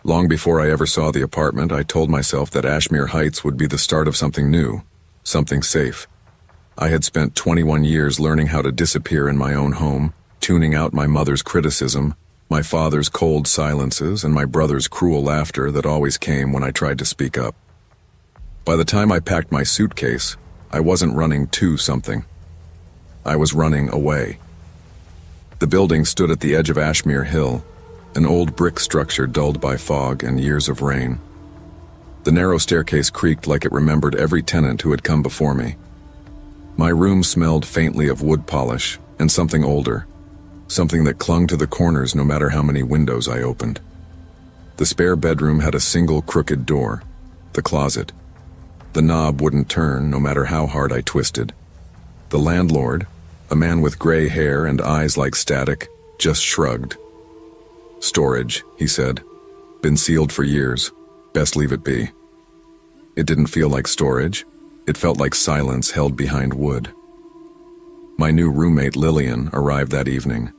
Long before I ever saw the apartment, I told myself that Ashmere Heights would be the start of something new, something safe. I had spent 21 years learning how to disappear in my own home, tuning out my mother's criticism, my father's cold silences, and my brother's cruel laughter that always came when I tried to speak up. By the time I packed my suitcase, I wasn't running to something. I was running away. The building stood at the edge of Ashmere Hill, an old brick structure dulled by fog and years of rain. The narrow staircase creaked like it remembered every tenant who had come before me. My room smelled faintly of wood polish and something older, something that clung to the corners no matter how many windows I opened. The spare bedroom had a single crooked door, the closet. The knob wouldn't turn no matter how hard I twisted. The landlord, a man with gray hair and eyes like static, just shrugged. "Storage," he said. "Been sealed for years. Best leave it be." It didn't feel like storage. It felt like silence held behind wood. My new roommate Lillian arrived that evening.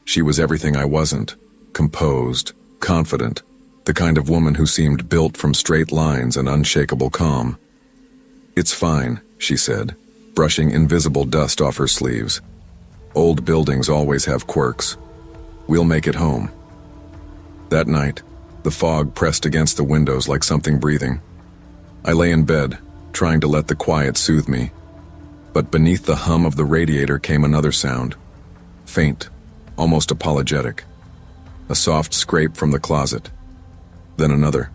She was everything I wasn't: composed, confident, the kind of woman who seemed built from straight lines and unshakable calm. "It's fine," she said, brushing invisible dust off her sleeves. "Old buildings always have quirks. We'll make it home." That night, the fog pressed against the windows like something breathing. I lay in bed, trying to let the quiet soothe me. But beneath the hum of the radiator came another sound. Faint, almost apologetic. A soft scrape from the closet. Then another.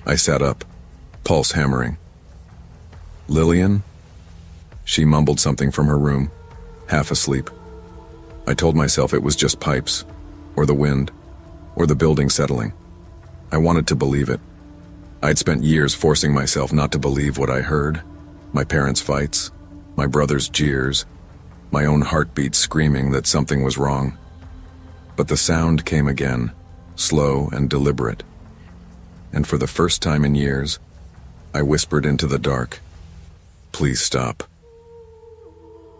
I sat up, pulse hammering. "Lillian?" She mumbled something from her room, half asleep. I told myself it was just pipes, or the wind, or the building settling. I wanted to believe it. I'd spent years forcing myself not to believe what I heard. My parents' fights, my brother's jeers, my own heartbeat screaming that something was wrong. But the sound came again, slow and deliberate. And for the first time in years, I whispered into the dark, "Please stop."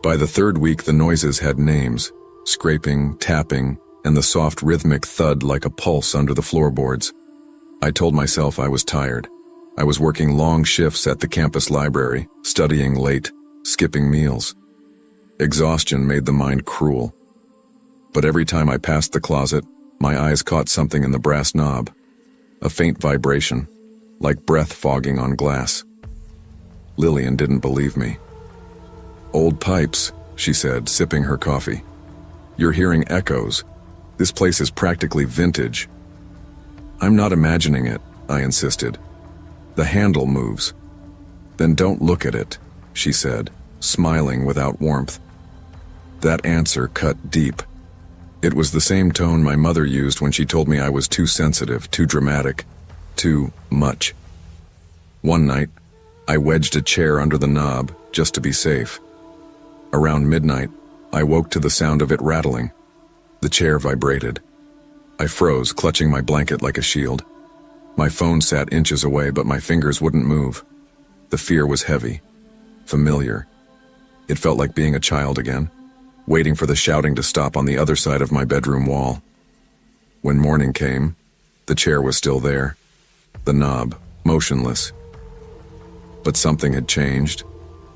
By the third week, the noises had names: scraping, tapping, and the soft rhythmic thud like a pulse under the floorboards. I told myself I was tired. I was working long shifts at the campus library, studying late, skipping meals. Exhaustion made the mind cruel. But every time I passed the closet, my eyes caught something in the brass knob. A faint vibration, like breath fogging on glass. Lillian didn't believe me. "Old pipes," she said, sipping her coffee. "You're hearing echoes. This place is practically vintage." "I'm not imagining it," I insisted. "The handle moves." "Then don't look at it," she said, smiling without warmth. That answer cut deep. It was the same tone my mother used when she told me I was too sensitive, too dramatic, too much. One night, I wedged a chair under the knob just to be safe. Around midnight, I woke to the sound of it rattling. The chair vibrated. I froze, clutching my blanket like a shield. My phone sat inches away, but my fingers wouldn't move. The fear was heavy, familiar. It felt like being a child again, waiting for the shouting to stop on the other side of my bedroom wall. When morning came, the chair was still there, the knob, motionless. But something had changed.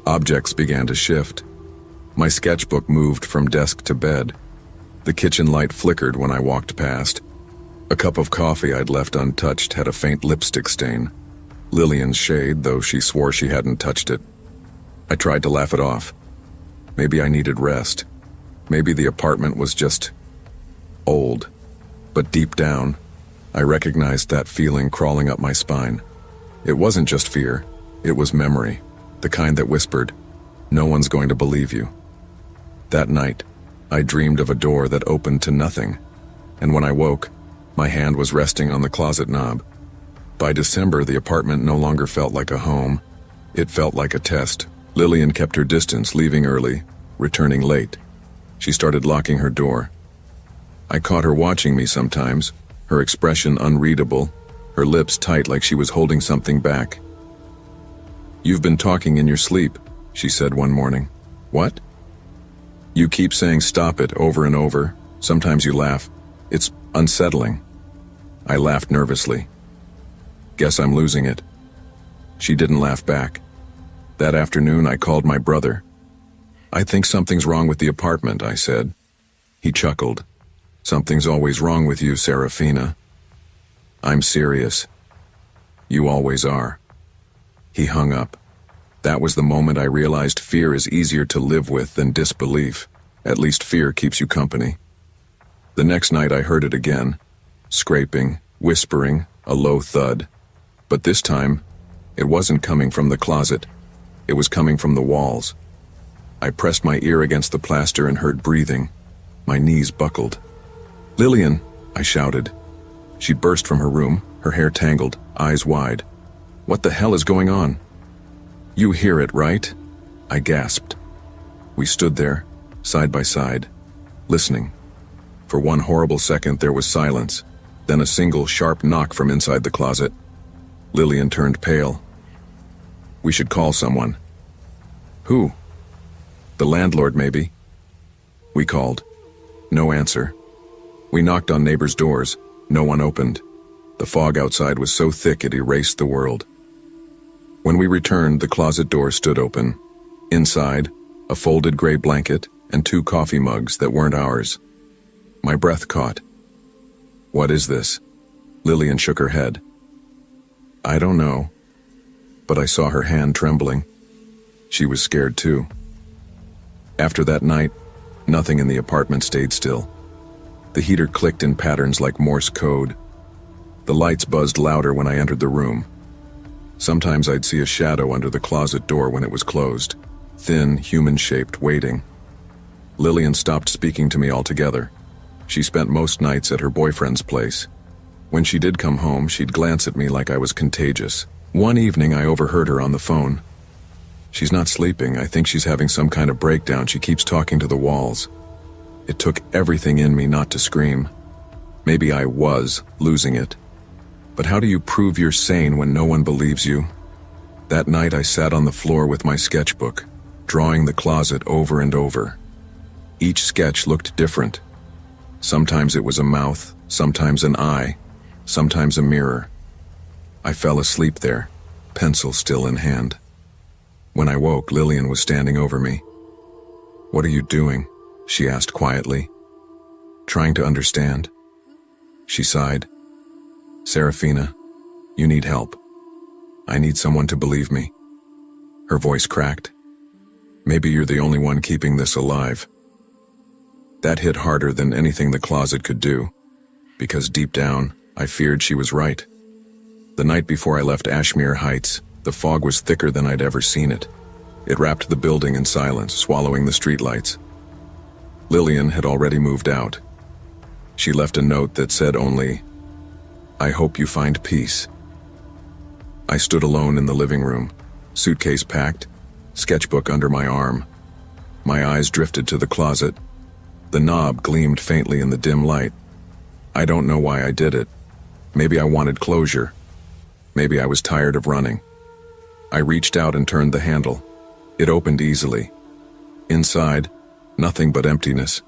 Objects began to shift. My sketchbook moved from desk to bed. The kitchen light flickered when I walked past. A cup of coffee I'd left untouched had a faint lipstick stain. Lillian's shade, though she swore she hadn't touched it. I tried to laugh it off. Maybe I needed rest. Maybe the apartment was just old. But deep down, I recognized that feeling crawling up my spine. It wasn't just fear. It was memory, the kind that whispered, "No one's going to believe you." That night, I dreamed of a door that opened to nothing, and when I woke, my hand was resting on the closet knob. By December, the apartment no longer felt like a home. It felt like a test. Lillian kept her distance, leaving early, returning late. She started locking her door. I caught her watching me sometimes, her expression unreadable, her lips tight like she was holding something back. "You've been talking in your sleep," she said one morning. "What?" "You keep saying stop it over and over. Sometimes you laugh. It's unsettling." I laughed nervously. Guess I'm losing it. She didn't laugh back. That afternoon, I called my brother. I think something's wrong with the apartment, I said. He chuckled. Something's always wrong with you, Serafina. I'm serious. You always are. He hung up. That was the moment I realized fear is easier to live with than disbelief. At least fear keeps you company. The next night I heard it again. Scraping, whispering, a low thud. But this time, it wasn't coming from the closet. It was coming from the walls. I pressed my ear against the plaster and heard breathing. My knees buckled. "Lillian!" I shouted. She burst from her room, her hair tangled, eyes wide. "What the hell is going on?" "You hear it, right?" I gasped. We stood there, side by side, listening. For one horrible second there was silence, then a single sharp knock from inside the closet. Lillian turned pale. "We should call someone." "Who?" "The landlord, maybe." We called. No answer. We knocked on neighbors' doors. No one opened. The fog outside was so thick it erased the world. When we returned, the closet door stood open. Inside, a folded gray blanket and 2 coffee mugs that weren't ours. My breath caught. "What is this?" Lillian shook her head. "I don't know." But I saw her hand trembling. She was scared too. After that night, nothing in the apartment stayed still. The heater clicked in patterns like Morse code. The lights buzzed louder when I entered the room. Sometimes I'd see a shadow under the closet door when it was closed, thin, human-shaped, waiting. Lillian stopped speaking to me altogether. She spent most nights at her boyfriend's place. When she did come home, she'd glance at me like I was contagious. One evening, I overheard her on the phone. "She's not sleeping. I think she's having some kind of breakdown. She keeps talking to the walls." It took everything in me not to scream. Maybe I was losing it. But how do you prove you're sane when no one believes you? That night I sat on the floor with my sketchbook, drawing the closet over and over. Each sketch looked different. Sometimes it was a mouth, sometimes an eye, sometimes a mirror. I fell asleep there, pencil still in hand. When I woke, Lillian was standing over me. "What are you doing?" she asked quietly. "Trying to understand." She sighed. "Serafina, you need help. I need someone to believe me." Her voice cracked. "Maybe you're the only one keeping this alive." That hit harder than anything the closet could do, because deep down, I feared she was right. The night before I left Ashmere Heights, the fog was thicker than I'd ever seen it. It wrapped the building in silence, swallowing the streetlights. Lillian had already moved out. She left a note that said only, "I hope you find peace." I stood alone in the living room, suitcase packed, sketchbook under my arm. My eyes drifted to the closet. The knob gleamed faintly in the dim light. I don't know why I did it. Maybe I wanted closure. Maybe I was tired of running. I reached out and turned the handle. It opened easily. Inside, nothing but emptiness.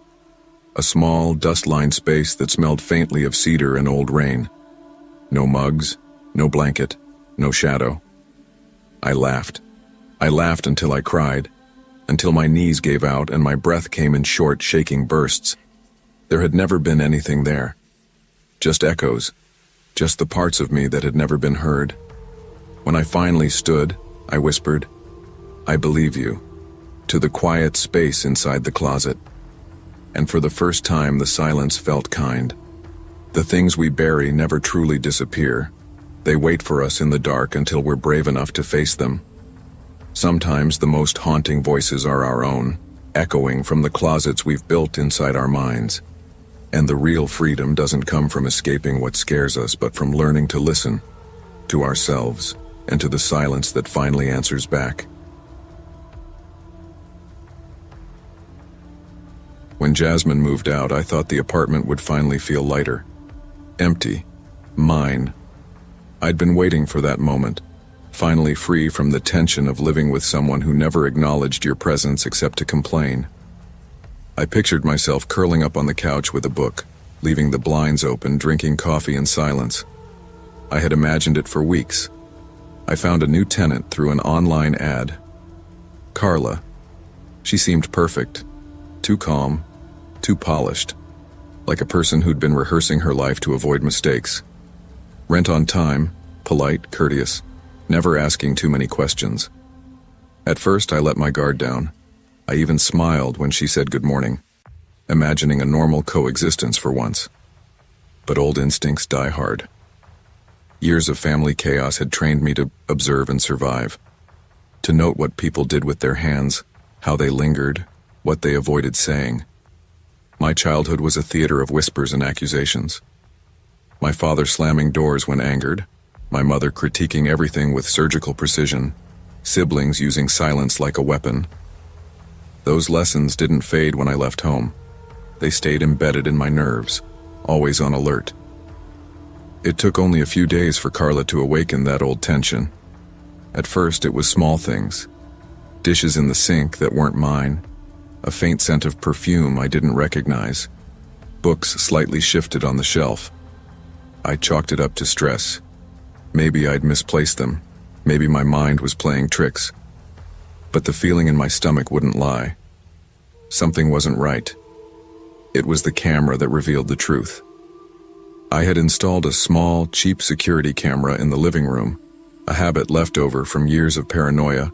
A small, dust-lined space that smelled faintly of cedar and old rain. No mugs, no blanket, no shadow. I laughed. I laughed until I cried, until my knees gave out and my breath came in short, shaking bursts. There had never been anything there. Just echoes, just the parts of me that had never been heard. When I finally stood, I whispered, "I believe you," to the quiet space inside the closet. And for the first time, the silence felt kind. The things we bury never truly disappear. They wait for us in the dark until we're brave enough to face them. Sometimes the most haunting voices are our own, echoing from the closets we've built inside our minds. And the real freedom doesn't come from escaping what scares us, but from learning to listen to ourselves and to the silence that finally answers back. When Jasmine moved out, I thought the apartment would finally feel lighter. Empty. Mine. I'd been waiting for that moment, finally free from the tension of living with someone who never acknowledged your presence except to complain. I pictured myself curling up on the couch with a book, leaving the blinds open, drinking coffee in silence. I had imagined it for weeks. I found a new tenant through an online ad. Carla. She seemed perfect. Too calm, too polished. Like a person who'd been rehearsing her life to avoid mistakes. Rent on time, polite, courteous, never asking too many questions. At first, I let my guard down. I even smiled when she said good morning, imagining a normal coexistence for once. But old instincts die hard. Years of family chaos had trained me to observe and survive, to note what people did with their hands, how they lingered, what they avoided saying. My childhood was a theater of whispers and accusations. My father slamming doors when angered, my mother critiquing everything with surgical precision, siblings using silence like a weapon. Those lessons didn't fade when I left home. They stayed embedded in my nerves, always on alert. It took only a few days for Carla to awaken that old tension. At first, it was small things. Dishes in the sink that weren't mine, a faint scent of perfume I didn't recognize, books slightly shifted on the shelf. I chalked it up to stress. Maybe I'd misplaced them. Maybe my mind was playing tricks. But the feeling in my stomach wouldn't lie. Something wasn't right. It was the camera that revealed the truth. I had installed a small, cheap security camera in the living room, a habit left over from years of paranoia.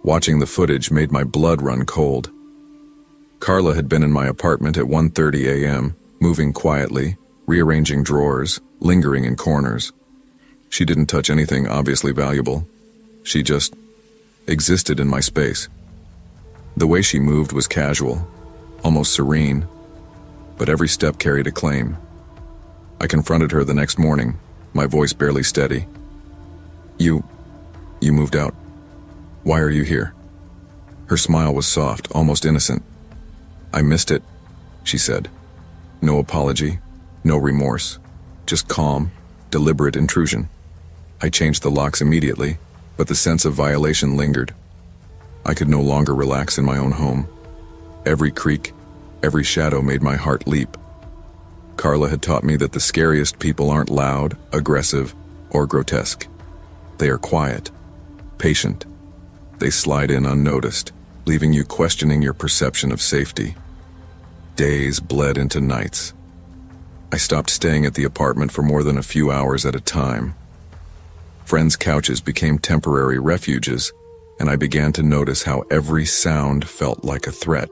Watching the footage made my blood run cold. Carla had been in my apartment at 1:30 a.m., moving quietly, rearranging drawers, lingering in corners. She didn't touch anything obviously valuable. She just existed in my space. The way she moved was casual, almost serene, but every step carried a claim. I confronted her the next morning, my voice barely steady. You moved out. Why are you here?" Her smile was soft, almost innocent. "I missed it," she said. No apology, no remorse, just calm, deliberate intrusion. I changed the locks immediately, but the sense of violation lingered. I could no longer relax in my own home. Every creak, every shadow made my heart leap. Carla had taught me that the scariest people aren't loud, aggressive, or grotesque. They are quiet, patient. They slide in unnoticed, leaving you questioning your perception of safety. Days bled into nights. I stopped staying at the apartment for more than a few hours at a time. Friends' couches became temporary refuges, and I began to notice how every sound felt like a threat.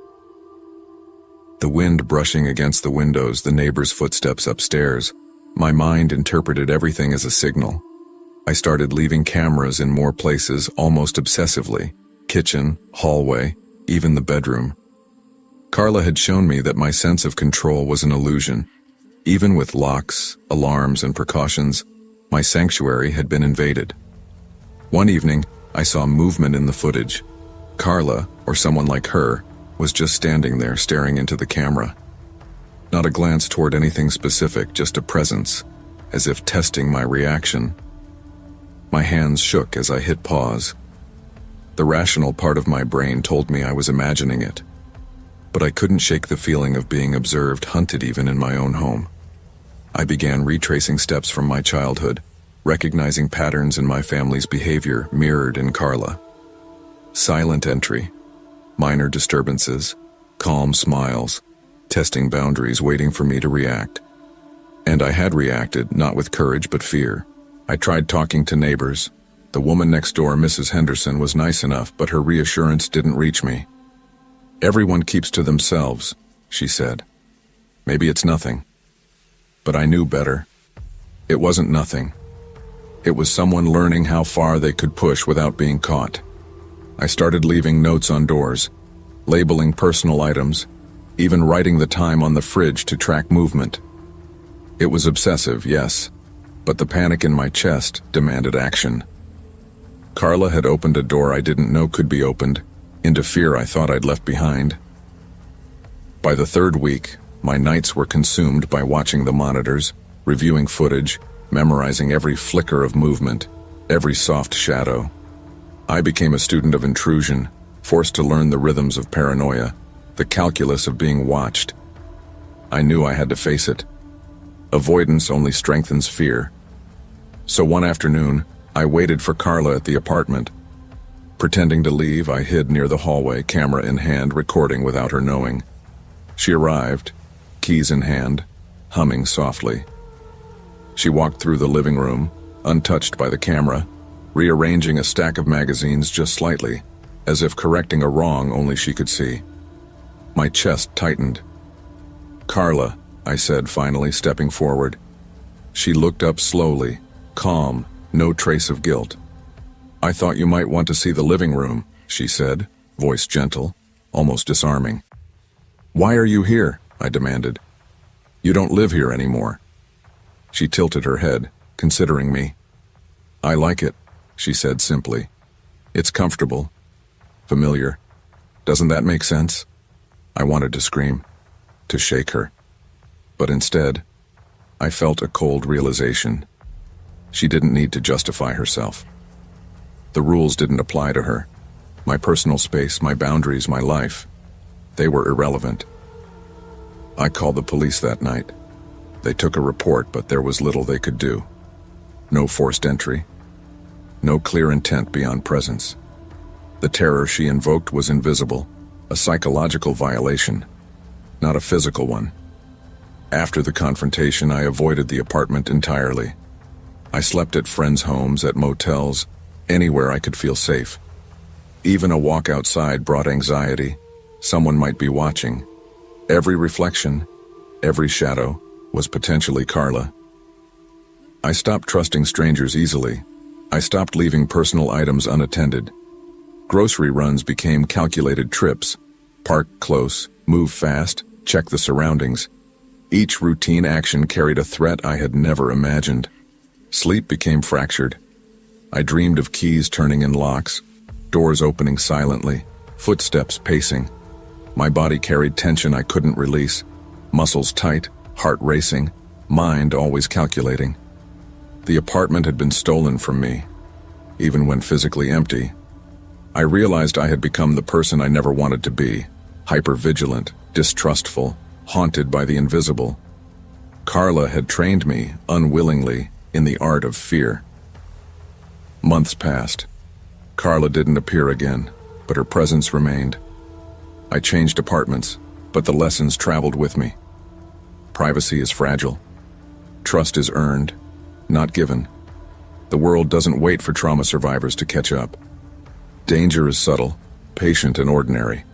The wind brushing against the windows, the neighbors' footsteps upstairs. My mind interpreted everything as a signal. I started leaving cameras in more places almost obsessively. Kitchen, hallway, even the bedroom. Carla had shown me that my sense of control was an illusion. Even with locks, alarms, and precautions, my sanctuary had been invaded. One evening, I saw movement in the footage. Carla, or someone like her, was just standing there staring into the camera. Not a glance toward anything specific, just a presence, as if testing my reaction. My hands shook as I hit pause. The rational part of my brain told me I was imagining it, but I couldn't shake the feeling of being observed, hunted even in my own home. I began retracing steps from my childhood, recognizing patterns in my family's behavior mirrored in Carla. Silent entry, minor disturbances, calm smiles, testing boundaries, waiting for me to react. And I had reacted, not with courage but fear. I tried talking to neighbors. The woman next door, Mrs. Henderson, was nice enough, but her reassurance didn't reach me. "Everyone keeps to themselves," she said. "Maybe it's nothing." But I knew better. It wasn't nothing. It was someone learning how far they could push without being caught. I started leaving notes on doors, labeling personal items, even writing the time on the fridge to track movement. It was obsessive, yes, but the panic in my chest demanded action. Carla had opened a door I didn't know could be opened, into fear I thought I'd left behind. By the third week, my nights were consumed by watching the monitors, reviewing footage, memorizing every flicker of movement, every soft shadow. I became a student of intrusion, forced to learn the rhythms of paranoia, the calculus of being watched. I knew I had to face it, Avoidance only strengthens fear. So one afternoon, I waited for Carla at the apartment. Pretending to leave, I hid near the hallway, camera in hand, recording without her knowing. She arrived, keys in hand, humming softly. She walked through the living room, untouched by the camera, rearranging a stack of magazines just slightly, as if correcting a wrong only she could see. My chest tightened. "Carla," I said, finally stepping forward. She looked up slowly, calm, no trace of guilt. "I thought you might want to see the living room," she said, voice gentle, almost disarming. "Why are you here?" I demanded. "You don't live here anymore." She tilted her head, considering me. "I like it," she said simply. "It's comfortable. Familiar. Doesn't that make sense?" I wanted to scream, to shake her. But instead, I felt a cold realization. She didn't need to justify herself. The rules didn't apply to her. My personal space, my boundaries, my life, they were irrelevant. I called the police that night. They took a report, but there was little they could do. No forced entry. No clear intent beyond presence. The terror she invoked was invisible, a psychological violation, not a physical one. After the confrontation, I avoided the apartment entirely. I slept at friends' homes, at motels, anywhere I could feel safe. Even a walk outside brought anxiety. Someone might be watching. Every reflection, every shadow, was potentially Carla. I stopped trusting strangers easily. I stopped leaving personal items unattended. Grocery runs became calculated trips. Park close, move fast, check the surroundings. Each routine action carried a threat I had never imagined. Sleep became fractured. I dreamed of keys turning in locks, doors opening silently, footsteps pacing. My body carried tension I couldn't release, muscles tight, heart racing, mind always calculating. The apartment had been stolen from me, even when physically empty. I realized I had become the person I never wanted to be, hypervigilant, distrustful, haunted by the invisible. Carla had trained me, unwillingly, in the art of fear. Months passed. Carla didn't appear again, but her presence remained. I changed apartments, but the lessons traveled with me. Privacy is fragile. Trust is earned, not given. The world doesn't wait for trauma survivors to catch up. Danger is subtle, patient, and ordinary.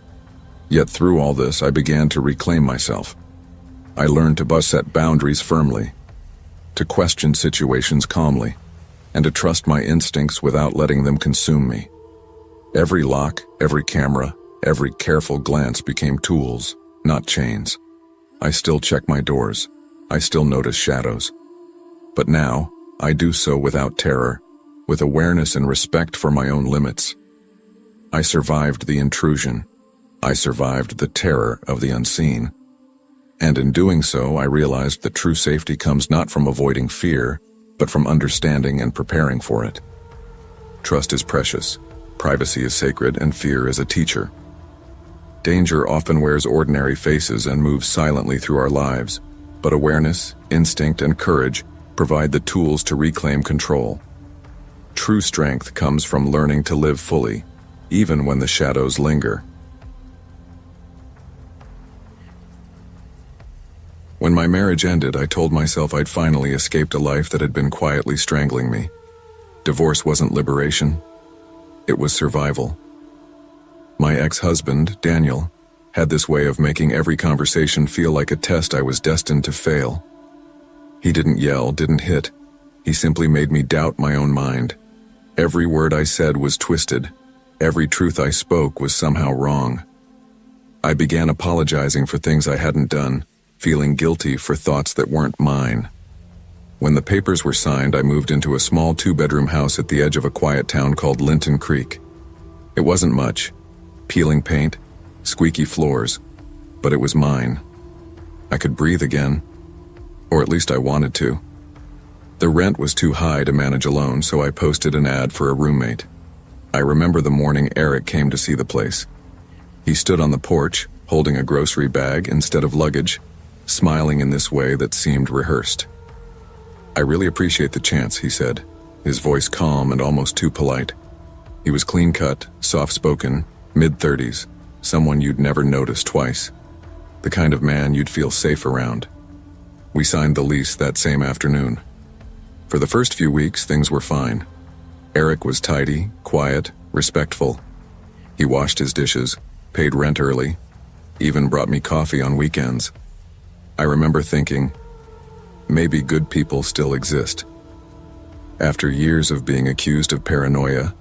Yet through all this, I began to reclaim myself. I learned to set boundaries firmly, to question situations calmly, and to trust my instincts without letting them consume me. Every lock, every camera, every careful glance became tools, not chains. I still check my doors. I still notice shadows. But now, I do so without terror, with awareness and respect for my own limits. I survived the intrusion. I survived the terror of the unseen. And in doing so, I realized that true safety comes not from avoiding fear, but from understanding and preparing for it. Trust is precious, privacy is sacred, and fear is a teacher. Danger often wears ordinary faces and moves silently through our lives, but awareness, instinct, and courage provide the tools to reclaim control. True strength comes from learning to live fully, even when the shadows linger. When my marriage ended, I told myself I'd finally escaped a life that had been quietly strangling me. Divorce wasn't liberation. It was survival. My ex-husband, Daniel, had this way of making every conversation feel like a test I was destined to fail. He didn't yell, didn't hit. He simply made me doubt my own mind. Every word I said was twisted. Every truth I spoke was somehow wrong. I began apologizing for things I hadn't done, feeling guilty for thoughts that weren't mine. When the papers were signed, I moved into a small 2-bedroom house at the edge of a quiet town called Linton Creek. It wasn't much. Peeling paint, squeaky floors, but it was mine. I could breathe again, or at least I wanted to. The rent was too high to manage alone, so I posted an ad for a roommate. I remember the morning Eric came to see the place. He stood on the porch, holding a grocery bag instead of luggage, smiling in this way that seemed rehearsed. "I really appreciate the chance," he said, his voice calm and almost too polite. He was clean-cut, soft-spoken, mid-30s, someone you'd never notice twice. The kind of man you'd feel safe around. We signed the lease that same afternoon. For the first few weeks, things were fine. Eric was tidy, quiet, respectful. He washed his dishes, paid rent early, even brought me coffee on weekends. I remember thinking, maybe good people still exist. After years of being accused of paranoia,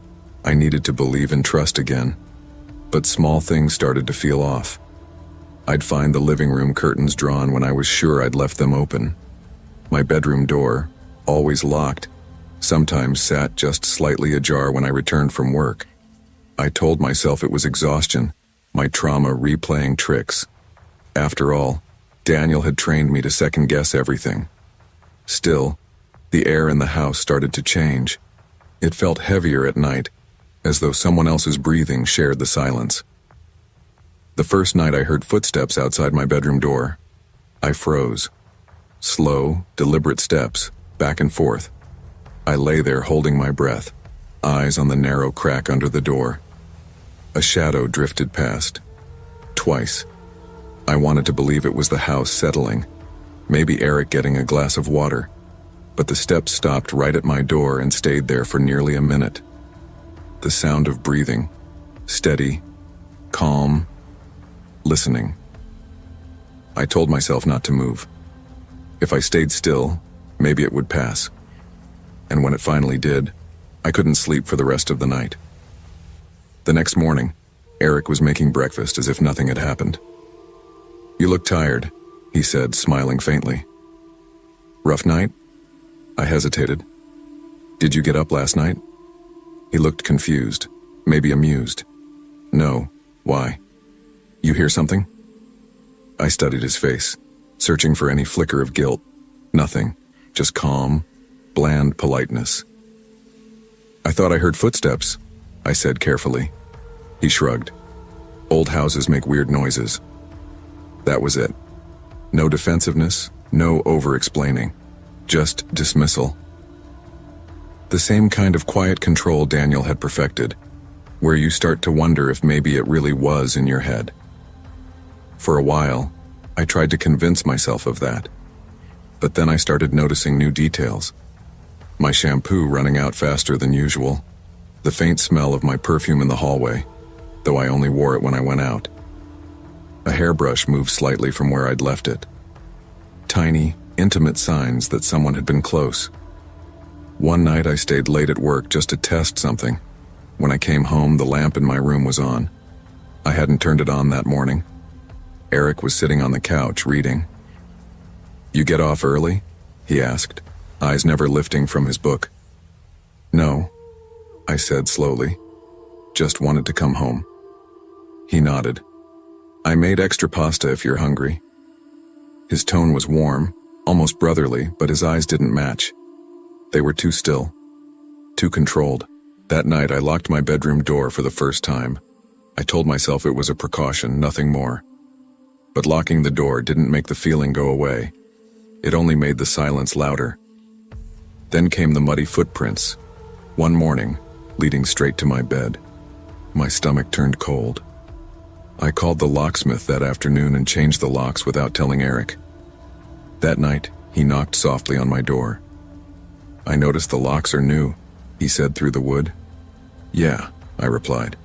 I needed to believe in trust again. But small things started to feel off. I'd find the living room curtains drawn when I was sure I'd left them open. My bedroom door, always locked, sometimes sat just slightly ajar when I returned from work. I told myself it was exhaustion, my trauma replaying tricks. After all, Daniel had trained me to second-guess everything. Still, the air in the house started to change. It felt heavier at night, as though someone else's breathing shared the silence. The first night I heard footsteps outside my bedroom door. I froze. Slow, deliberate steps, back and forth. I lay there holding my breath, eyes on the narrow crack under the door. A shadow drifted past. Twice. I wanted to believe it was the house settling, maybe Eric getting a glass of water, but the steps stopped right at my door and stayed there for nearly a minute. The sound of breathing, steady, calm, listening. I told myself not to move. If I stayed still, maybe it would pass. And when it finally did, I couldn't sleep for the rest of the night. The next morning, Eric was making breakfast as if nothing had happened. "You look tired," he said, smiling faintly. "Rough night?" I hesitated. "Did you get up last night?" He looked confused, maybe amused. "No. Why? You hear something?" I studied his face, searching for any flicker of guilt. Nothing, just calm, bland politeness. "I thought I heard footsteps," I said carefully. He shrugged. "Old houses make weird noises." That was it. No defensiveness, no over-explaining, just dismissal. The same kind of quiet control Daniel had perfected, where you start to wonder if maybe it really was in your head. For a while, I tried to convince myself of that. But then I started noticing new details. My shampoo running out faster than usual, the faint smell of my perfume in the hallway, though I only wore it when I went out. A hairbrush moved slightly from where I'd left it. Tiny, intimate signs that someone had been close. One night I stayed late at work just to test something. When I came home, the lamp in my room was on. I hadn't turned it on that morning. Eric was sitting on the couch, reading. "You get off early?" he asked, eyes never lifting from his book. "No," I said slowly. "Just wanted to come home." He nodded. "I made extra pasta if you're hungry." His tone was warm, almost brotherly, but his eyes didn't match. They were too still, too controlled. That night I locked my bedroom door for the first time. I told myself it was a precaution, nothing more. But locking the door didn't make the feeling go away. It only made the silence louder. Then came the muddy footprints, one morning, leading straight to my bed. My stomach turned cold. I called the locksmith that afternoon and changed the locks without telling Eric. That night, he knocked softly on my door. "I noticed the locks are new," he said through the wood. "Yeah," I replied.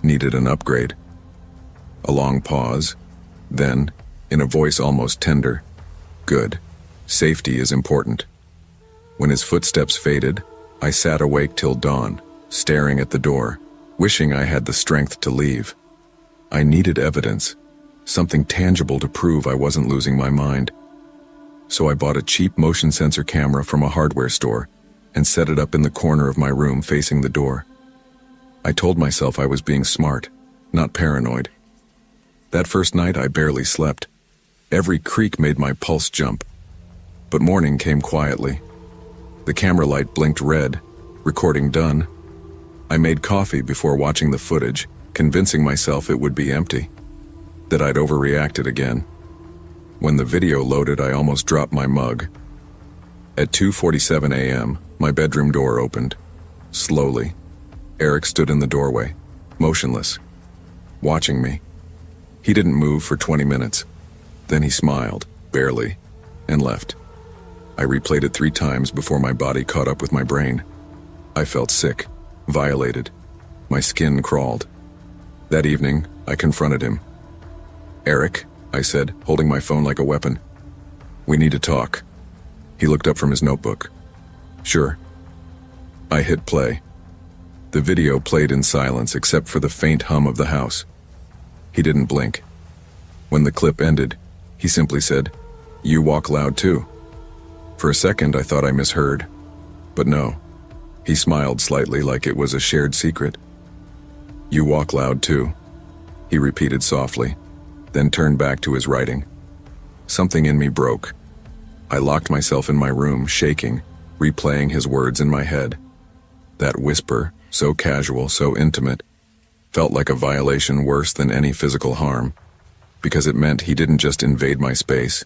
"Needed an upgrade." A long pause. Then, in a voice almost tender, "Good. Safety is important." When his footsteps faded, I sat awake till dawn, staring at the door, wishing I had the strength to leave. I needed evidence, something tangible to prove I wasn't losing my mind. So I bought a cheap motion sensor camera from a hardware store and set it up in the corner of my room facing the door. I told myself I was being smart, not paranoid. That first night I barely slept. Every creak made my pulse jump. But morning came quietly. The camera light blinked red, recording done. I made coffee before watching the footage, convincing myself it would be empty, that I'd overreacted again. When the video loaded, I almost dropped my mug. At 2:47 a.m., my bedroom door opened. Slowly, Eric stood in the doorway, motionless, watching me. He didn't move for 20 minutes. Then he smiled, barely, and left. I replayed it 3 times before my body caught up with my brain. I felt sick, violated. My skin crawled. That evening, I confronted him. "Eric," I said, holding my phone like a weapon. "We need to talk." He looked up from his notebook. "Sure." I hit play. The video played in silence except for the faint hum of the house. He didn't blink. When the clip ended, he simply said, "You walk loud too." For a second, I thought I misheard. But no. He smiled slightly like it was a shared secret. "You walk loud too," he repeated softly, then turned back to his writing. Something in me broke. I locked myself in my room, shaking, replaying his words in my head. That whisper, so casual, so intimate, felt like a violation worse than any physical harm, because it meant he didn't just invade my space,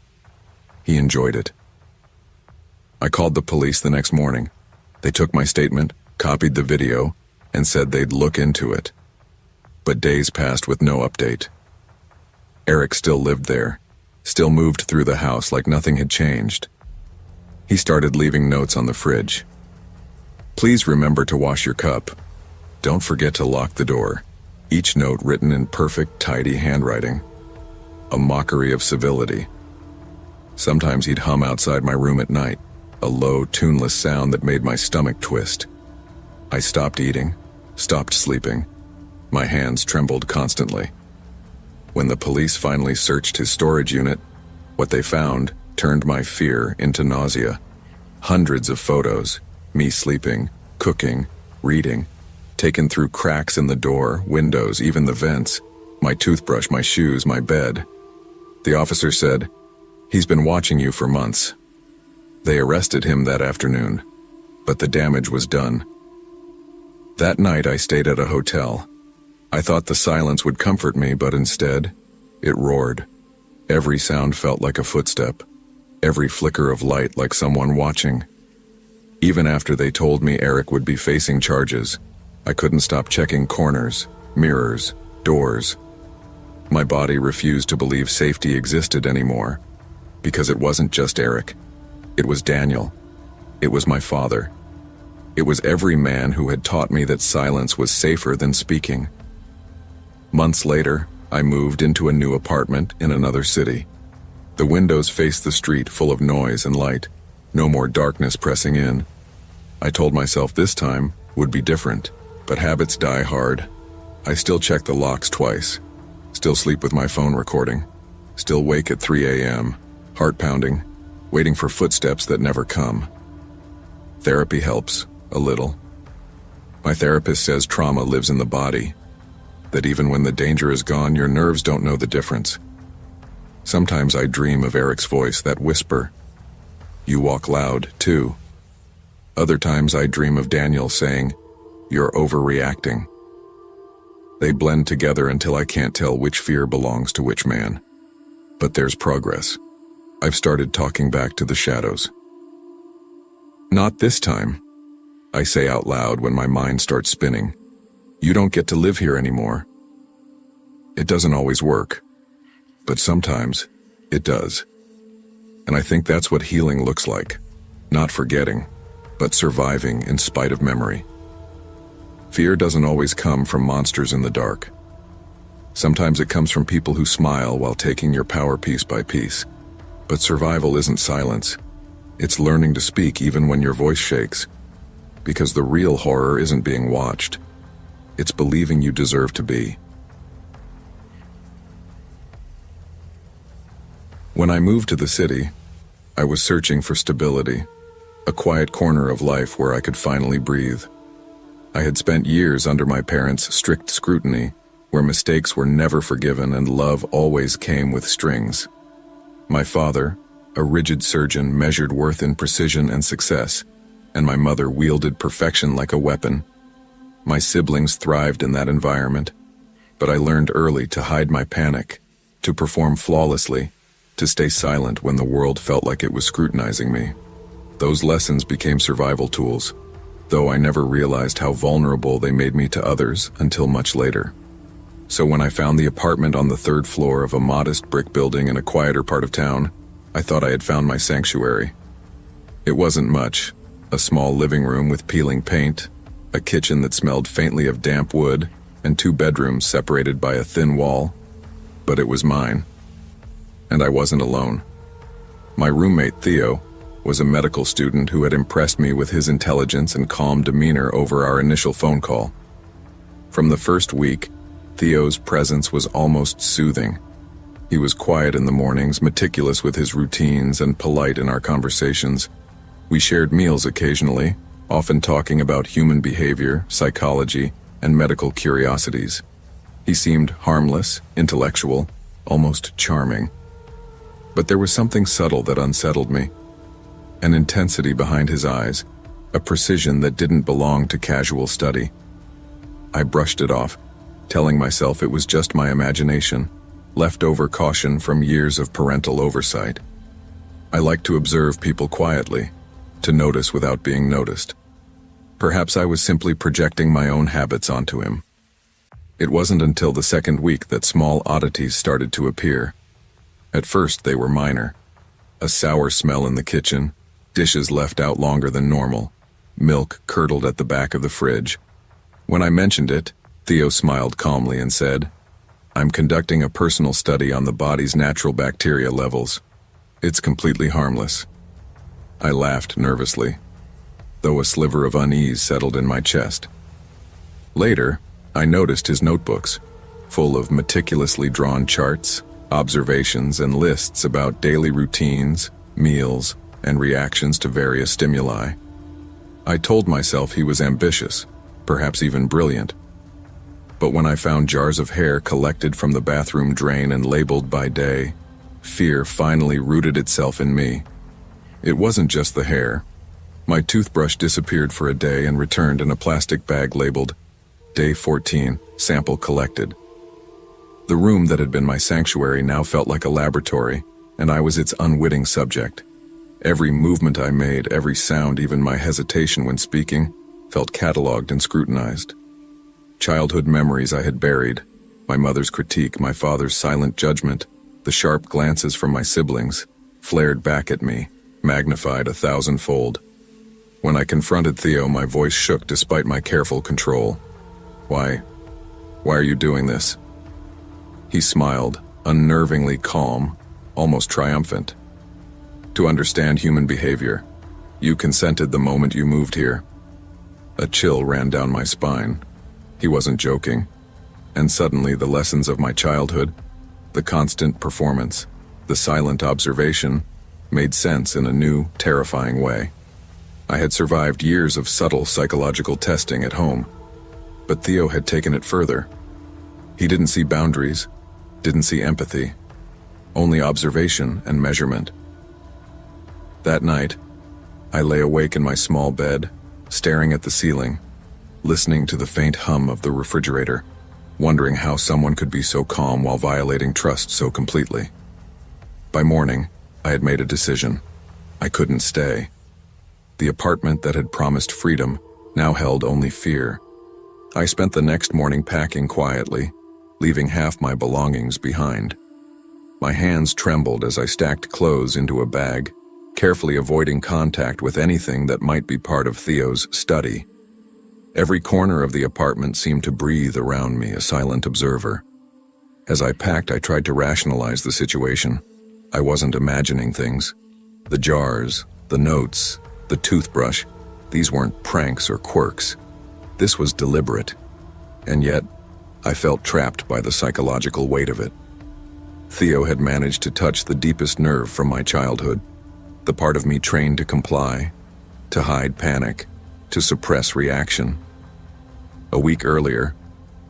he enjoyed it. I called the police the next morning. They took my statement, copied the video, and said they'd look into it. But days passed with no update. Eric still lived there, still moved through the house like nothing had changed. He started leaving notes on the fridge. "Please remember to wash your cup. Don't forget to lock the door." Each note written in perfect, tidy handwriting. A mockery of civility. Sometimes he'd hum outside my room at night, a low, tuneless sound that made my stomach twist. I stopped eating, stopped sleeping. My hands trembled constantly. When the police finally searched his storage unit, what they found turned my fear into nausea. Hundreds of photos, me sleeping, cooking, reading, taken through cracks in the door, windows, even the vents, my toothbrush, my shoes, my bed. The officer said, "He's been watching you for months." They arrested him that afternoon, but the damage was done. That night I stayed at a hotel. I thought the silence would comfort me, but instead, it roared. Every sound felt like a footstep, every flicker of light like someone watching. Even after they told me Eric would be facing charges, I couldn't stop checking corners, mirrors, doors. My body refused to believe safety existed anymore, because it wasn't just Eric. It was Daniel. It was my father. It was every man who had taught me that silence was safer than speaking. Months later, I moved into a new apartment in another city. The windows faced the street, full of noise and light. No more darkness pressing in. I told myself this time would be different, but habits die hard. I still check the locks twice. Still sleep with my phone recording. Still wake at 3 a.m., heart pounding, waiting for footsteps that never come. Therapy helps, a little. My therapist says trauma lives in the body, that even when the danger is gone, your nerves don't know the difference. Sometimes I dream of Eric's voice, that whisper. "You walk loud, too." Other times I dream of Daniel saying, "You're overreacting." They blend together until I can't tell which fear belongs to which man. But there's progress. I've started talking back to the shadows. "Not this time," I say out loud when my mind starts spinning. "You don't get to live here anymore." It doesn't always work, but sometimes it does. And I think that's what healing looks like. Not forgetting, but surviving in spite of memory. Fear doesn't always come from monsters in the dark. Sometimes it comes from people who smile while taking your power piece by piece. But survival isn't silence. It's learning to speak even when your voice shakes. Because the real horror isn't being watched. It's believing you deserve to be. When I moved to the city, I was searching for stability, a quiet corner of life where I could finally breathe. I had spent years under my parents' strict scrutiny, where mistakes were never forgiven and love always came with strings. My father, a rigid surgeon, measured worth in precision and success, and my mother wielded perfection like a weapon. My siblings thrived in that environment, but I learned early to hide my panic, to perform flawlessly, to stay silent when the world felt like it was scrutinizing me. Those lessons became survival tools, though I never realized how vulnerable they made me to others until much later. So when I found the apartment on the third floor of a modest brick building in a quieter part of town, I thought I had found my sanctuary. It wasn't much: a small living room with peeling paint, a kitchen that smelled faintly of damp wood, and 2 bedrooms separated by a thin wall. But it was mine. And I wasn't alone. My roommate, Theo, was a medical student who had impressed me with his intelligence and calm demeanor over our initial phone call. From the first week, Theo's presence was almost soothing. He was quiet in the mornings, meticulous with his routines, and polite in our conversations. We shared meals occasionally, often talking about human behavior, psychology, and medical curiosities. He seemed harmless, intellectual, almost charming. But there was something subtle that unsettled me. An intensity behind his eyes, a precision that didn't belong to casual study. I brushed it off, telling myself it was just my imagination, leftover caution from years of parental oversight. I like to observe people quietly, to notice without being noticed. Perhaps I was simply projecting my own habits onto him. It wasn't until the second week that small oddities started to appear. At first they were minor. A sour smell in the kitchen, dishes left out longer than normal, milk curdled at the back of the fridge. When I mentioned it, Theo smiled calmly and said, "I'm conducting a personal study on the body's natural bacteria levels. It's completely harmless." I laughed nervously, though a sliver of unease settled in my chest. Later, I noticed his notebooks, full of meticulously drawn charts, observations, and lists about daily routines, meals, and reactions to various stimuli. I told myself he was ambitious, perhaps even brilliant. But when I found jars of hair collected from the bathroom drain and labeled by day, fear finally rooted itself in me. It wasn't just the hair. My toothbrush disappeared for a day and returned in a plastic bag labeled Day 14, Sample Collected. The room that had been my sanctuary now felt like a laboratory, and I was its unwitting subject. Every movement I made, every sound, even my hesitation when speaking, felt catalogued and scrutinized. Childhood memories I had buried, my mother's critique, my father's silent judgment, the sharp glances from my siblings, flared back at me, magnified 1,000-fold. When I confronted Theo, my voice shook despite my careful control. Why are you doing this?" He smiled, unnervingly calm, almost triumphant. "To understand human behavior. You consented the moment you moved here." A chill ran down my spine. He wasn't joking. And suddenly the lessons of my childhood, the constant performance, the silent observation, made sense in a new, terrifying way. I had survived years of subtle psychological testing at home, but Theo had taken it further. He didn't see boundaries, didn't see empathy, only observation and measurement. That night, I lay awake in my small bed, staring at the ceiling, listening to the faint hum of the refrigerator, wondering how someone could be so calm while violating trust so completely. By morning, I had made a decision. I couldn't stay. The apartment that had promised freedom now held only fear. I spent the next morning packing quietly, leaving half my belongings behind. My hands trembled as I stacked clothes into a bag, carefully avoiding contact with anything that might be part of Theo's study. Every corner of the apartment seemed to breathe around me, a silent observer. As I packed, I tried to rationalize the situation. I wasn't imagining things. The jars, the notes, the toothbrush, these weren't pranks or quirks. This was deliberate. And yet, I felt trapped by the psychological weight of it. Theo had managed to touch the deepest nerve from my childhood, the part of me trained to comply, to hide panic, to suppress reaction. A week earlier,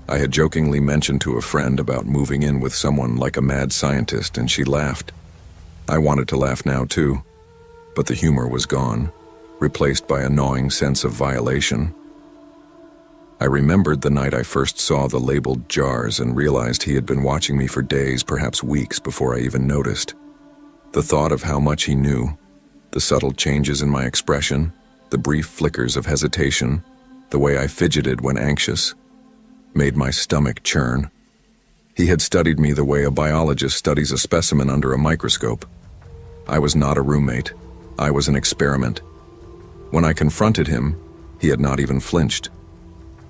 I had jokingly mentioned to a friend about moving in with someone like a mad scientist, and she laughed. I wanted to laugh now too, but the humor was gone, replaced by a gnawing sense of violation. I remembered the night I first saw the labeled jars and realized he had been watching me for days, perhaps weeks, before I even noticed. The thought of how much he knew, the subtle changes in my expression, the brief flickers of hesitation, the way I fidgeted when anxious, made my stomach churn. He had studied me the way a biologist studies a specimen under a microscope. I was not a roommate. I was an experiment. When I confronted him, he had not even flinched.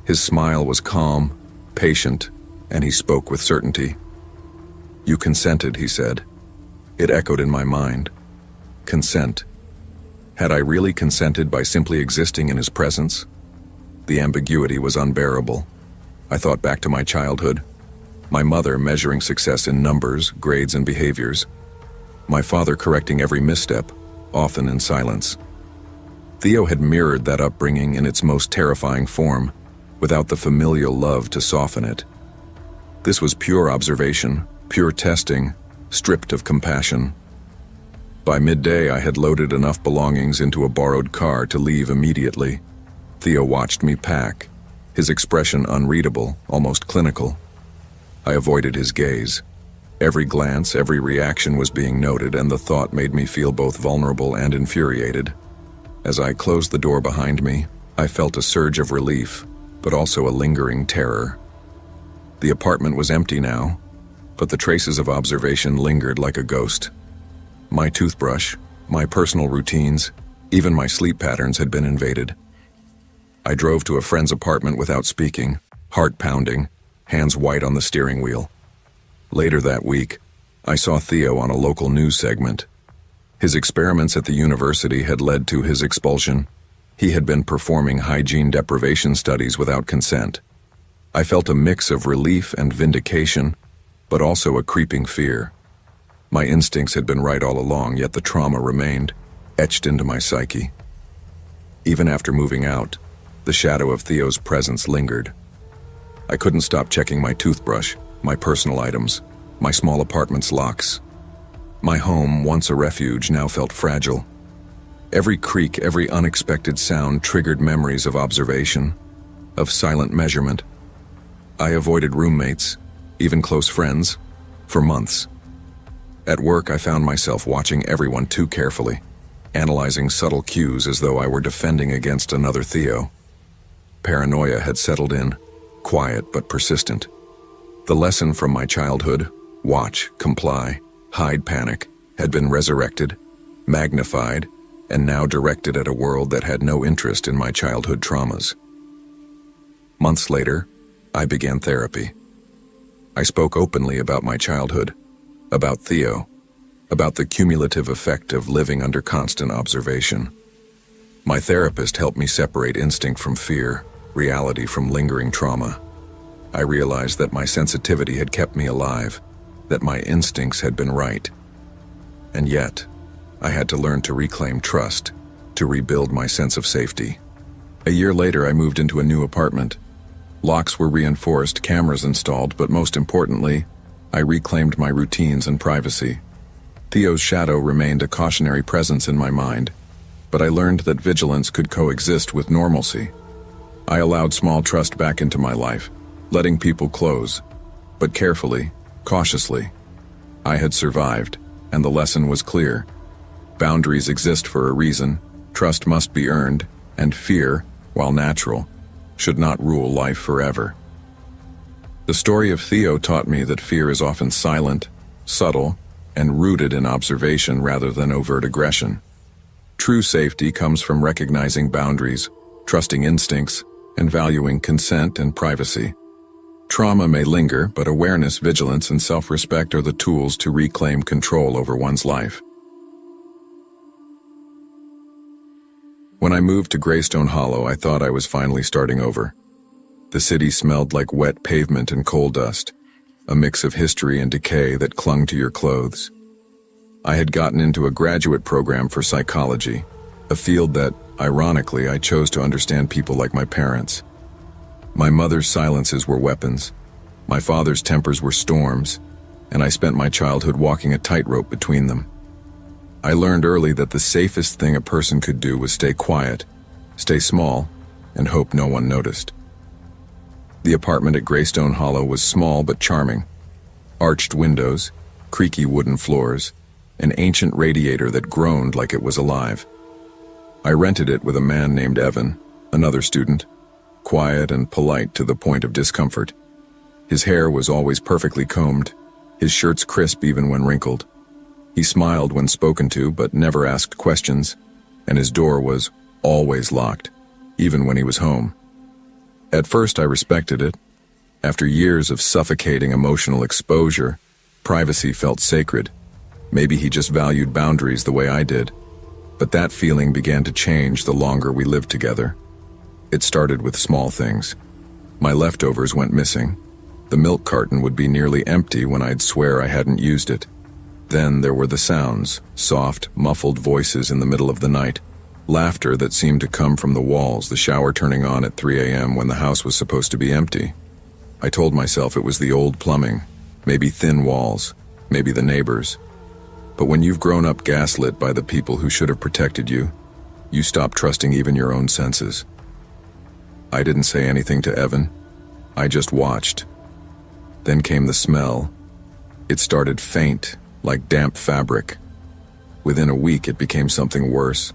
His smile was calm, patient, and he spoke with certainty. "You consented," he said. It echoed in my mind. Consent. Had I really consented by simply existing in his presence? The ambiguity was unbearable. I thought back to my childhood. My mother measuring success in numbers, grades, and behaviors. My father correcting every misstep, often in silence. Theo had mirrored that upbringing in its most terrifying form, without the familial love to soften it. This was pure observation, pure testing, stripped of compassion. By midday, I had loaded enough belongings into a borrowed car to leave immediately. Theo watched me pack, his expression unreadable, almost clinical. I avoided his gaze. Every glance, every reaction was being noted, and the thought made me feel both vulnerable and infuriated. As I closed the door behind me, I felt a surge of relief, but also a lingering terror. The apartment was empty now, but the traces of observation lingered like a ghost. My toothbrush, my personal routines, even my sleep patterns had been invaded. I drove to a friend's apartment without speaking, heart pounding, hands white on the steering wheel. Later that week, I saw Theo on a local news segment. His experiments at the university had led to his expulsion. He had been performing hygiene deprivation studies without consent. I felt a mix of relief and vindication, but also a creeping fear. My instincts had been right all along, yet the trauma remained, etched into my psyche. Even after moving out, the shadow of Theo's presence lingered. I couldn't stop checking my toothbrush, my personal items, my small apartment's locks. My home, once a refuge, now felt fragile. Every creak, every unexpected sound triggered memories of observation, of silent measurement. I avoided roommates, even close friends, for months. At work, I found myself watching everyone too carefully, analyzing subtle cues as though I were defending against another Theo. Paranoia had settled in, quiet but persistent. The lesson from my childhood, watch, comply, hide panic, had been resurrected, magnified, and now directed at a world that had no interest in my childhood traumas. Months later, I began therapy. I spoke openly about my childhood, about Theo, about the cumulative effect of living under constant observation. My therapist helped me separate instinct from fear, reality from lingering trauma. I realized that my sensitivity had kept me alive, that my instincts had been right. And yet, I had to learn to reclaim trust, to rebuild my sense of safety. A year later, I moved into a new apartment. Locks were reinforced, cameras installed, but most importantly, I reclaimed my routines and privacy. Theo's shadow remained a cautionary presence in my mind, but I learned that vigilance could coexist with normalcy. I allowed small trust back into my life, letting people close, but carefully, cautiously. I had survived, and the lesson was clear. Boundaries exist for a reason, trust must be earned, and fear, while natural, should not rule life forever. The story of Theo taught me that fear is often silent, subtle, and rooted in observation rather than overt aggression. True safety comes from recognizing boundaries, trusting instincts, and valuing consent and privacy. Trauma may linger, but awareness, vigilance, and self-respect are the tools to reclaim control over one's life. When I moved to Greystone Hollow, I thought I was finally starting over. The city smelled like wet pavement and coal dust, a mix of history and decay that clung to your clothes. I had gotten into a graduate program for psychology, a field that, ironically, I chose to understand people like my parents. My mother's silences were weapons, my father's tempers were storms, and I spent my childhood walking a tightrope between them. I learned early that the safest thing a person could do was stay quiet, stay small, and hope no one noticed. The apartment at Greystone Hollow was small but charming. Arched windows, creaky wooden floors, an ancient radiator that groaned like it was alive. I rented it with a man named Evan, another student, quiet and polite to the point of discomfort. His hair was always perfectly combed, his shirts crisp even when wrinkled. He smiled when spoken to but never asked questions, and his door was always locked, even when he was home. At first I respected it. After years of suffocating emotional exposure, privacy felt sacred. Maybe he just valued boundaries the way I did. But that feeling began to change the longer we lived together. It started with small things. My leftovers went missing. The milk carton would be nearly empty when I'd swear I hadn't used it. Then there were the sounds, soft, muffled voices in the middle of the night, laughter that seemed to come from the walls, the shower turning on at 3 a.m. when the house was supposed to be empty. I told myself it was the old plumbing, maybe thin walls, maybe the neighbors. But when you've grown up gaslit by the people who should have protected you, you stop trusting even your own senses. I didn't say anything to Evan. I just watched. Then came the smell. It started faint, like damp fabric. Within a week it became something worse,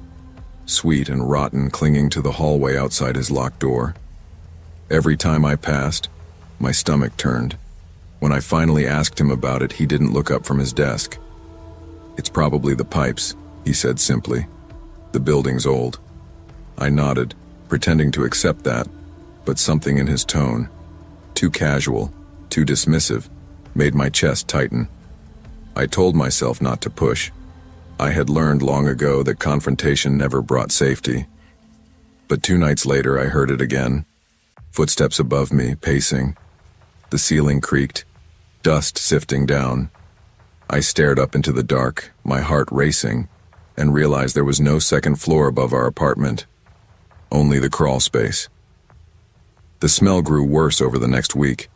sweet and rotten, clinging to the hallway outside his locked door. Every time I passed, my stomach turned. When I finally asked him about it, he didn't look up from his desk. "It's probably the pipes," he said simply. "The building's old." I nodded, pretending to accept that, but something in his tone, too casual, too dismissive, made my chest tighten. I told myself not to push. I had learned long ago that confrontation never brought safety. But 2 nights later I heard it again. Footsteps above me, pacing. The ceiling creaked, dust sifting down. I stared up into the dark, my heart racing, and realized there was no second floor above our apartment. Only the crawl space. The smell grew worse over the next week.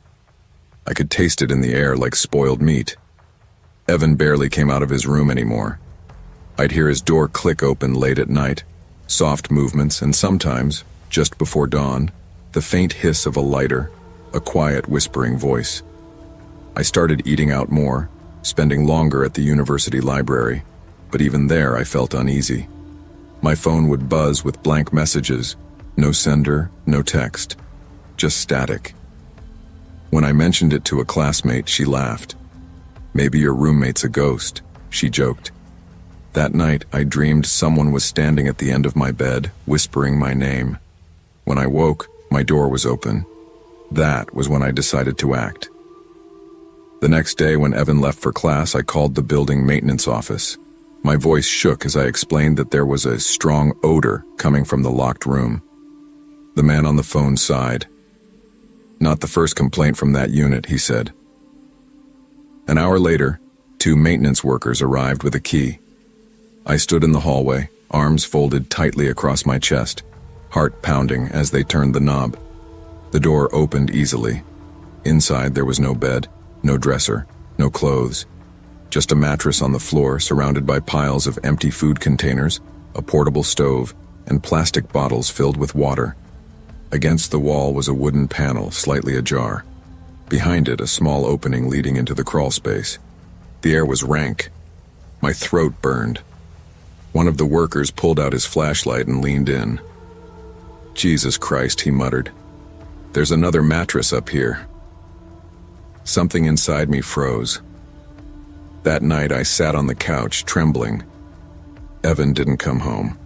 I could taste it in the air like spoiled meat. Evan barely came out of his room anymore. I'd hear his door click open late at night, soft movements, and sometimes, just before dawn, the faint hiss of a lighter, a quiet whispering voice. I started eating out more, spending longer at the university library, but even there I felt uneasy. My phone would buzz with blank messages, no sender, no text, just static. When I mentioned it to a classmate, she laughed. "Maybe your roommate's a ghost," she joked. That night, I dreamed someone was standing at the end of my bed, whispering my name. When I woke, my door was open. That was when I decided to act. The next day, when Evan left for class, I called the building maintenance office. My voice shook as I explained that there was a strong odor coming from the locked room. The man on the phone sighed. "Not the first complaint from that unit," he said. An hour later, 2 maintenance workers arrived with a key. I stood in the hallway, arms folded tightly across my chest, heart pounding as they turned the knob. The door opened easily. Inside there was no bed, no dresser, no clothes. Just a mattress on the floor surrounded by piles of empty food containers, a portable stove, and plastic bottles filled with water. Against the wall was a wooden panel, slightly ajar. Behind it, a small opening leading into the crawl space. The air was rank. My throat burned. One of the workers pulled out his flashlight and leaned in. "Jesus Christ," he muttered. "There's another mattress up here." Something inside me froze. That night I sat on the couch, trembling. Evan didn't come home.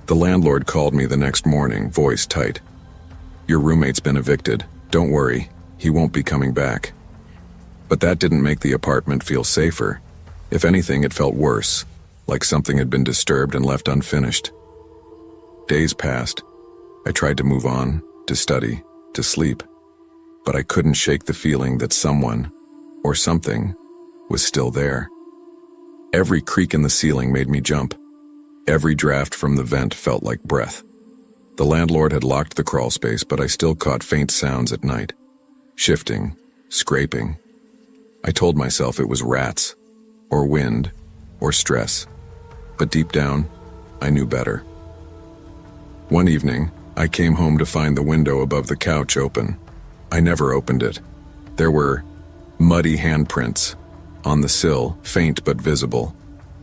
The landlord called me the next morning, voice tight. "Your roommate's been evicted. Don't worry, he won't be coming back." But that didn't make the apartment feel safer. If anything, it felt worse, like something had been disturbed and left unfinished. Days passed. I tried to move on, to study, to sleep, but I couldn't shake the feeling that someone, or something, was still there. Every creak in the ceiling made me jump. Every draft from the vent felt like breath. The landlord had locked the crawl space, but I still caught faint sounds at night. Shifting, scraping. I told myself it was rats, or wind, or stress. But deep down, I knew better. One evening, I came home to find the window above the couch open. I never opened it. There were muddy handprints on the sill, faint but visible,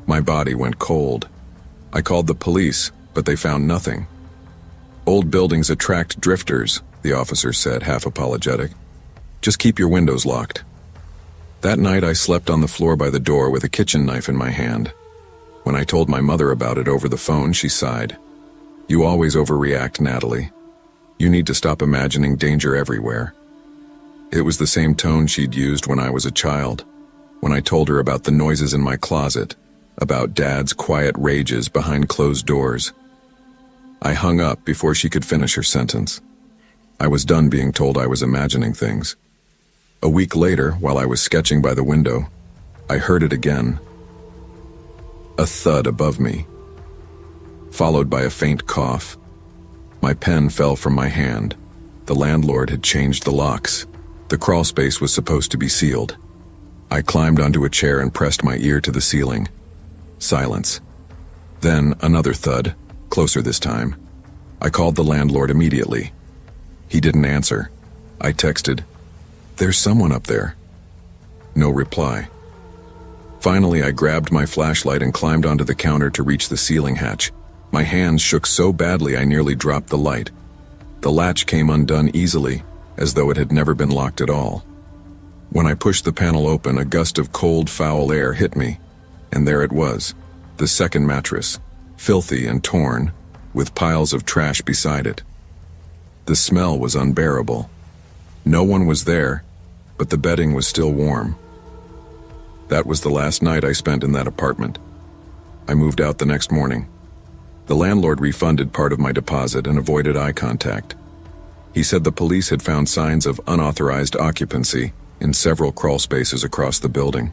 My body went cold. I called the police, but they found nothing. Old buildings attract drifters, the officer said, half apologetic. Just keep your windows locked. That night I slept on the floor by the door with a kitchen knife in my hand. When I told my mother about it over the phone, she sighed. You always overreact, Natalie. You need to stop imagining danger everywhere. It was the same tone she'd used when I was a child, when I told her about the noises in my closet, about Dad's quiet rages behind closed doors. I hung up before she could finish her sentence. I was done being told I was imagining things. A week later, while I was sketching by the window, I heard it again. A thud above me, followed by a faint cough. My pen fell from my hand. The landlord had changed the locks. The crawl space was supposed to be sealed. I climbed onto a chair and pressed my ear to the ceiling. Silence. Then another thud, closer this time. I called the landlord immediately. He didn't answer. I texted, "There's someone up there." No reply. Finally, I grabbed my flashlight and climbed onto the counter to reach the ceiling hatch. My hands shook so badly I nearly dropped the light. The latch came undone easily, as though it had never been locked at all. When I pushed the panel open, a gust of cold, foul air hit me, and there it was, the second mattress, filthy and torn, with piles of trash beside it. The smell was unbearable. No one was there, but the bedding was still warm. That was the last night I spent in that apartment. I moved out the next morning. The landlord refunded part of my deposit and avoided eye contact. He said the police had found signs of unauthorized occupancy in several crawl spaces across the building.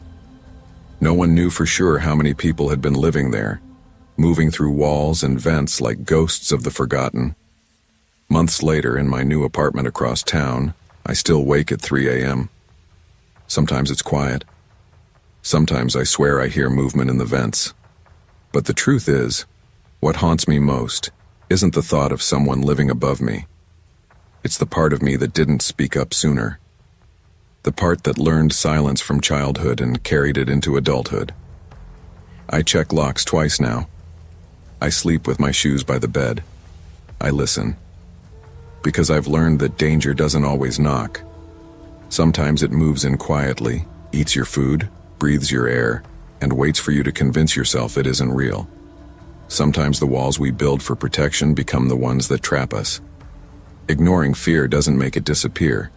No one knew for sure how many people had been living there, moving through walls and vents like ghosts of the forgotten. Months later, in my new apartment across town, I still wake at 3 a.m. Sometimes it's quiet. Sometimes I swear I hear movement in the vents. But the truth is, what haunts me most isn't the thought of someone living above me. It's the part of me that didn't speak up sooner. The part that learned silence from childhood and carried it into adulthood. I check locks twice now. I sleep with my shoes by the bed. I listen. Because I've learned that danger doesn't always knock. Sometimes it moves in quietly, eats your food, breathes your air, and waits for you to convince yourself it isn't real. Sometimes the walls we build for protection become the ones that trap us. Ignoring fear doesn't make it disappear.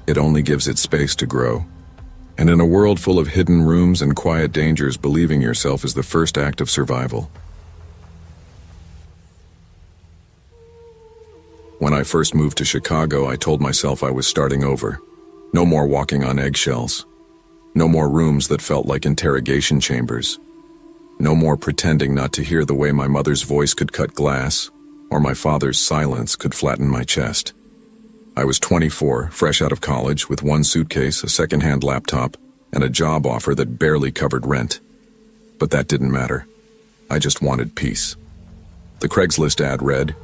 It only gives it space to grow. And in a world full of hidden rooms and quiet dangers, believing yourself is the first act of survival. When I first moved to Chicago, I told myself I was starting over. No more walking on eggshells. No more rooms that felt like interrogation chambers. No more pretending not to hear the way my mother's voice could cut glass, or my father's silence could flatten my chest. I was 24, fresh out of college, with one suitcase, a second-hand laptop, and a job offer that barely covered rent. But that didn't matter. I just wanted peace. The Craigslist ad read,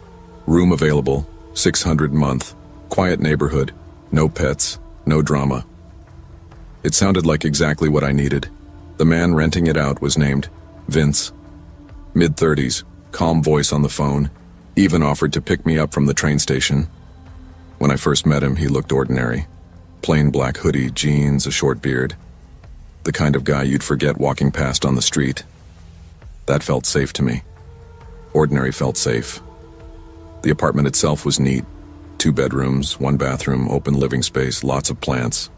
"Room available, $600 a month, quiet neighborhood, no pets, no drama." It sounded like exactly what I needed. The man renting it out was named Vince. Mid-30s, calm voice on the phone, even offered to pick me up from the train station. When I first met him, he looked ordinary. Plain black hoodie, jeans, a short beard. The kind of guy you'd forget walking past on the street. That felt safe to me. Ordinary felt safe. The apartment itself was neat. 2 bedrooms, 1 bathroom, open living space, lots of plants.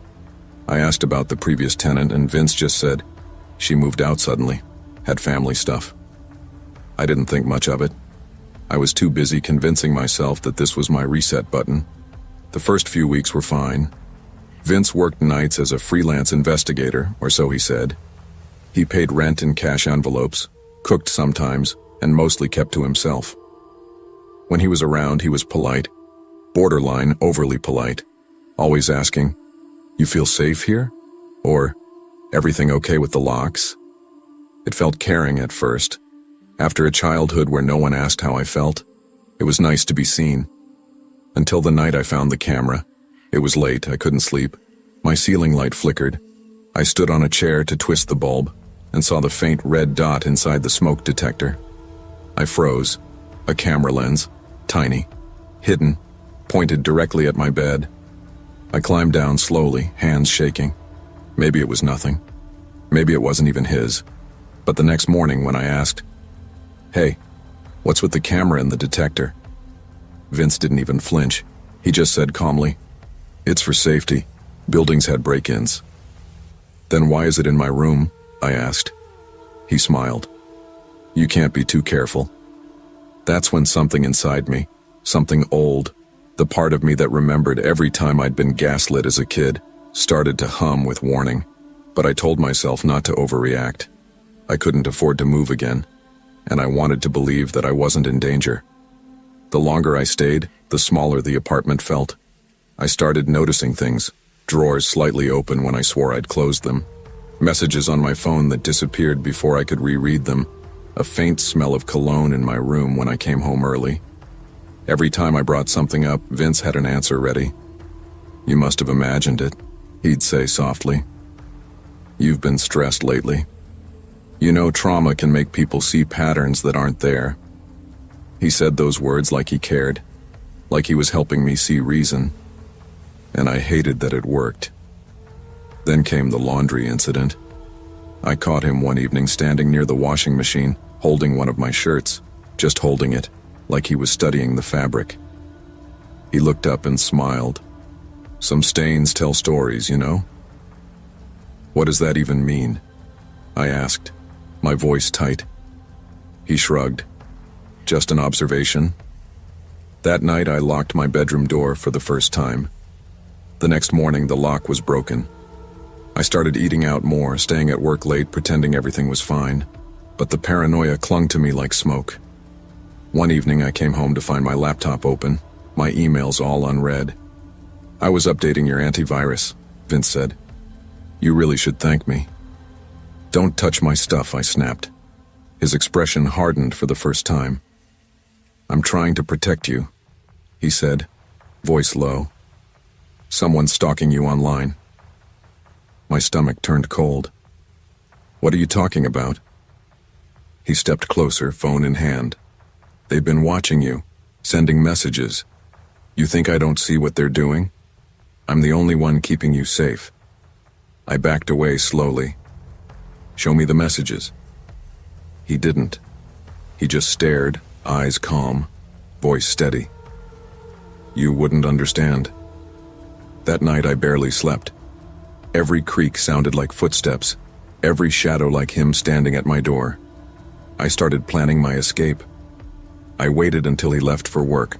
I asked about the previous tenant, and Vince just said, she moved out suddenly, had family stuff. I didn't think much of it. I was too busy convincing myself that this was my reset button. The first few weeks were fine. Vince worked nights as a freelance investigator, or so he said. He paid rent in cash envelopes, cooked sometimes, and mostly kept to himself. When he was around, he was polite, borderline overly polite, always asking, "You feel safe here?" Or, "Everything okay with the locks?" It felt caring at first. After a childhood where no one asked how I felt, it was nice to be seen. Until the night I found the camera. It was late, I couldn't sleep. My ceiling light flickered. I stood on a chair to twist the bulb. and saw the faint red dot inside the smoke detector. I froze. A camera lens, tiny, hidden, pointed directly at my bed. I climbed down slowly, hands shaking. Maybe it was nothing. Maybe it wasn't even his. But the next morning when I asked, "Hey, what's with the camera and the detector?" Vince didn't even flinch. He just said calmly, "It's for safety. Buildings had break-ins." "Then why is it in my room?" I asked. He smiled. "You can't be too careful." That's when something inside me, something old, the part of me that remembered every time I'd been gaslit as a kid, started to hum with warning. But I told myself not to overreact. I couldn't afford to move again, and I wanted to believe that I wasn't in danger. The longer I stayed, the smaller the apartment felt. I started noticing things, drawers slightly open when I swore I'd closed them, messages on my phone that disappeared before I could reread them, a faint smell of cologne in my room when I came home early. Every time I brought something up, Vince had an answer ready. "You must have imagined it," he'd say softly. "You've been stressed lately. You know, trauma can make people see patterns that aren't there." He said those words like he cared, like he was helping me see reason. And I hated that it worked. Then came the laundry incident. I caught him one evening standing near the washing machine, holding one of my shirts, just holding it, like he was studying the fabric. He looked up and smiled. "Some stains tell stories, you know?" "What does that even mean?" I asked, my voice tight. He shrugged. "Just an observation." That night I locked my bedroom door for the first time. The next morning the lock was broken. I started eating out more, staying at work late, pretending everything was fine. But the paranoia clung to me like smoke. One evening I came home to find my laptop open, my emails all unread. "I was updating your antivirus," Vince said. "You really should thank me." "Don't touch my stuff," I snapped. His expression hardened for the first time. "I'm trying to protect you," he said, voice low. "Someone's stalking you online." My stomach turned cold. "What are you talking about?" He stepped closer, phone in hand. "They've been watching you, sending messages. You think I don't see what they're doing? I'm the only one keeping you safe." I backed away slowly. "Show me the messages." He didn't. He just stared, eyes calm, voice steady. "You wouldn't understand." That night I barely slept. Every creak sounded like footsteps, every shadow like him standing at my door. I started planning my escape. I waited until he left for work.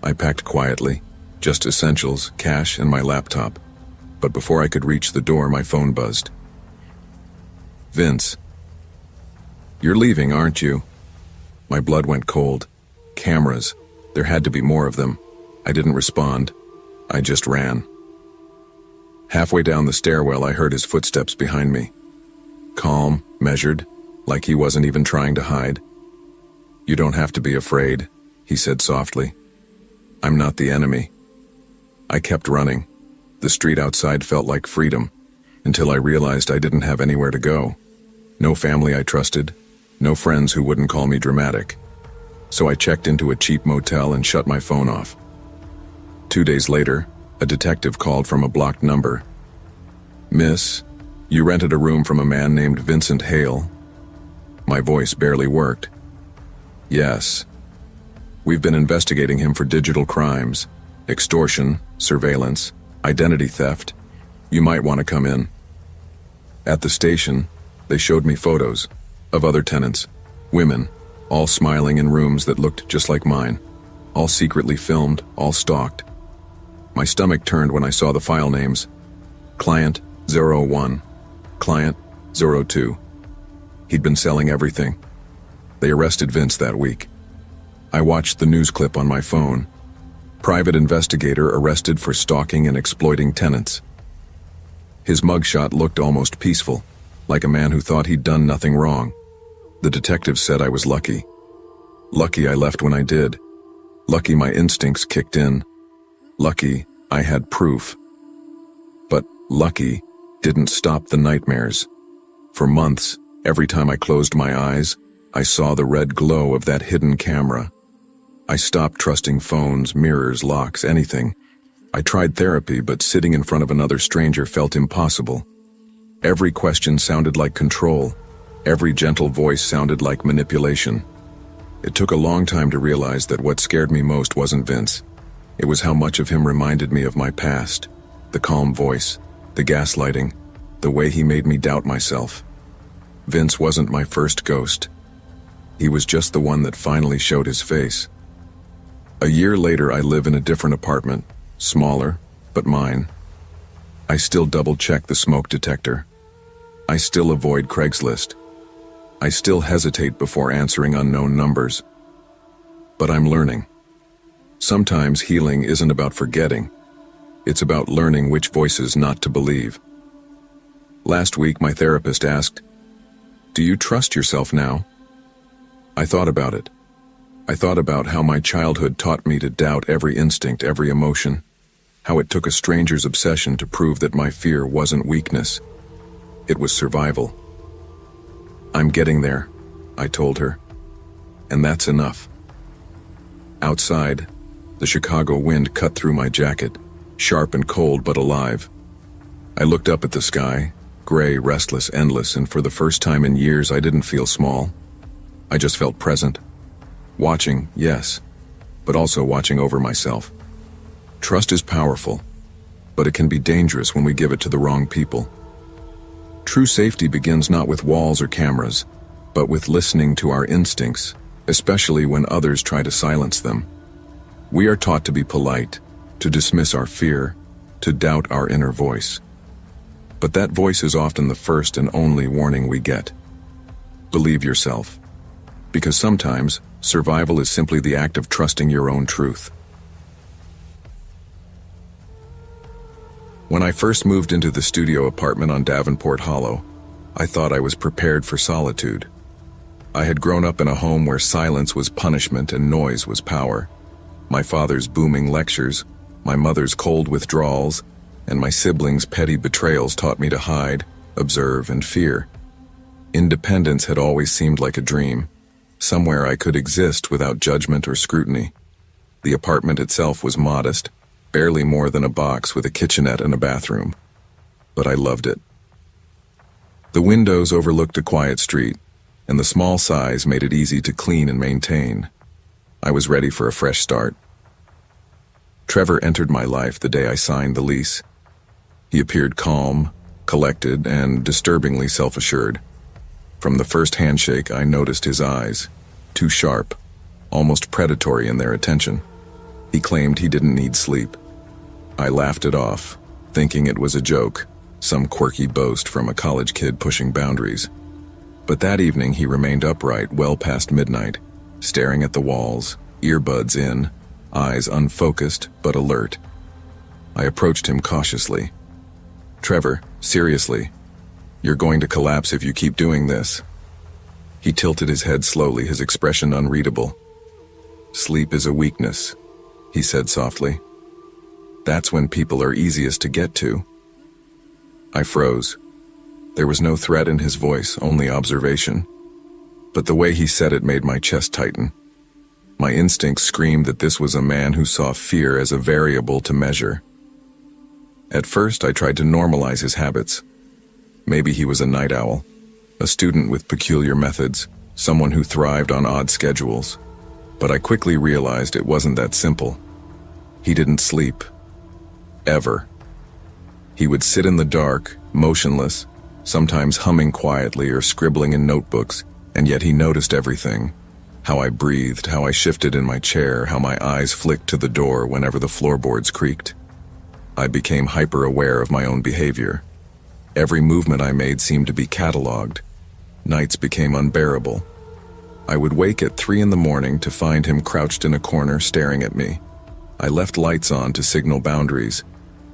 I packed quietly, just essentials, cash, and my laptop. But before I could reach the door, my phone buzzed. "Vince. You're leaving, aren't you?" My blood went cold. Cameras. There had to be more of them. I didn't respond. I just ran. Halfway down the stairwell, I heard his footsteps behind me. Calm, measured, like he wasn't even trying to hide. "You don't have to be afraid," he said softly. "I'm not the enemy." I kept running. The street outside felt like freedom, until I realized I didn't have anywhere to go. No family I trusted, no friends who wouldn't call me dramatic. So I checked into a cheap motel and shut my phone off. 2 days later, a detective called from a blocked number. "Miss, you rented a room from a man named Vincent Hale." My voice barely worked. "Yes. We've been investigating him for digital crimes, extortion, surveillance, identity theft. You might want to come in." At the station, they showed me photos of other tenants, women, all smiling in rooms that looked just like mine, all secretly filmed, all stalked. My stomach turned when I saw the file names. Client 01, Client 02. He'd been selling everything. They arrested Vince that week. I watched the news clip on my phone. Private investigator arrested for stalking and exploiting tenants. His mugshot looked almost peaceful, like a man who thought he'd done nothing wrong. The detective said I was lucky. Lucky I left when I did. Lucky my instincts kicked in. Lucky I had proof. But lucky didn't stop the nightmares. For months, Every time I closed my eyes, I saw the red glow of that hidden camera. I stopped trusting phones, mirrors, locks, anything. I tried therapy, but sitting in front of another stranger felt impossible. Every question sounded like control. Every gentle voice sounded like manipulation. It took a long time to realize that what scared me most wasn't Vince. It was how much of him reminded me of my past. The calm voice, the gaslighting, the way he made me doubt myself. Vince wasn't my first ghost. He was just the one that finally showed his face. A year later, I live in a different apartment, smaller, but mine. I still double-check the smoke detector. I still avoid Craigslist. I still hesitate before answering unknown numbers. But I'm learning. Sometimes healing isn't about forgetting. It's about learning which voices not to believe. Last week, my therapist asked, "Do you trust yourself now?" I thought about it. I thought about how my childhood taught me to doubt every instinct, every emotion, how it took a stranger's obsession to prove that my fear wasn't weakness. It was survival. "I'm getting there," I told her, "and that's enough." Outside, the Chicago wind cut through my jacket, sharp and cold but alive. I looked up at the sky, gray, restless, endless, and for the first time in years I didn't feel small. I just felt present. Watching, yes, but also watching over myself. Trust is powerful, but it can be dangerous when we give it to the wrong people. True safety begins not with walls or cameras, but with listening to our instincts, especially when others try to silence them. We are taught to be polite, to dismiss our fear, to doubt our inner voice. But that voice is often the first and only warning we get. Believe yourself. Because sometimes, survival is simply the act of trusting your own truth. When I first moved into the studio apartment on Davenport Hollow, I thought I was prepared for solitude. I had grown up in a home where silence was punishment and noise was power. My father's booming lectures, my mother's cold withdrawals, and my siblings' petty betrayals taught me to hide, observe, and fear. Independence had always seemed like a dream, somewhere I could exist without judgment or scrutiny. The apartment itself was modest, barely more than a box with a kitchenette and a bathroom. But I loved it. The windows overlooked a quiet street, and the small size made it easy to clean and maintain. I was ready for a fresh start. Trevor entered my life the day I signed the lease. He appeared calm, collected, and disturbingly self-assured. From the first handshake, I noticed his eyes, too sharp, almost predatory in their attention. He claimed he didn't need sleep. I laughed it off, thinking it was a joke, some quirky boast from a college kid pushing boundaries. But that evening he remained upright well past midnight, staring at the walls, earbuds in, eyes unfocused but alert. I approached him cautiously. "Trevor, seriously, you're going to collapse if you keep doing this." He tilted his head slowly, his expression unreadable. "Sleep is a weakness," he said softly. "That's when people are easiest to get to." I froze. There was no threat in his voice, only observation. But the way he said it made my chest tighten. My instincts screamed that this was a man who saw fear as a variable to measure. At first, I tried to normalize his habits. Maybe he was a night owl, a student with peculiar methods, someone who thrived on odd schedules. But I quickly realized it wasn't that simple. He didn't sleep. Ever. He would sit in the dark, motionless, sometimes humming quietly or scribbling in notebooks, and yet he noticed everything. How I breathed, how I shifted in my chair, how my eyes flicked to the door whenever the floorboards creaked. I became hyper-aware of my own behavior. Every movement I made seemed to be cataloged. Nights became unbearable. I would wake at 3 a.m. to find him crouched in a corner staring at me. I left lights on to signal boundaries,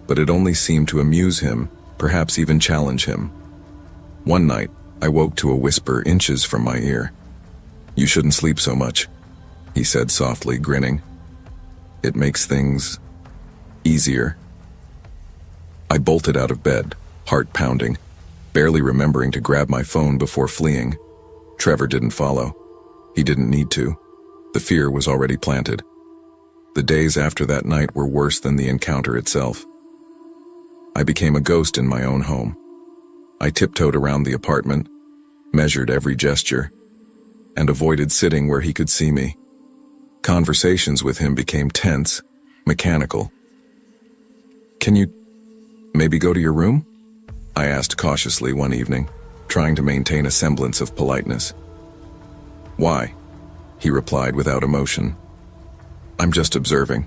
but it only seemed to amuse him, perhaps even challenge him. One night, I woke to a whisper inches from my ear. "You shouldn't sleep so much," he said softly, grinning. "It makes things easier." I bolted out of bed, heart pounding. barely remembering to grab my phone before fleeing. Trevor didn't follow. He didn't need to. The fear was already planted. The days after that night were worse than the encounter itself. I became a ghost in my own home. I tiptoed around the apartment, measured every gesture, and avoided sitting where he could see me. Conversations with him became tense, mechanical. "Can you maybe go to your room?" I asked cautiously one evening, trying to maintain a semblance of politeness. "Why?" he replied without emotion. "I'm just observing."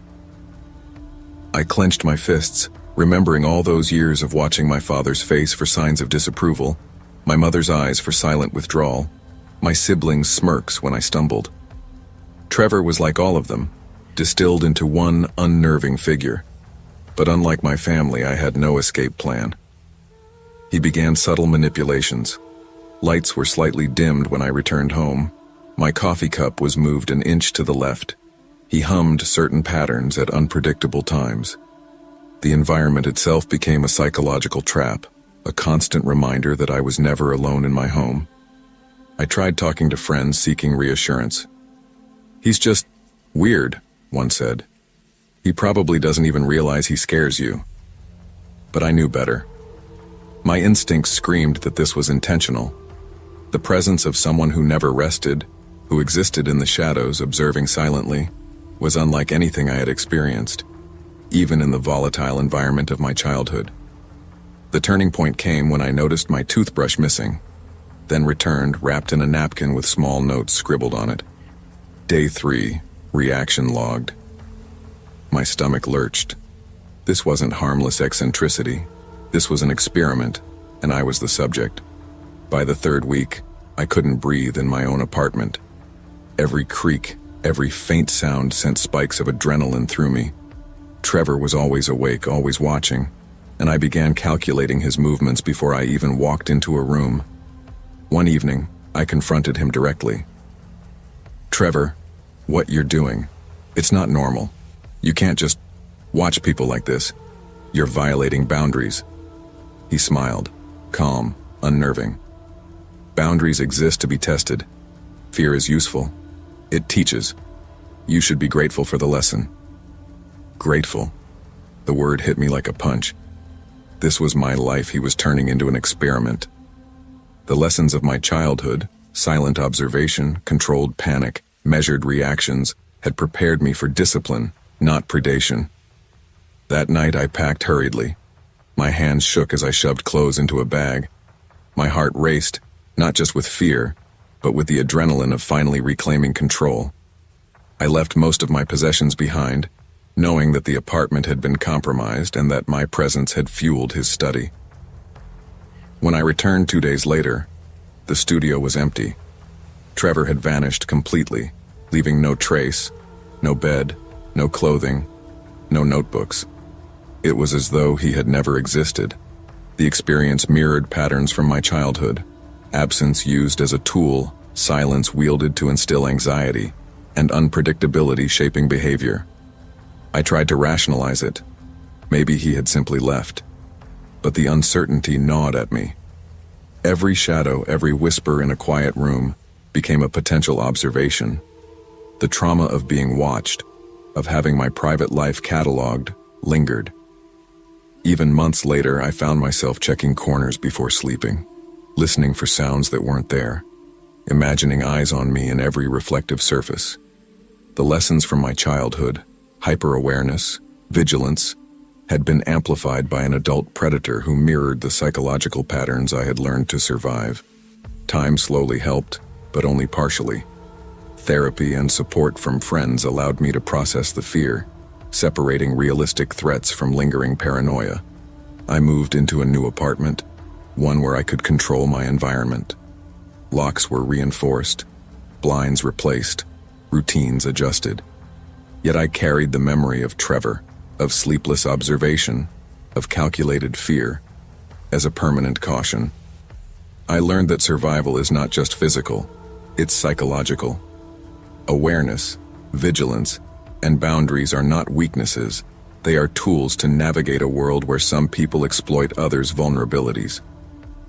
I clenched my fists, remembering all those years of watching my father's face for signs of disapproval, my mother's eyes for silent withdrawal, my siblings' smirks when I stumbled. Trevor was like all of them, distilled into one unnerving figure. But unlike my family, I had no escape plan. He began subtle manipulations. Lights were slightly dimmed when I returned home. My coffee cup was moved an inch to the left. He hummed certain patterns at unpredictable times. The environment itself became a psychological trap, a constant reminder that I was never alone in my home. I tried talking to friends seeking reassurance. "He's just weird," one said. "He probably doesn't even realize he scares you." But I knew better. My instincts screamed that this was intentional. The presence of someone who never rested, who existed in the shadows observing silently, was unlike anything I had experienced, even in the volatile environment of my childhood. The turning point came when I noticed my toothbrush missing, then returned wrapped in a napkin with small notes scribbled on it. Day 3, reaction logged. My stomach lurched. This wasn't harmless eccentricity. This was an experiment, and I was the subject. By the 3rd week, I couldn't breathe in my own apartment. Every creak, every faint sound sent spikes of adrenaline through me. Trevor was always awake, always watching, and I began calculating his movements before I even walked into a room. One evening, I confronted him directly. "Trevor, what you're doing, it's not normal. You can't just watch people like this. You're violating boundaries." He smiled, calm, unnerving. "Boundaries exist to be tested. Fear is useful. It teaches. You should be grateful for the lesson." Grateful. The word hit me like a punch. This was my life he was turning into an experiment. The lessons of my childhood, silent observation, controlled panic, measured reactions, had prepared me for discipline, not predation. That night I packed hurriedly. My hands shook as I shoved clothes into a bag. My heart raced, not just with fear, but with the adrenaline of finally reclaiming control. I left most of my possessions behind, knowing that the apartment had been compromised and that my presence had fueled his study. When I returned 2 days later, the studio was empty. Trevor had vanished completely, leaving no trace, no bed, no clothing, no notebooks. It was as though he had never existed. The experience mirrored patterns from my childhood. Absence used as a tool, silence wielded to instill anxiety, and unpredictability shaping behavior. I tried to rationalize it. Maybe he had simply left. But the uncertainty gnawed at me. Every shadow, every whisper in a quiet room became a potential observation. The trauma of being watched, of having my private life cataloged, lingered. Even months later, I found myself checking corners before sleeping, listening for sounds that weren't there, imagining eyes on me in every reflective surface. The lessons from my childhood, hyper-awareness, vigilance, had been amplified by an adult predator who mirrored the psychological patterns I had learned to survive. Time slowly helped, but only partially. Therapy and support from friends allowed me to process the fear, separating realistic threats from lingering paranoia. I moved into a new apartment, one where I could control my environment. Locks were reinforced, blinds replaced, routines adjusted. Yet I carried the memory of Trevor, of sleepless observation, of calculated fear, as a permanent caution. I learned that survival is not just physical, it's psychological. Awareness, vigilance, and boundaries are not weaknesses, they are tools to navigate a world where some people exploit others' vulnerabilities.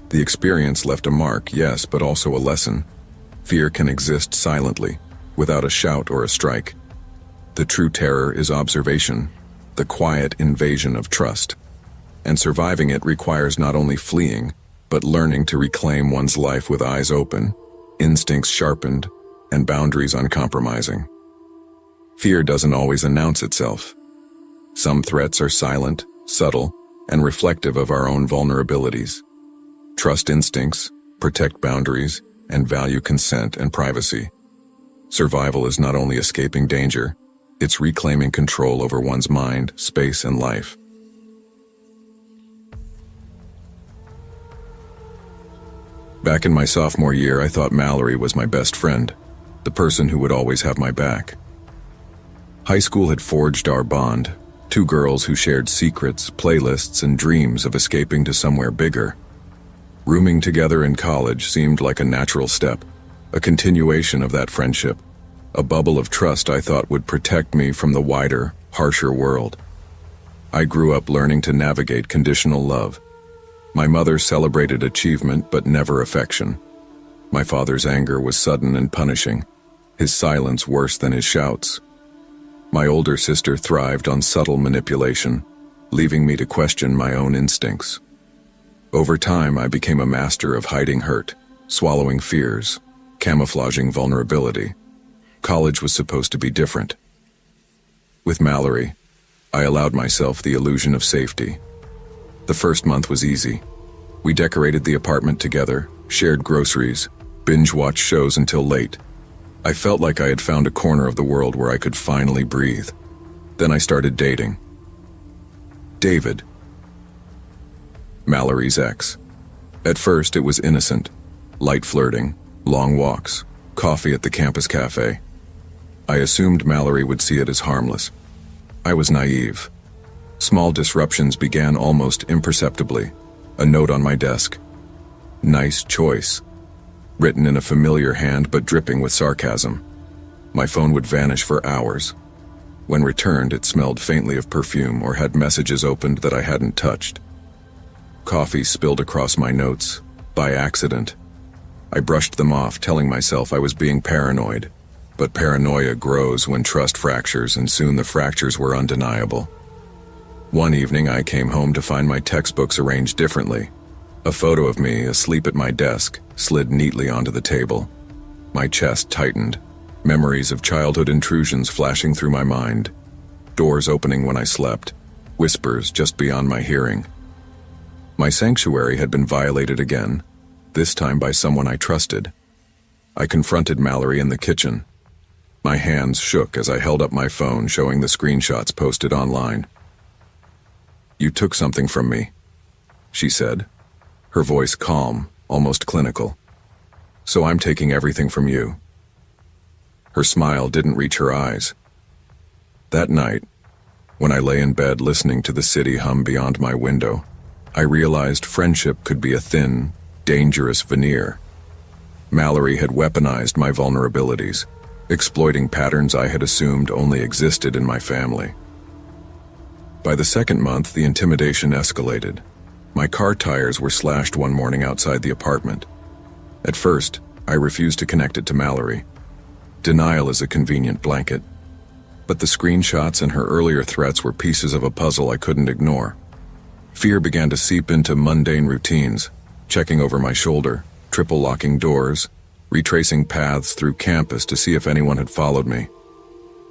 The experience left a mark, yes, but also a lesson. Fear can exist silently, without a shout or a strike. The true terror is observation, the quiet invasion of trust. And surviving it requires not only fleeing, but learning to reclaim one's life with eyes open, instincts sharpened, and boundaries uncompromising. Fear doesn't always announce itself. Some threats are silent, subtle, and reflective of our own vulnerabilities. Trust instincts, protect boundaries, and value consent and privacy. Survival is not only escaping danger, it's reclaiming control over one's mind, space, and life. Back in my sophomore year, I thought Mallory was my best friend, the person who would always have my back. High school had forged our bond, two girls who shared secrets, playlists, and dreams of escaping to somewhere bigger. Rooming together in college seemed like a natural step, a continuation of that friendship, a bubble of trust I thought would protect me from the wider, harsher world. I grew up learning to navigate conditional love. My mother celebrated achievement but never affection. My father's anger was sudden and punishing, his silence worse than his shouts. My older sister thrived on subtle manipulation, leaving me to question my own instincts. Over time, I became a master of hiding hurt, swallowing fears, camouflaging vulnerability. College was supposed to be different. With Mallory, I allowed myself the illusion of safety. The first month was easy. We decorated the apartment together, shared groceries, binge-watched shows until late. I felt like I had found a corner of the world where I could finally breathe. Then I started dating. David, Mallory's ex. At first, it was innocent. Light flirting, long walks, coffee at the campus cafe. I assumed Mallory would see it as harmless. I was naive. Small disruptions began almost imperceptibly. A note on my desk. Nice choice. Written in a familiar hand but dripping with sarcasm. My phone would vanish for hours. When returned, it smelled faintly of perfume or had messages opened that I hadn't touched. Coffee spilled across my notes, by accident. I brushed them off, telling myself I was being paranoid. But paranoia grows when trust fractures, and soon the fractures were undeniable. One evening, I came home to find my textbooks arranged differently. A photo of me, asleep at my desk, slid neatly onto the table. My chest tightened, memories of childhood intrusions flashing through my mind. Doors opening when I slept, whispers just beyond my hearing. My sanctuary had been violated again, this time by someone I trusted. I confronted Mallory in the kitchen. My hands shook as I held up my phone, showing the screenshots posted online. "You took something from me," she said, her voice calm, almost clinical. "So I'm taking everything from you." Her smile didn't reach her eyes. That night, when I lay in bed listening to the city hum beyond my window, I realized friendship could be a thin, dangerous veneer. Mallory had weaponized my vulnerabilities, exploiting patterns I had assumed only existed in my family. By the second month, the intimidation escalated. My car tires were slashed one morning outside the apartment. At first, I refused to connect it to Mallory. Denial is a convenient blanket. But the screenshots and her earlier threats were pieces of a puzzle I couldn't ignore. Fear began to seep into mundane routines, checking over my shoulder, triple-locking doors, retracing paths through campus to see if anyone had followed me.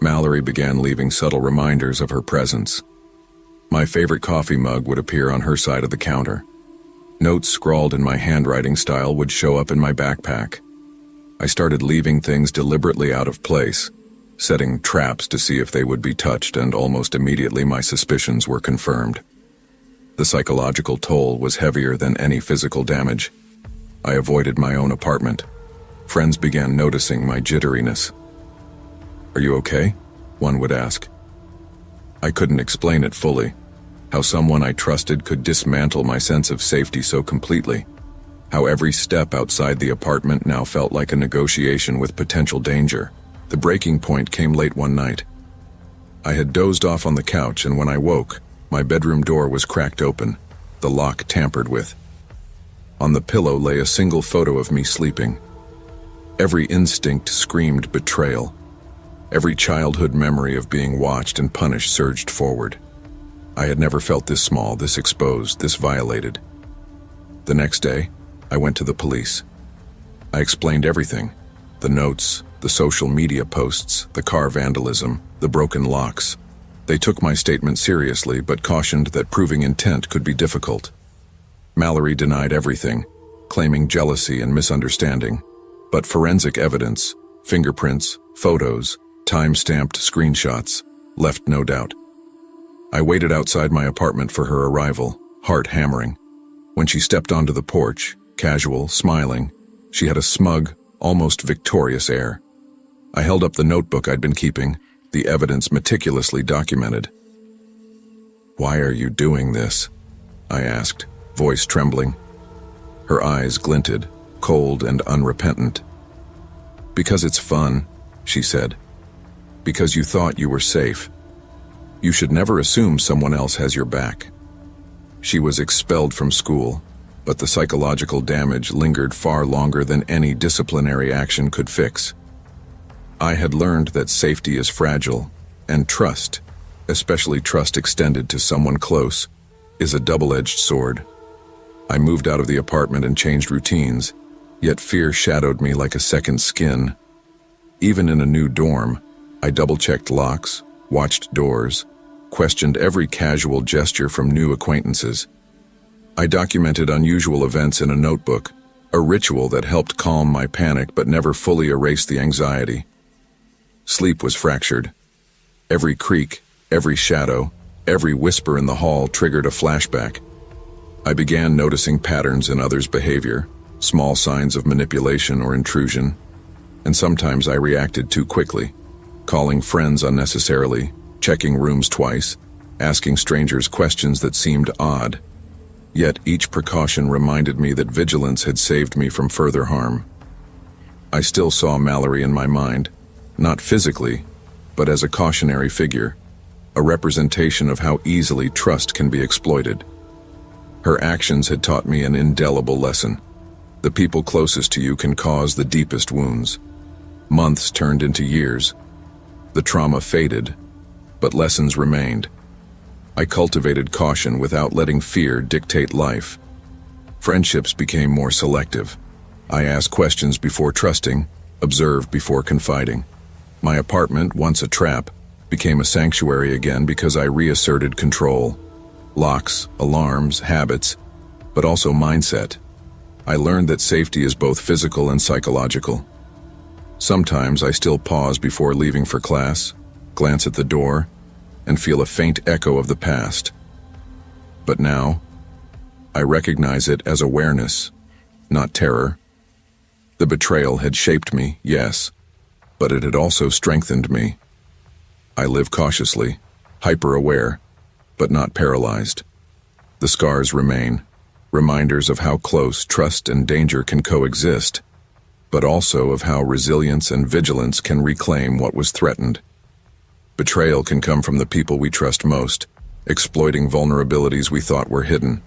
Mallory began leaving subtle reminders of her presence. My favorite coffee mug would appear on her side of the counter. Notes scrawled in my handwriting style would show up in my backpack. I started leaving things deliberately out of place, setting traps to see if they would be touched, and almost immediately my suspicions were confirmed. The psychological toll was heavier than any physical damage. I avoided my own apartment. Friends began noticing my jitteriness. "Are you okay?" one would ask. I couldn't explain it fully, how someone I trusted could dismantle my sense of safety so completely, how every step outside the apartment now felt like a negotiation with potential danger. The breaking point came late one night. I had dozed off on the couch, and when I woke, my bedroom door was cracked open, the lock tampered with. On the pillow lay a single photo of me sleeping. Every instinct screamed betrayal. Every childhood memory of being watched and punished surged forward. I had never felt this small, this exposed, this violated. The next day, I went to the police. I explained everything: the notes, the social media posts, the car vandalism, the broken locks. They took my statement seriously, but cautioned that proving intent could be difficult. Mallory denied everything, claiming jealousy and misunderstanding. But forensic evidence, fingerprints, photos, time-stamped screenshots, left no doubt. I waited outside my apartment for her arrival, heart hammering. When she stepped onto the porch, casual, smiling, she had a smug, almost victorious air. I held up the notebook I'd been keeping, the evidence meticulously documented. "Why are you doing this?" I asked, voice trembling. Her eyes glinted, cold and unrepentant. "Because it's fun," she said. "Because you thought you were safe. You should never assume someone else has your back." She was expelled from school, but the psychological damage lingered far longer than any disciplinary action could fix. I had learned that safety is fragile, and trust, especially trust extended to someone close, is a double-edged sword. I moved out of the apartment and changed routines, yet fear shadowed me like a second skin. Even in a new dorm, I double-checked locks, watched doors, questioned every casual gesture from new acquaintances. I documented unusual events in a notebook, a ritual that helped calm my panic but never fully erased the anxiety. Sleep was fractured. Every creak, every shadow, every whisper in the hall triggered a flashback. I began noticing patterns in others' behavior, small signs of manipulation or intrusion, and sometimes I reacted too quickly, calling friends unnecessarily, checking rooms twice, asking strangers questions that seemed odd. Yet each precaution reminded me that vigilance had saved me from further harm. I still saw Mallory in my mind, not physically, but as a cautionary figure, a representation of how easily trust can be exploited. Her actions had taught me an indelible lesson. The people closest to you can cause the deepest wounds. Months turned into years. The trauma faded, but lessons remained. I cultivated caution without letting fear dictate life. Friendships became more selective. I asked questions before trusting, observed before confiding. My apartment, once a trap, became a sanctuary again because I reasserted control. Locks, alarms, habits, but also mindset. I learned that safety is both physical and psychological. Sometimes I still pause before leaving for class, glance at the door, and feel a faint echo of the past. But now, I recognize it as awareness, not terror. The betrayal had shaped me, yes, but it had also strengthened me. I live cautiously, hyper-aware, but not paralyzed. The scars remain, reminders of how close trust and danger can coexist, but also of how resilience and vigilance can reclaim what was threatened. Betrayal can come from the people we trust most, exploiting vulnerabilities we thought were hidden.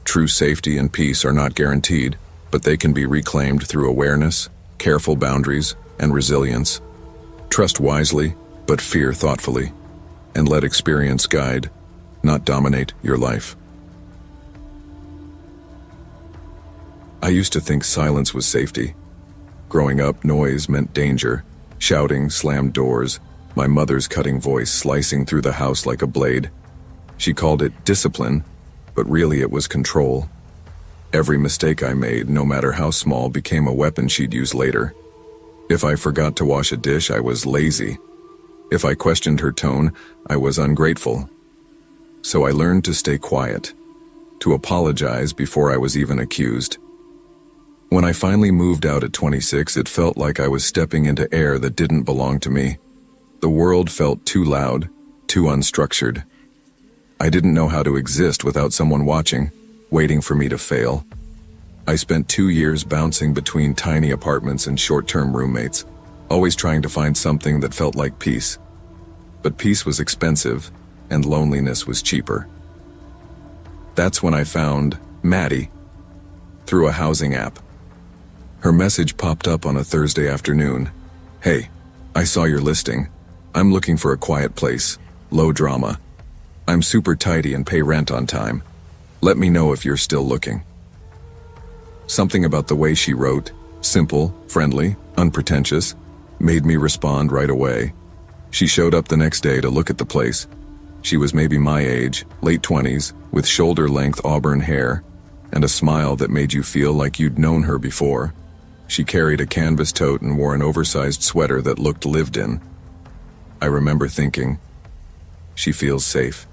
True safety and peace are not guaranteed, but they can be reclaimed through awareness, careful boundaries, and resilience. Trust wisely, but fear thoughtfully, and let experience guide, not dominate your life. I used to think silence was safety. Growing up, noise meant danger. Shouting slammed doors, my mother's cutting voice slicing through the house like a blade. She called it discipline, but really it was control. Every mistake I made, no matter how small, became a weapon she'd use later. If I forgot to wash a dish, I was lazy. If I questioned her tone, I was ungrateful. So I learned to stay quiet, to apologize before I was even accused. When I finally moved out at 26, it felt like I was stepping into air that didn't belong to me. The world felt too loud, too unstructured. I didn't know how to exist without someone watching, waiting for me to fail. I spent 2 years bouncing between tiny apartments and short-term roommates, always trying to find something that felt like peace. But peace was expensive, and loneliness was cheaper. That's when I found Maddie. through a housing app. Her message popped up on a Thursday afternoon. "Hey, I saw your listing. I'm looking for a quiet place, low drama. I'm super tidy and pay rent on time. Let me know if you're still looking." Something about the way she wrote, simple, friendly, unpretentious, made me respond right away. She showed up the next day to look at the place. She was maybe my age, late 20s, with shoulder-length auburn hair, and a smile that made you feel like you'd known her before. She carried a canvas tote and wore an oversized sweater that looked lived in. I remember thinking, she feels safe.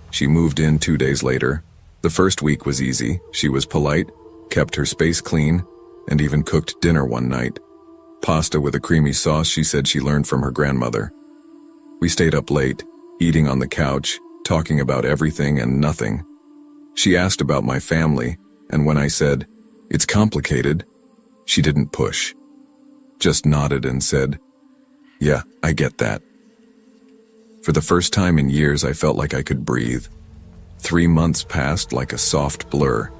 She moved in 2 days later. The first week was easy. She was polite, kept her space clean, and even cooked dinner one night. Pasta with a creamy sauce she said she learned from her grandmother. We stayed up late, eating on the couch, talking about everything and nothing. She asked about my family, and when I said, "It's complicated," she didn't push. Just nodded and said, "Yeah, I get that." For the first time in years, I felt like I could breathe. 3 months passed like a soft blur.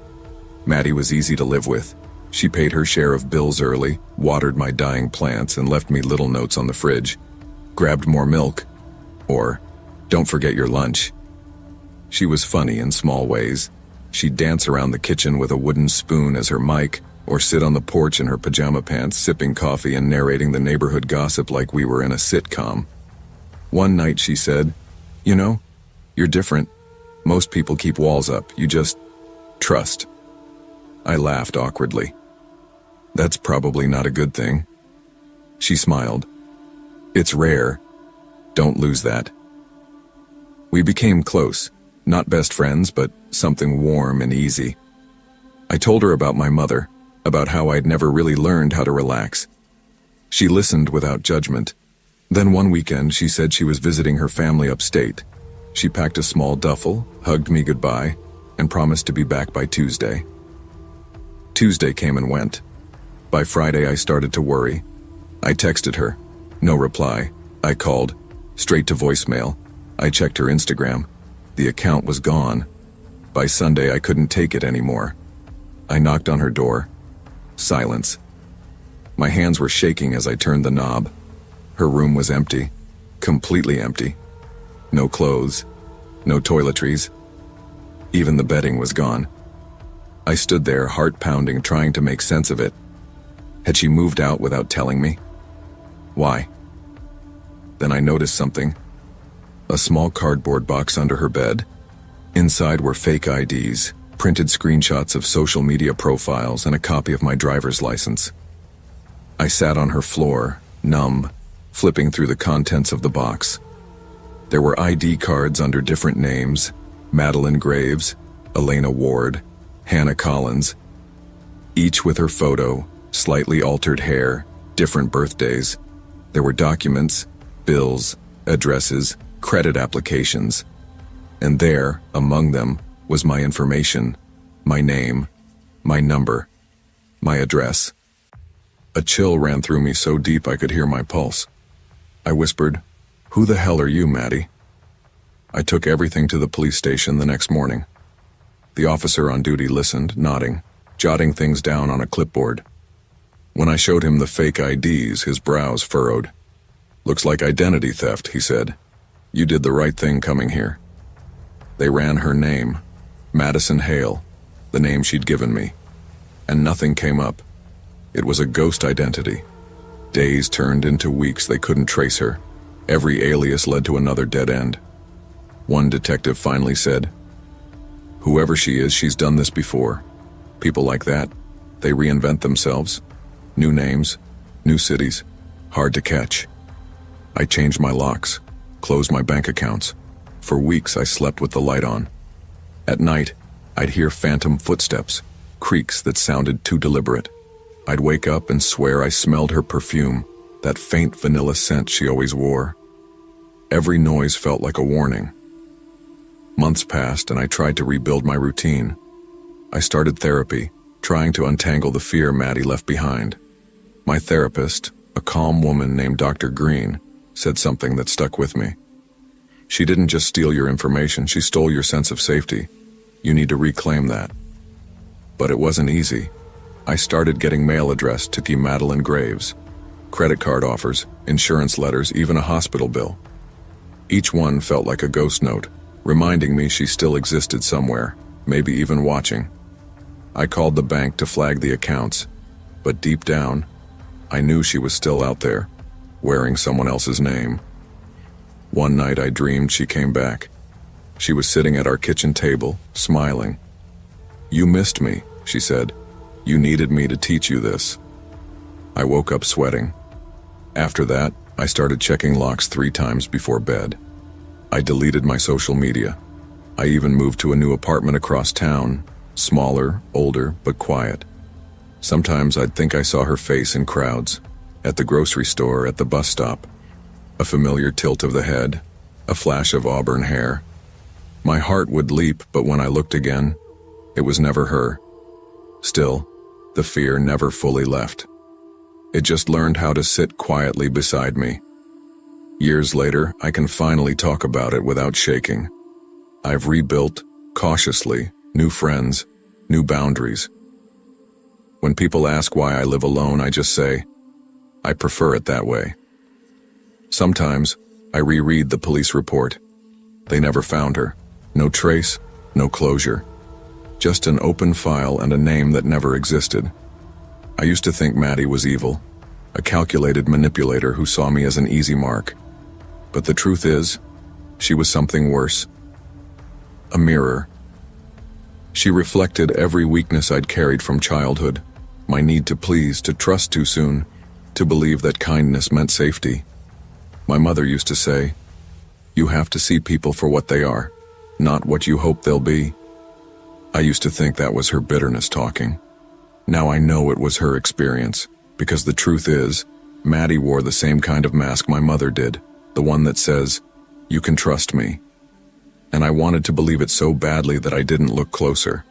Maddie was easy to live with. She paid her share of bills early, watered my dying plants, and left me little notes on the fridge. Grabbed more milk, or "Don't forget your lunch." She was funny in small ways. She'd dance around the kitchen with a wooden spoon as her mic, or sit on the porch in her pajama pants, sipping coffee and narrating the neighborhood gossip like we were in a sitcom. One night she said, "You know, you're different. Most people keep walls up. You just trust." I laughed awkwardly. "That's probably not a good thing." She smiled. "It's rare. Don't lose that." We became close, not best friends, but something warm and easy. I told her about my mother, about how I'd never really learned how to relax. She listened without judgment. Then one weekend she said she was visiting her family upstate. She packed a small duffel, hugged me goodbye, and promised to be back by Tuesday. Tuesday came and went. By Friday I started to worry. I texted her. No reply. I called. Straight to voicemail. I checked her Instagram. The account was gone. By Sunday I couldn't take it anymore. I knocked on her door. Silence. My hands were shaking as I turned the knob. Her room was empty. Completely empty. No clothes. No toiletries. Even the bedding was gone. I stood there, heart pounding, trying to make sense of it. Had she moved out without telling me? Why? Then I noticed something. A small cardboard box under her bed. Inside were fake IDs, printed screenshots of social media profiles, and a copy of my driver's license. I sat on her floor, numb, flipping through the contents of the box. There were ID cards under different names: Madeline Graves, Elena Ward, Hannah Collins, each with her photo, slightly altered hair, different birthdays. There were documents, bills, addresses, credit applications. And there, among them, was my information, my name, my number, my address. A chill ran through me so deep I could hear my pulse. I whispered, "Who the hell are you, Maddie?" I took everything to the police station the next morning. The officer on duty listened, nodding, jotting things down on a clipboard. When I showed him the fake IDs, his brows furrowed. "Looks like identity theft," he said. "You did the right thing coming here." They ran her name, Madison Hale, the name she'd given me, and nothing came up. It was a ghost identity. Days turned into weeks. They couldn't trace her. Every alias led to another dead end. One detective finally said, "Whoever she is, she's done this before. People like that, they reinvent themselves. New names, new cities, hard to catch." I changed my locks, closed my bank accounts. For weeks I slept with the light on. At night, I'd hear phantom footsteps, creaks that sounded too deliberate. I'd wake up and swear I smelled her perfume, that faint vanilla scent she always wore. Every noise felt like a warning. Months passed and I tried to rebuild my routine. I started therapy, trying to untangle the fear Maddie left behind. My therapist, a calm woman named Dr. Green, said something that stuck with me. "She didn't just steal your information, she stole your sense of safety. You need to reclaim that." But it wasn't easy. I started getting mail addressed to Madeline Graves, credit card offers, insurance letters, even a hospital bill. Each one felt like a ghost note, reminding me she still existed somewhere, maybe even watching. I called the bank to flag the accounts, but deep down, I knew she was still out there, wearing someone else's name. One night I dreamed she came back. She was sitting at our kitchen table, smiling. "You missed me," she said. "You needed me to teach you this." I woke up sweating. After that, I started checking locks 3 times before bed. I deleted my social media. I even moved to a new apartment across town, smaller, older, but quiet. Sometimes I'd think I saw her face in crowds, at the grocery store, at the bus stop. A familiar tilt of the head, a flash of auburn hair. My heart would leap, but when I looked again, it was never her. Still, the fear never fully left. It just learned how to sit quietly beside me. Years later, I can finally talk about it without shaking. I've rebuilt, cautiously, new friends, new boundaries. When people ask why I live alone, I just say, I prefer it that way. Sometimes, I reread the police report. They never found her. No trace, no closure. Just an open file and a name that never existed. I used to think Maddie was evil, a calculated manipulator who saw me as an easy mark. But the truth is, she was something worse. A mirror. She reflected every weakness I'd carried from childhood. My need to please, to trust too soon, to believe that kindness meant safety. My mother used to say, "You have to see people for what they are, not what you hope they'll be." I used to think that was her bitterness talking. Now I know it was her experience, because the truth is, Maddie wore the same kind of mask my mother did, the one that says, "You can trust me." And I wanted to believe it so badly that I didn't look closer.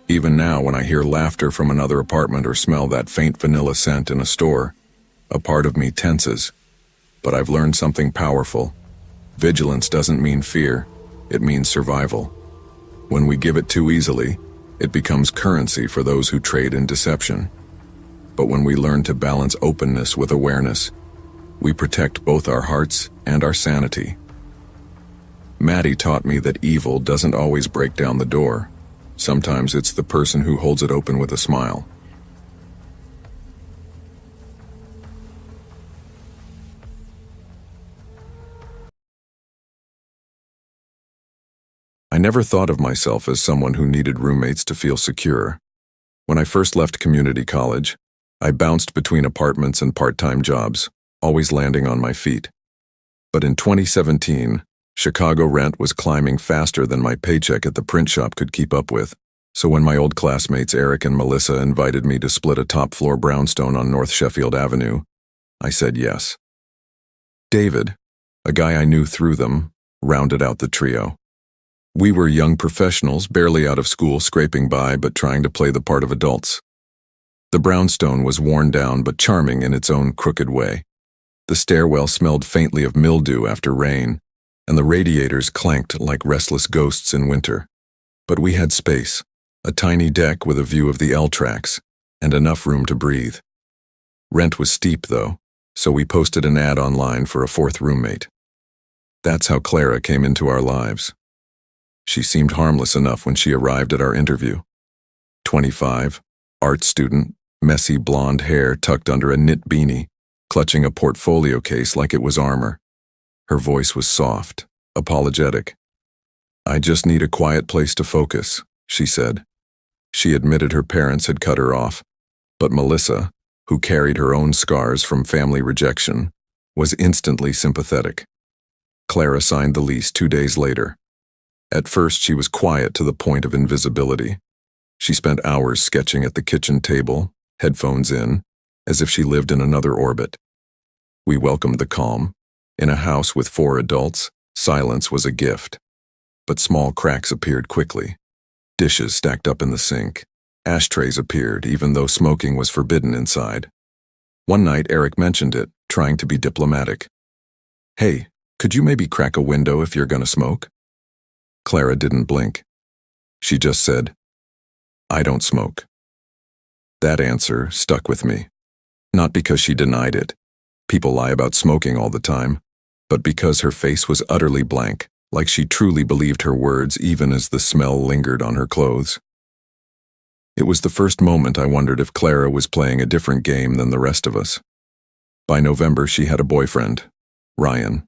Even now, when I hear laughter from another apartment or smell that faint vanilla scent in a store, a part of me tenses. But I've learned something powerful. Vigilance doesn't mean fear, it means survival. When we give it too easily, it becomes currency for those who trade in deception. But when we learn to balance openness with awareness, we protect both our hearts and our sanity. Maddie taught me that evil doesn't always break down the door. Sometimes it's the person who holds it open with a smile. I never thought of myself as someone who needed roommates to feel secure. When I first left community college, I bounced between apartments and part-time jobs, always landing on my feet. But in 2017, Chicago rent was climbing faster than my paycheck at the print shop could keep up with. So when my old classmates Eric and Melissa invited me to split a top-floor brownstone on North Sheffield Avenue, I said yes. David, a guy I knew through them, rounded out the trio. We were young professionals, barely out of school, scraping by but trying to play the part of adults. The brownstone was worn down but charming in its own crooked way. The stairwell smelled faintly of mildew after rain, and the radiators clanked like restless ghosts in winter. But we had space, a tiny deck with a view of the L tracks, and enough room to breathe. Rent was steep, though, so we posted an ad online for a 4th roommate. That's how Clara came into our lives. She seemed harmless enough when she arrived at our interview. 25, art student, messy blonde hair tucked under a knit beanie, clutching a portfolio case like it was armor. Her voice was soft, apologetic. "I just need a quiet place to focus," she said. She admitted her parents had cut her off, but Melissa, who carried her own scars from family rejection, was instantly sympathetic. Clara signed the lease 2 days later. At first, she was quiet to the point of invisibility. She spent hours sketching at the kitchen table, headphones in, as if she lived in another orbit. We welcomed the calm. In a house with 4 adults, silence was a gift. But small cracks appeared quickly. Dishes stacked up in the sink. Ashtrays appeared, even though smoking was forbidden inside. One night, Eric mentioned it, trying to be diplomatic. "Hey, could you maybe crack a window if you're gonna smoke?" Clara didn't blink. She just said, "I don't smoke." That answer stuck with me. Not because she denied it. People lie about smoking all the time. But because her face was utterly blank, like she truly believed her words even as the smell lingered on her clothes. It was the first moment I wondered if Clara was playing a different game than the rest of us. By November, she had a boyfriend, Ryan.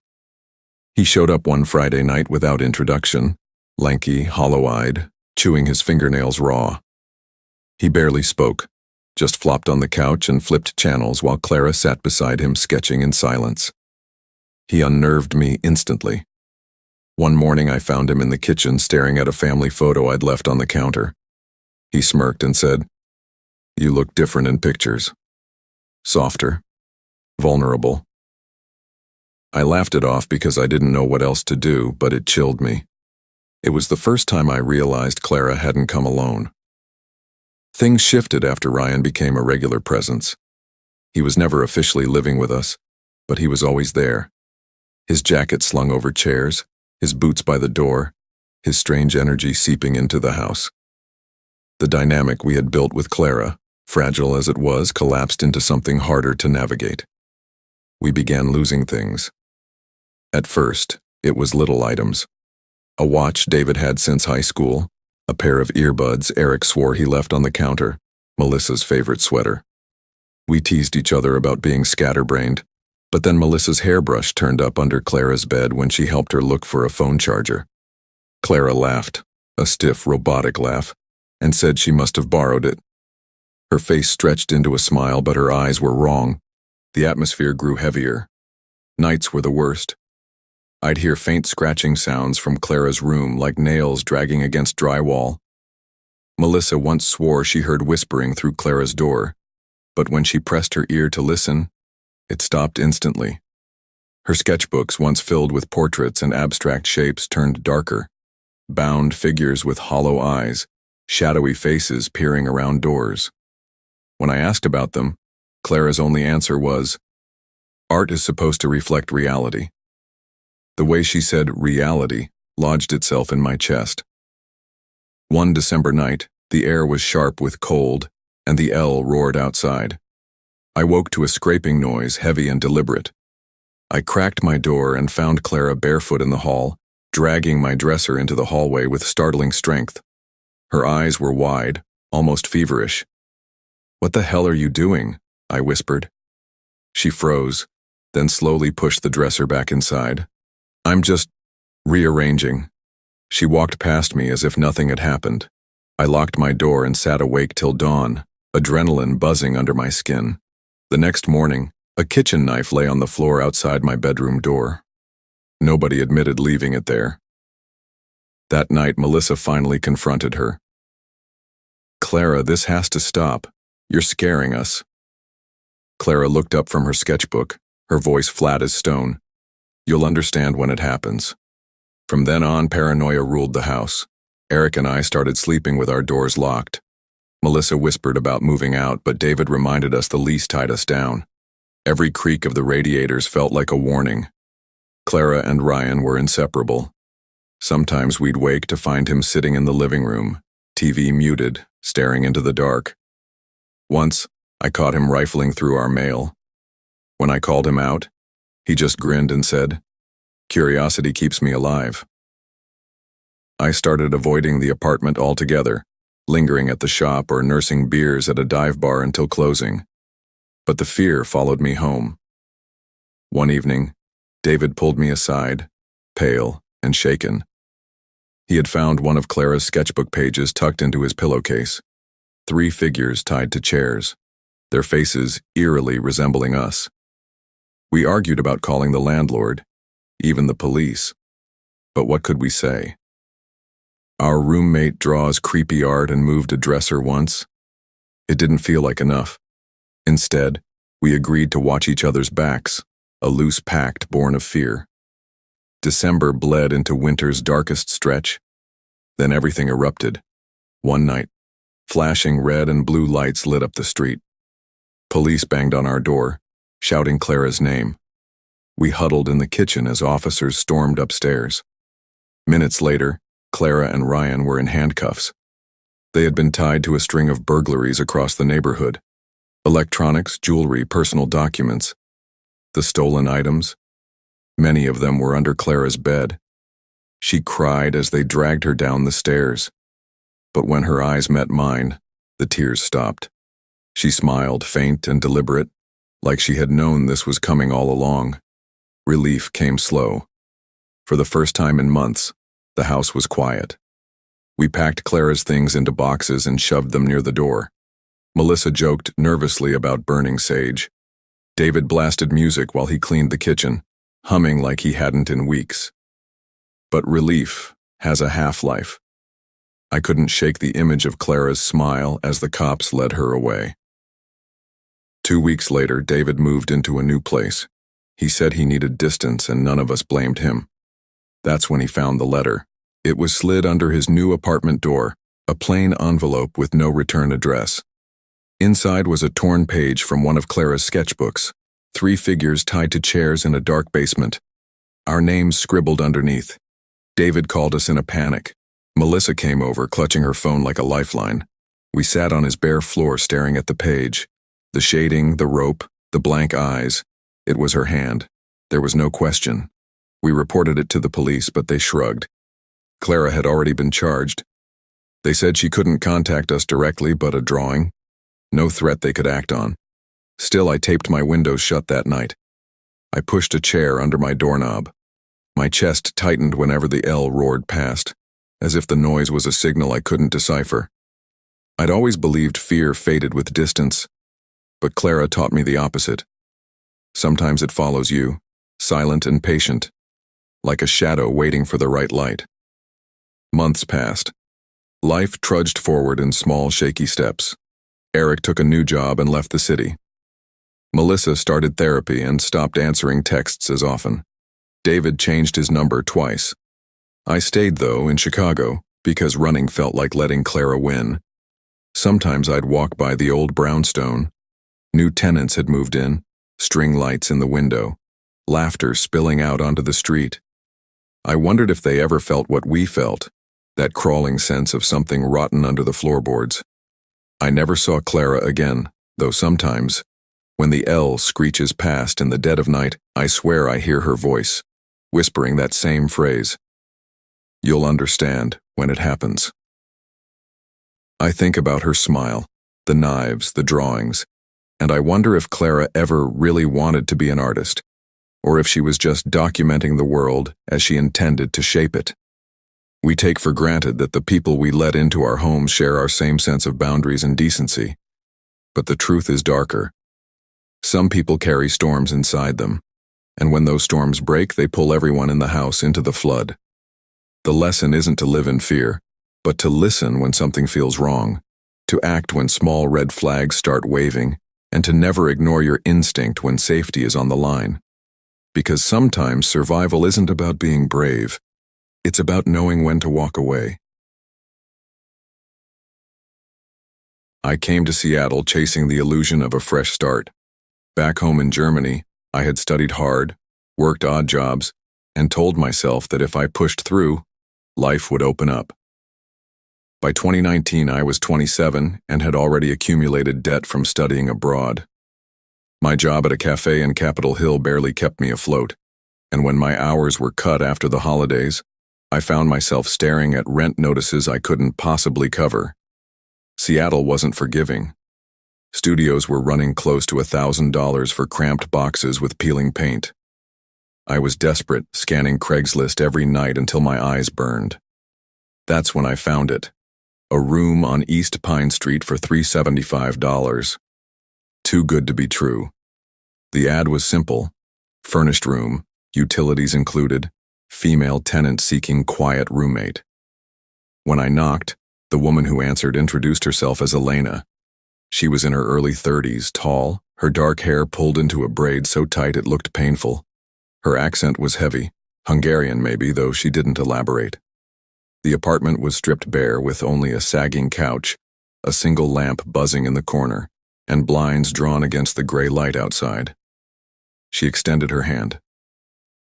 He showed up one Friday night without introduction, lanky, hollow-eyed, chewing his fingernails raw. He barely spoke, just flopped on the couch and flipped channels while Clara sat beside him sketching in silence. He unnerved me instantly. One morning I found him in the kitchen staring at a family photo I'd left on the counter. He smirked and said, "You look different in pictures. Softer. Vulnerable." I laughed it off because I didn't know what else to do, but it chilled me. It was the first time I realized Clara hadn't come alone. Things shifted after Ryan became a regular presence. He was never officially living with us, but he was always there. His jacket slung over chairs, his boots by the door, his strange energy seeping into the house. The dynamic we had built with Clara, fragile as it was, collapsed into something harder to navigate. We began losing things. At first, it was little items. A watch David had since high school, a pair of earbuds Eric swore he left on the counter, Melissa's favorite sweater. We teased each other about being scatterbrained, but then Melissa's hairbrush turned up under Clara's bed when she helped her look for a phone charger. Clara laughed, a stiff, robotic laugh, and said she must have borrowed it. Her face stretched into a smile, but her eyes were wrong. The atmosphere grew heavier. Nights were the worst. I'd hear faint scratching sounds from Clara's room, like nails dragging against drywall. Melissa once swore she heard whispering through Clara's door, but when she pressed her ear to listen, it stopped instantly. Her sketchbooks, once filled with portraits and abstract shapes, turned darker. Bound figures with hollow eyes, shadowy faces peering around doors. When I asked about them, Clara's only answer was, "Art is supposed to reflect reality." The way she said reality lodged itself in my chest. One December night, the air was sharp with cold, and the L roared outside. I woke to a scraping noise, heavy and deliberate. I cracked my door and found Clara barefoot in the hall, dragging my dresser into the hallway with startling strength. Her eyes were wide, almost feverish. "What the hell are you doing?" I whispered. She froze, then slowly pushed the dresser back inside. "I'm just rearranging." She walked past me as if nothing had happened. I locked my door and sat awake till dawn, adrenaline buzzing under my skin. The next morning, a kitchen knife lay on the floor outside my bedroom door. Nobody admitted leaving it there. That night, Melissa finally confronted her. "Clara, this has to stop. You're scaring us." Clara looked up from her sketchbook, her voice flat as stone. "You'll understand when it happens." From then on, paranoia ruled the house. Eric and I started sleeping with our doors locked. Melissa whispered about moving out, but David reminded us the lease tied us down. Every creak of the radiators felt like a warning. Clara and Ryan were inseparable. Sometimes we'd wake to find him sitting in the living room, TV muted, staring into the dark. Once, I caught him rifling through our mail. When I called him out, he just grinned and said, "Curiosity keeps me alive." I started avoiding the apartment altogether, lingering at the shop or nursing beers at a dive bar until closing. But the fear followed me home. One evening, David pulled me aside, pale and shaken. He had found one of Clara's sketchbook pages tucked into his pillowcase. 3 figures tied to chairs, their faces eerily resembling us. We argued about calling the landlord, even the police. But what could we say? Our roommate draws creepy art and moved a dresser once. It didn't feel like enough. Instead, we agreed to watch each other's backs, a loose pact born of fear. December bled into winter's darkest stretch. Then everything erupted. One night, flashing red and blue lights lit up the street. Police banged on our door, shouting Clara's name. We huddled in the kitchen as officers stormed upstairs. Minutes later, Clara and Ryan were in handcuffs. They had been tied to a string of burglaries across the neighborhood. Electronics, jewelry, personal documents. The stolen items. Many of them were under Clara's bed. She cried as they dragged her down the stairs. But when her eyes met mine, the tears stopped. She smiled, faint and deliberate, like she had known this was coming all along. Relief came slow. For the first time in months, the house was quiet. We packed Clara's things into boxes and shoved them near the door. Melissa joked nervously about burning sage. David blasted music while he cleaned the kitchen, humming like he hadn't in weeks. But relief has a half-life. I couldn't shake the image of Clara's smile as the cops led her away. 2 weeks later, David moved into a new place. He said he needed distance and none of us blamed him. That's when he found the letter. It was slid under his new apartment door, a plain envelope with no return address. Inside was a torn page from one of Clara's sketchbooks, 3 figures tied to chairs in a dark basement. Our names scribbled underneath. David called us in a panic. Melissa came over, clutching her phone like a lifeline. We sat on his bare floor staring at the page. The shading, the rope, the blank eyes. It was her hand. There was no question. We reported it to the police, but they shrugged. Clara had already been charged. They said she couldn't contact us directly, but a drawing. No threat they could act on. Still, I taped my windows shut that night. I pushed a chair under my doorknob. My chest tightened whenever the L roared past, as if the noise was a signal I couldn't decipher. I'd always believed fear faded with distance, but Clara taught me the opposite. Sometimes it follows you, silent and patient, like a shadow waiting for the right light. Months passed. Life trudged forward in small, shaky steps. Eric took a new job and left the city. Melissa started therapy and stopped answering texts as often. David changed his number twice. I stayed, though, in Chicago, because running felt like letting Clara win. Sometimes I'd walk by the old brownstone. New tenants had moved in, string lights in the window, laughter spilling out onto the street. I wondered if they ever felt what we felt, that crawling sense of something rotten under the floorboards. I never saw Clara again, though sometimes, when the L screeches past in the dead of night, I swear I hear her voice, whispering that same phrase. You'll understand when it happens. I think about her smile, the knives, the drawings, and I wonder if Clara ever really wanted to be an artist, or if she was just documenting the world as she intended to shape it. We take for granted that the people we let into our homes share our same sense of boundaries and decency. But the truth is darker. Some people carry storms inside them, and when those storms break, they pull everyone in the house into the flood. The lesson isn't to live in fear, but to listen when something feels wrong, to act when small red flags start waving, and to never ignore your instinct when safety is on the line. Because sometimes survival isn't about being brave. It's about knowing when to walk away. I came to Seattle chasing the illusion of a fresh start. Back home in Germany, I had studied hard, worked odd jobs, and told myself that if I pushed through, life would open up. By 2019, I was 27 and had already accumulated debt from studying abroad. My job at a cafe in Capitol Hill barely kept me afloat, and when my hours were cut after the holidays, I found myself staring at rent notices I couldn't possibly cover. Seattle wasn't forgiving. Studios were running close to $1,000 for cramped boxes with peeling paint. I was desperate, scanning Craigslist every night until my eyes burned. That's when I found it. A room on East Pine Street for $375. Too good to be true. The ad was simple. Furnished room, utilities included, female tenant seeking quiet roommate. When I knocked, the woman who answered introduced herself as Elena. She was in her early 30s, tall, her dark hair pulled into a braid so tight it looked painful. Her accent was heavy, Hungarian maybe, though she didn't elaborate. The apartment was stripped bare with only a sagging couch, a single lamp buzzing in the corner, and blinds drawn against the gray light outside. She extended her hand.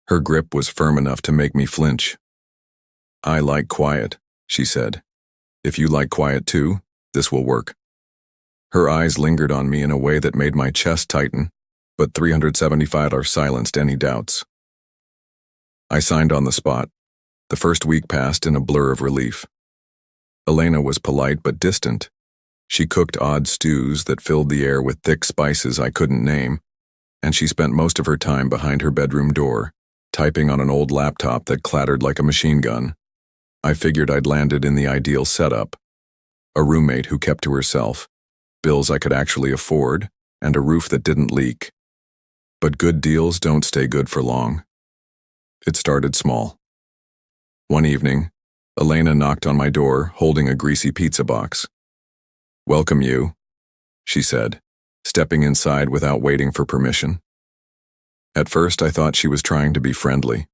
Her grip was firm enough to make me flinch. "I like quiet," she said. If you like quiet too, this will work. Her eyes lingered on me in a way that made my chest tighten, but 375 hours silenced any doubts. I signed on the spot. The first week passed in a blur of relief. Elena was polite but distant. She cooked odd stews that filled the air with thick spices I couldn't name, and she spent most of her time behind her bedroom door, typing on an old laptop that clattered like a machine gun. I figured I'd landed in the ideal setup. A roommate who kept to herself, bills I could actually afford, and a roof that didn't leak. But good deals don't stay good for long. It started small. One evening, Elena knocked on my door holding a greasy pizza box. "Welcome you," she said, stepping inside without waiting for permission. At first, I thought she was trying to be friendly.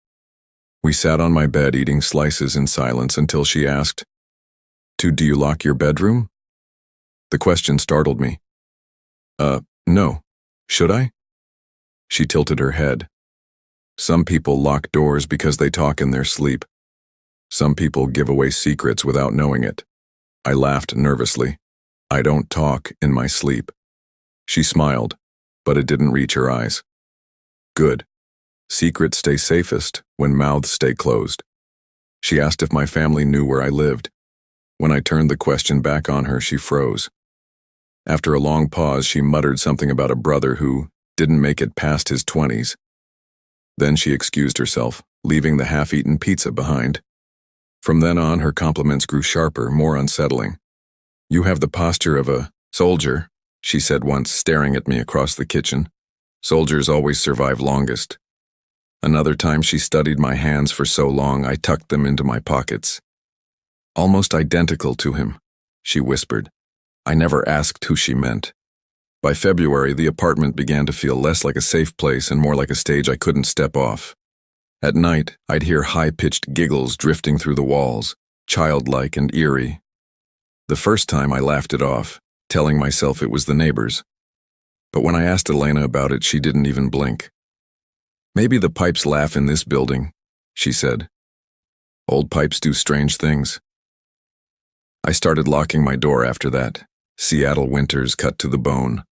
We sat on my bed eating slices in silence until she asked, Do you lock your bedroom?" The question startled me. No. Should I?" She tilted her head. "Some people lock doors because they talk in their sleep. Some people give away secrets without knowing it." I laughed nervously. "I don't talk in my sleep." She smiled, but it didn't reach her eyes. "Good. Secrets stay safest when mouths stay closed." She asked if my family knew where I lived. When I turned the question back on her, she froze. After a long pause, she muttered something about a brother who didn't make it past his 20s. Then she excused herself, leaving the half-eaten pizza behind. From then on, her compliments grew sharper, more unsettling. "You have the posture of a soldier," she said once, staring at me across the kitchen. "Soldiers always survive longest." Another time she studied my hands for so long I tucked them into my pockets. "Almost identical to him," she whispered. I never asked who she meant. By February, the apartment began to feel less like a safe place and more like a stage I couldn't step off. At night, I'd hear high-pitched giggles drifting through the walls, childlike and eerie. The first time I laughed it off, telling myself it was the neighbors. But when I asked Elena about it, she didn't even blink. "Maybe the pipes laugh in this building," she said. "Old pipes do strange things." I started locking my door after that. Seattle winters cut to the bone,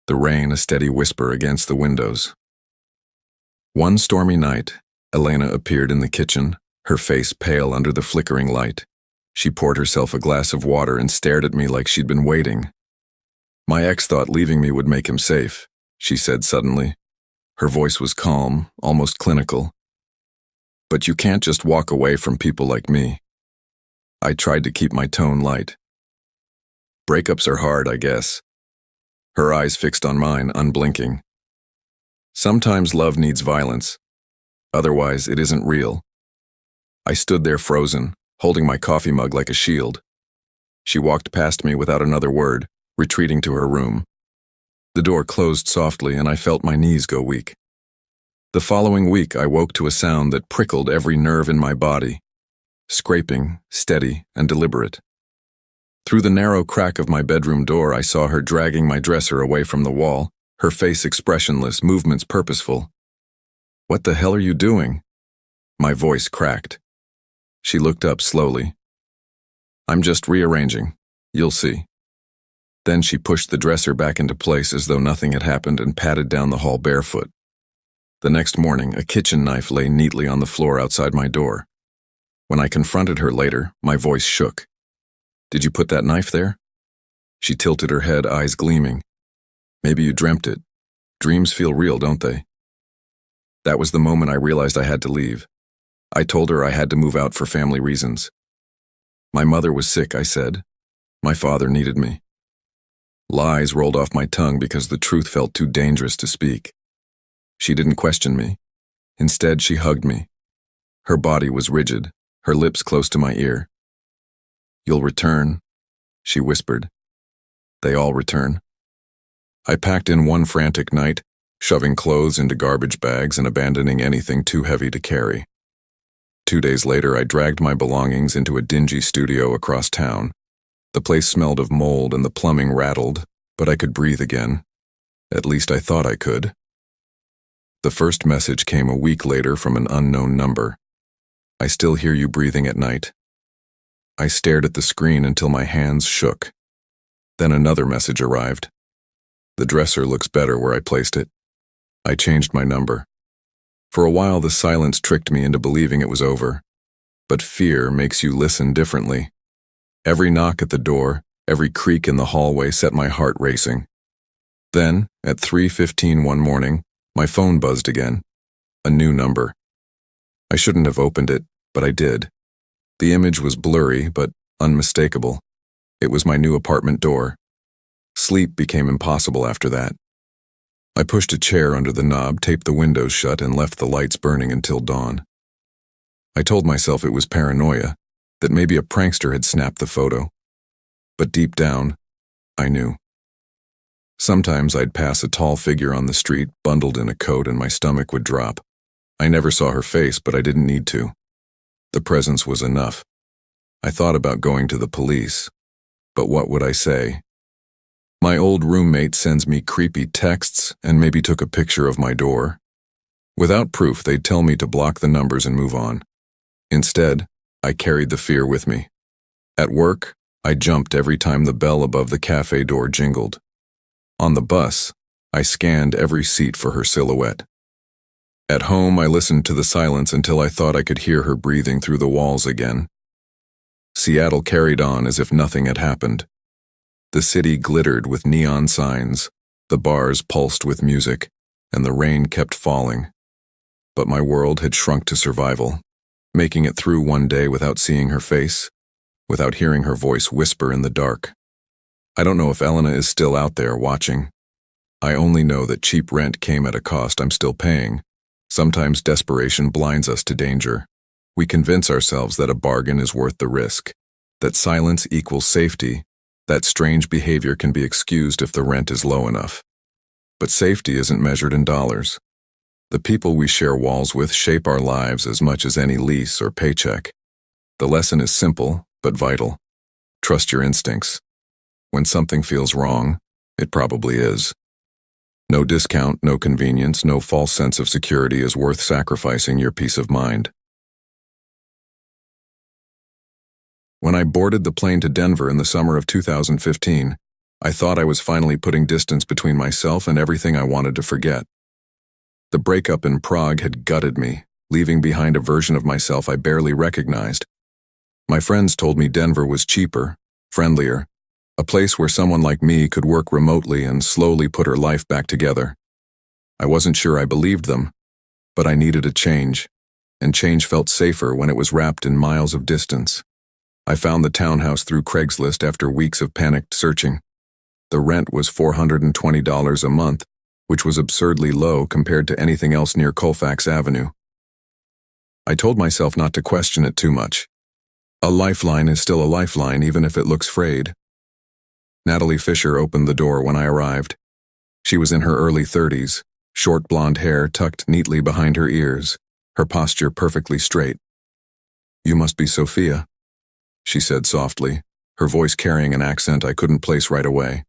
the rain a steady whisper against the windows. One stormy night, Elena appeared in the kitchen, her face pale under the flickering light. She poured herself a glass of water and stared at me like she'd been waiting. "My ex thought leaving me would make him safe," she said suddenly. Her voice was calm, almost clinical. "But you can't just walk away from people like me." I tried to keep my tone light. "Breakups are hard, I guess." Her eyes fixed on mine, unblinking. "Sometimes love needs violence. Otherwise, it isn't real." I stood there frozen, holding my coffee mug like a shield. She walked past me without another word, retreating to her room. The door closed softly and I felt my knees go weak. The following week, I woke to a sound that prickled every nerve in my body. Scraping, steady, and deliberate. Through the narrow crack of my bedroom door, I saw her dragging my dresser away from the wall, her face expressionless, movements purposeful. "What the hell are you doing?" My voice cracked. She looked up slowly. "I'm just rearranging. You'll see." Then she pushed the dresser back into place as though nothing had happened and padded down the hall barefoot. The next morning, a kitchen knife lay neatly on the floor outside my door. When I confronted her later, my voice shook. "Did you put that knife there?" She tilted her head, eyes gleaming. "Maybe you dreamt it. Dreams feel real, don't they?" That was the moment I realized I had to leave. I told her I had to move out for family reasons. My mother was sick, I said. My father needed me. Lies rolled off my tongue because the truth felt too dangerous to speak. She didn't question me. Instead, she hugged me. Her body was rigid, her lips close to my ear. "You'll return," she whispered. They all return. I packed in one frantic night, shoving clothes into garbage bags and abandoning anything too heavy to carry. 2 days later, I dragged my belongings into a dingy studio across town. The place smelled of mold and the plumbing rattled, but I could breathe again. At least I thought I could. The first message came a week later from an unknown number. "I still hear you breathing at night." I stared at the screen until my hands shook. Then another message arrived. The dresser looks better where I placed it. I changed my number. For a while, the silence tricked me into believing it was over. But fear makes you listen differently. Every knock at the door, every creak in the hallway set my heart racing. Then, at 3:15 one morning, my phone buzzed again. A new number. I shouldn't have opened it, but I did. The image was blurry, but unmistakable. It was my new apartment door. Sleep became impossible after that. I pushed a chair under the knob, taped the windows shut, and left the lights burning until dawn. I told myself it was paranoia, that maybe a prankster had snapped the photo. But deep down, I knew. Sometimes I'd pass a tall figure on the street, bundled in a coat, and my stomach would drop. I never saw her face, but I didn't need to. The presence was enough. I thought about going to the police, but what would I say? My old roommate sends me creepy texts and maybe took a picture of my door. Without proof, they'd tell me to block the numbers and move on. Instead, I carried the fear with me. At work, I jumped every time the bell above the cafe door jingled. On the bus, I scanned every seat for her silhouette. At home, I listened to the silence until I thought I could hear her breathing through the walls again. Seattle carried on as if nothing had happened. The city glittered with neon signs, the bars pulsed with music, and the rain kept falling. But my world had shrunk to survival, making it through one day without seeing her face, without hearing her voice whisper in the dark. I don't know if Elena is still out there watching. I only know that cheap rent came at a cost I'm still paying. Sometimes desperation blinds us to danger. We convince ourselves that a bargain is worth the risk, that silence equals safety, that strange behavior can be excused if the rent is low enough. But safety isn't measured in dollars. The people we share walls with shape our lives as much as any lease or paycheck. The lesson is simple, but vital. Trust your instincts. When something feels wrong, it probably is. No discount, no convenience, no false sense of security is worth sacrificing your peace of mind. When I boarded the plane to Denver in the summer of 2015, I thought I was finally putting distance between myself and everything I wanted to forget. The breakup in Prague had gutted me, leaving behind a version of myself I barely recognized. My friends told me Denver was cheaper, friendlier, a place where someone like me could work remotely and slowly put her life back together. I wasn't sure I believed them, but I needed a change, and change felt safer when it was wrapped in miles of distance. I found the townhouse through Craigslist after weeks of panicked searching. The rent was $420 a month, which was absurdly low compared to anything else near Colfax Avenue. I told myself not to question it too much. A lifeline is still a lifeline even if it looks frayed. Natalie Fisher opened the door when I arrived. She was in her early 30s, short blonde hair tucked neatly behind her ears, her posture perfectly straight. "You must be Sophia," she said softly, her voice carrying an accent I couldn't place right away.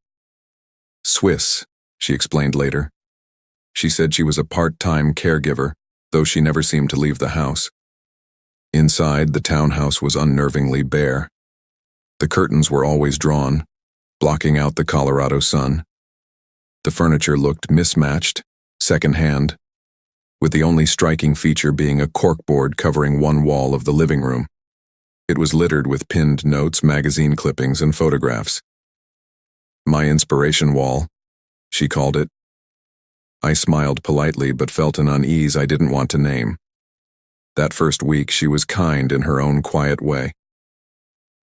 "Swiss," she explained later. She said she was a part-time caregiver, though she never seemed to leave the house. Inside, the townhouse was unnervingly bare. The curtains were always drawn, blocking out the Colorado sun. The furniture looked mismatched, second-hand, with the only striking feature being a corkboard covering one wall of the living room. It was littered with pinned notes, magazine clippings, and photographs. "My inspiration wall," she called it. I smiled politely but felt an unease I didn't want to name. That first week, she was kind in her own quiet way.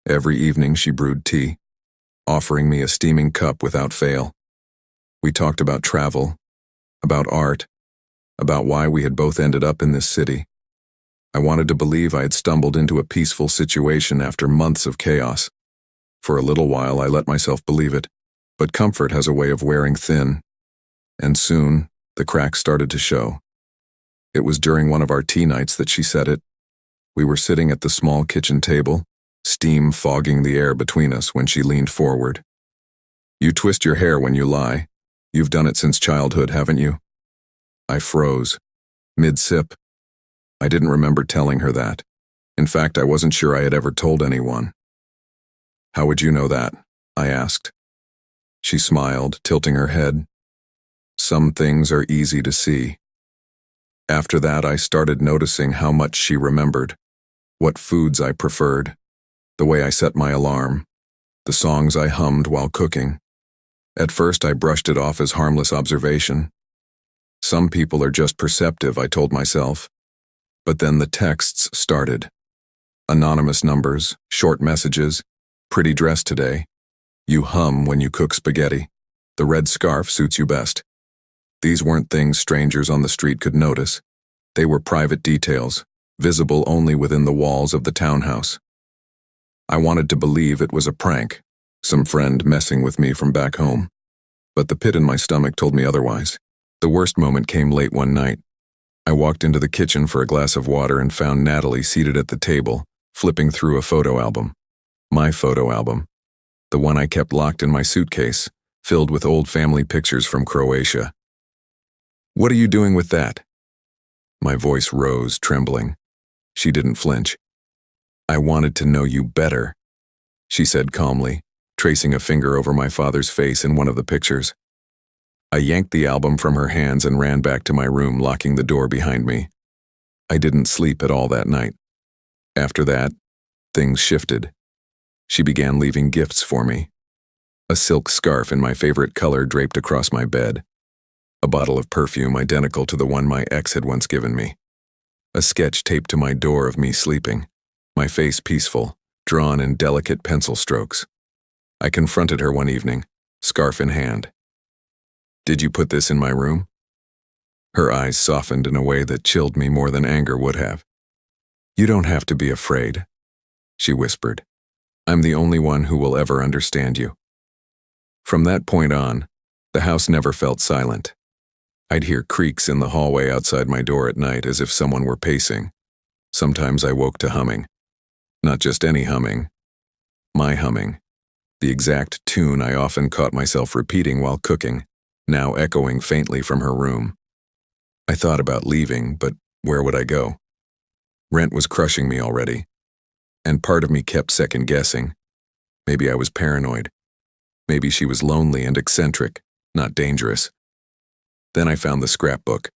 Every evening she brewed tea, offering me a steaming cup without fail. We talked about travel, about art, about why we had both ended up in this city. I wanted to believe I had stumbled into a peaceful situation after months of chaos. For a little while, I let myself believe it, but comfort has a way of wearing thin. And soon, the cracks started to show. It was during one of our tea nights that she said it. We were sitting at the small kitchen table, steam fogging the air between us when she leaned forward. "You twist your hair when you lie. You've done it since childhood, haven't you?" I froze, mid-sip. I didn't remember telling her that. In fact, I wasn't sure I had ever told anyone. How would you know that? I asked. She smiled, tilting her head. Some things are easy to see. After that, I started noticing how much she remembered, what foods I preferred, the way I set my alarm, the songs I hummed while cooking. At first, I brushed it off as harmless observation. Some people are just perceptive, I told myself. But then the texts started. Anonymous numbers, short messages, pretty dress today. You hum when you cook spaghetti. The red scarf suits you best. These weren't things strangers on the street could notice. They were private details, visible only within the walls of the townhouse. I wanted to believe it was a prank, some friend messing with me from back home. But the pit in my stomach told me otherwise. The worst moment came late one night. I walked into the kitchen for a glass of water and found Natalie seated at the table, flipping through a photo album. My photo album. The one I kept locked in my suitcase, filled with old family pictures from Croatia. What are you doing with that? My voice rose, trembling. She didn't flinch. I wanted to know you better, she said calmly, tracing a finger over my father's face in one of the pictures. I yanked the album from her hands and ran back to my room, locking the door behind me. I didn't sleep at all that night. After that, things shifted. She began leaving gifts for me. A silk scarf in my favorite color draped across my bed. A bottle of perfume identical to the one my ex had once given me. A sketch taped to my door of me sleeping, my face peaceful, drawn in delicate pencil strokes. I confronted her one evening, scarf in hand. Did you put this in my room? Her eyes softened in a way that chilled me more than anger would have. You don't have to be afraid, she whispered. I'm the only one who will ever understand you. From that point on, the house never felt silent. I'd hear creaks in the hallway outside my door at night as if someone were pacing. Sometimes I woke to humming. Not just any humming. My humming. The exact tune I often caught myself repeating while cooking, now echoing faintly from her room. I thought about leaving, but where would I go? Rent was crushing me already, and part of me kept second-guessing. Maybe I was paranoid. Maybe she was lonely and eccentric, not dangerous. Then I found the scrapbook.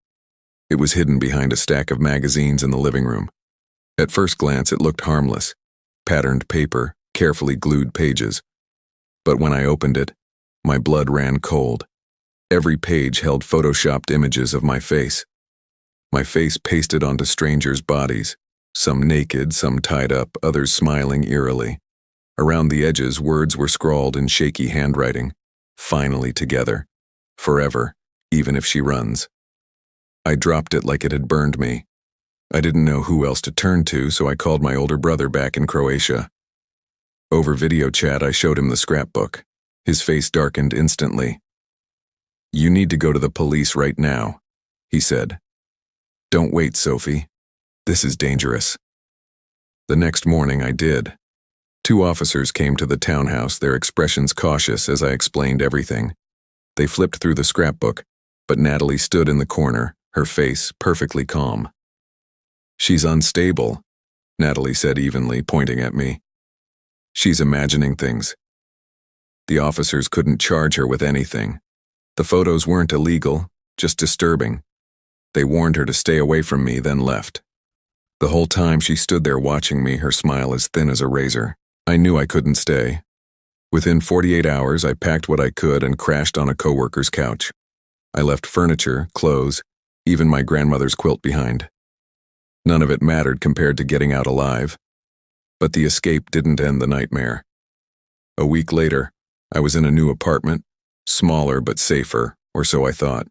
It was hidden behind a stack of magazines in the living room. At first glance, it looked harmless. Patterned paper, carefully glued pages. But when I opened it, my blood ran cold. Every page held photoshopped images of my face. My face pasted onto strangers' bodies, some naked, some tied up, others smiling eerily. Around the edges, words were scrawled in shaky handwriting. Finally together. Forever, even if she runs. I dropped it like it had burned me. I didn't know who else to turn to, so I called my older brother back in Croatia. Over video chat, I showed him the scrapbook. His face darkened instantly. You need to go to the police right now, he said. Don't wait, Sophie. This is dangerous. The next morning I did. 2 officers came to the townhouse, their expressions cautious as I explained everything. They flipped through the scrapbook, but Natalie stood in the corner, her face perfectly calm. She's unstable, Natalie said evenly, pointing at me. She's imagining things. The officers couldn't charge her with anything. The photos weren't illegal, just disturbing. They warned her to stay away from me, then left. The whole time she stood there watching me, her smile as thin as a razor. I knew I couldn't stay. Within 48 hours, I packed what I could and crashed on a coworker's couch. I left furniture, clothes, even my grandmother's quilt behind. None of it mattered compared to getting out alive. But the escape didn't end the nightmare. A week later, I was in a new apartment, smaller but safer, or so I thought.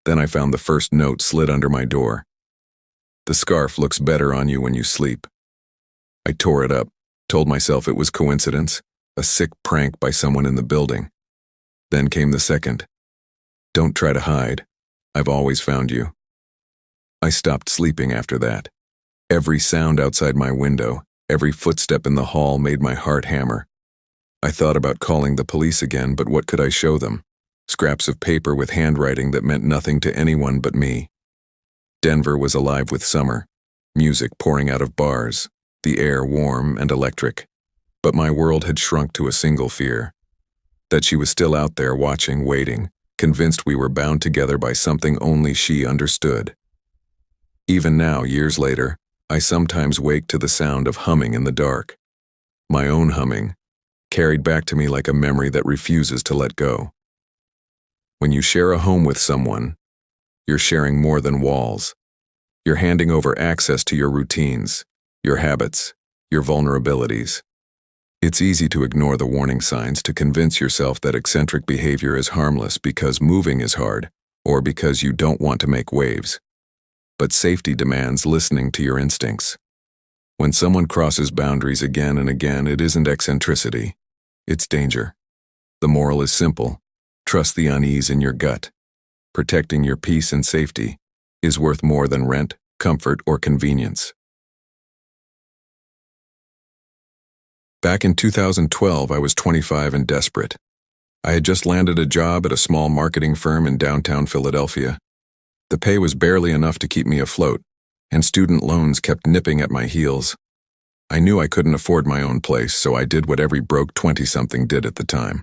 Then I found the first note slid under my door. The scarf looks better on you when you sleep. I tore it up, told myself it was coincidence, a sick prank by someone in the building. Then came the second. Don't try to hide. I've always found you. I stopped sleeping after that. Every sound outside my window, every footstep in the hall made my heart hammer. I thought about calling the police again, but what could I show them? Scraps of paper with handwriting that meant nothing to anyone but me. Denver was alive with summer, music pouring out of bars, the air warm and electric. But my world had shrunk to a single fear. That she was still out there watching, waiting, convinced we were bound together by something only she understood. Even now, years later, I sometimes wake to the sound of humming in the dark. My own humming, carried back to me like a memory that refuses to let go. When you share a home with someone, you're sharing more than walls. You're handing over access to your routines, your habits, your vulnerabilities. It's easy to ignore the warning signs to convince yourself that eccentric behavior is harmless because moving is hard, or because you don't want to make waves. But safety demands listening to your instincts. When someone crosses boundaries again and again, it isn't eccentricity, it's danger. The moral is simple: trust the unease in your gut. Protecting your peace and safety is worth more than rent, comfort, or convenience. Back in 2012, I was 25 and desperate. I had just landed a job at a small marketing firm in downtown Philadelphia. The pay was barely enough to keep me afloat, and student loans kept nipping at my heels. I knew I couldn't afford my own place, so I did what every broke 20-something did at the time.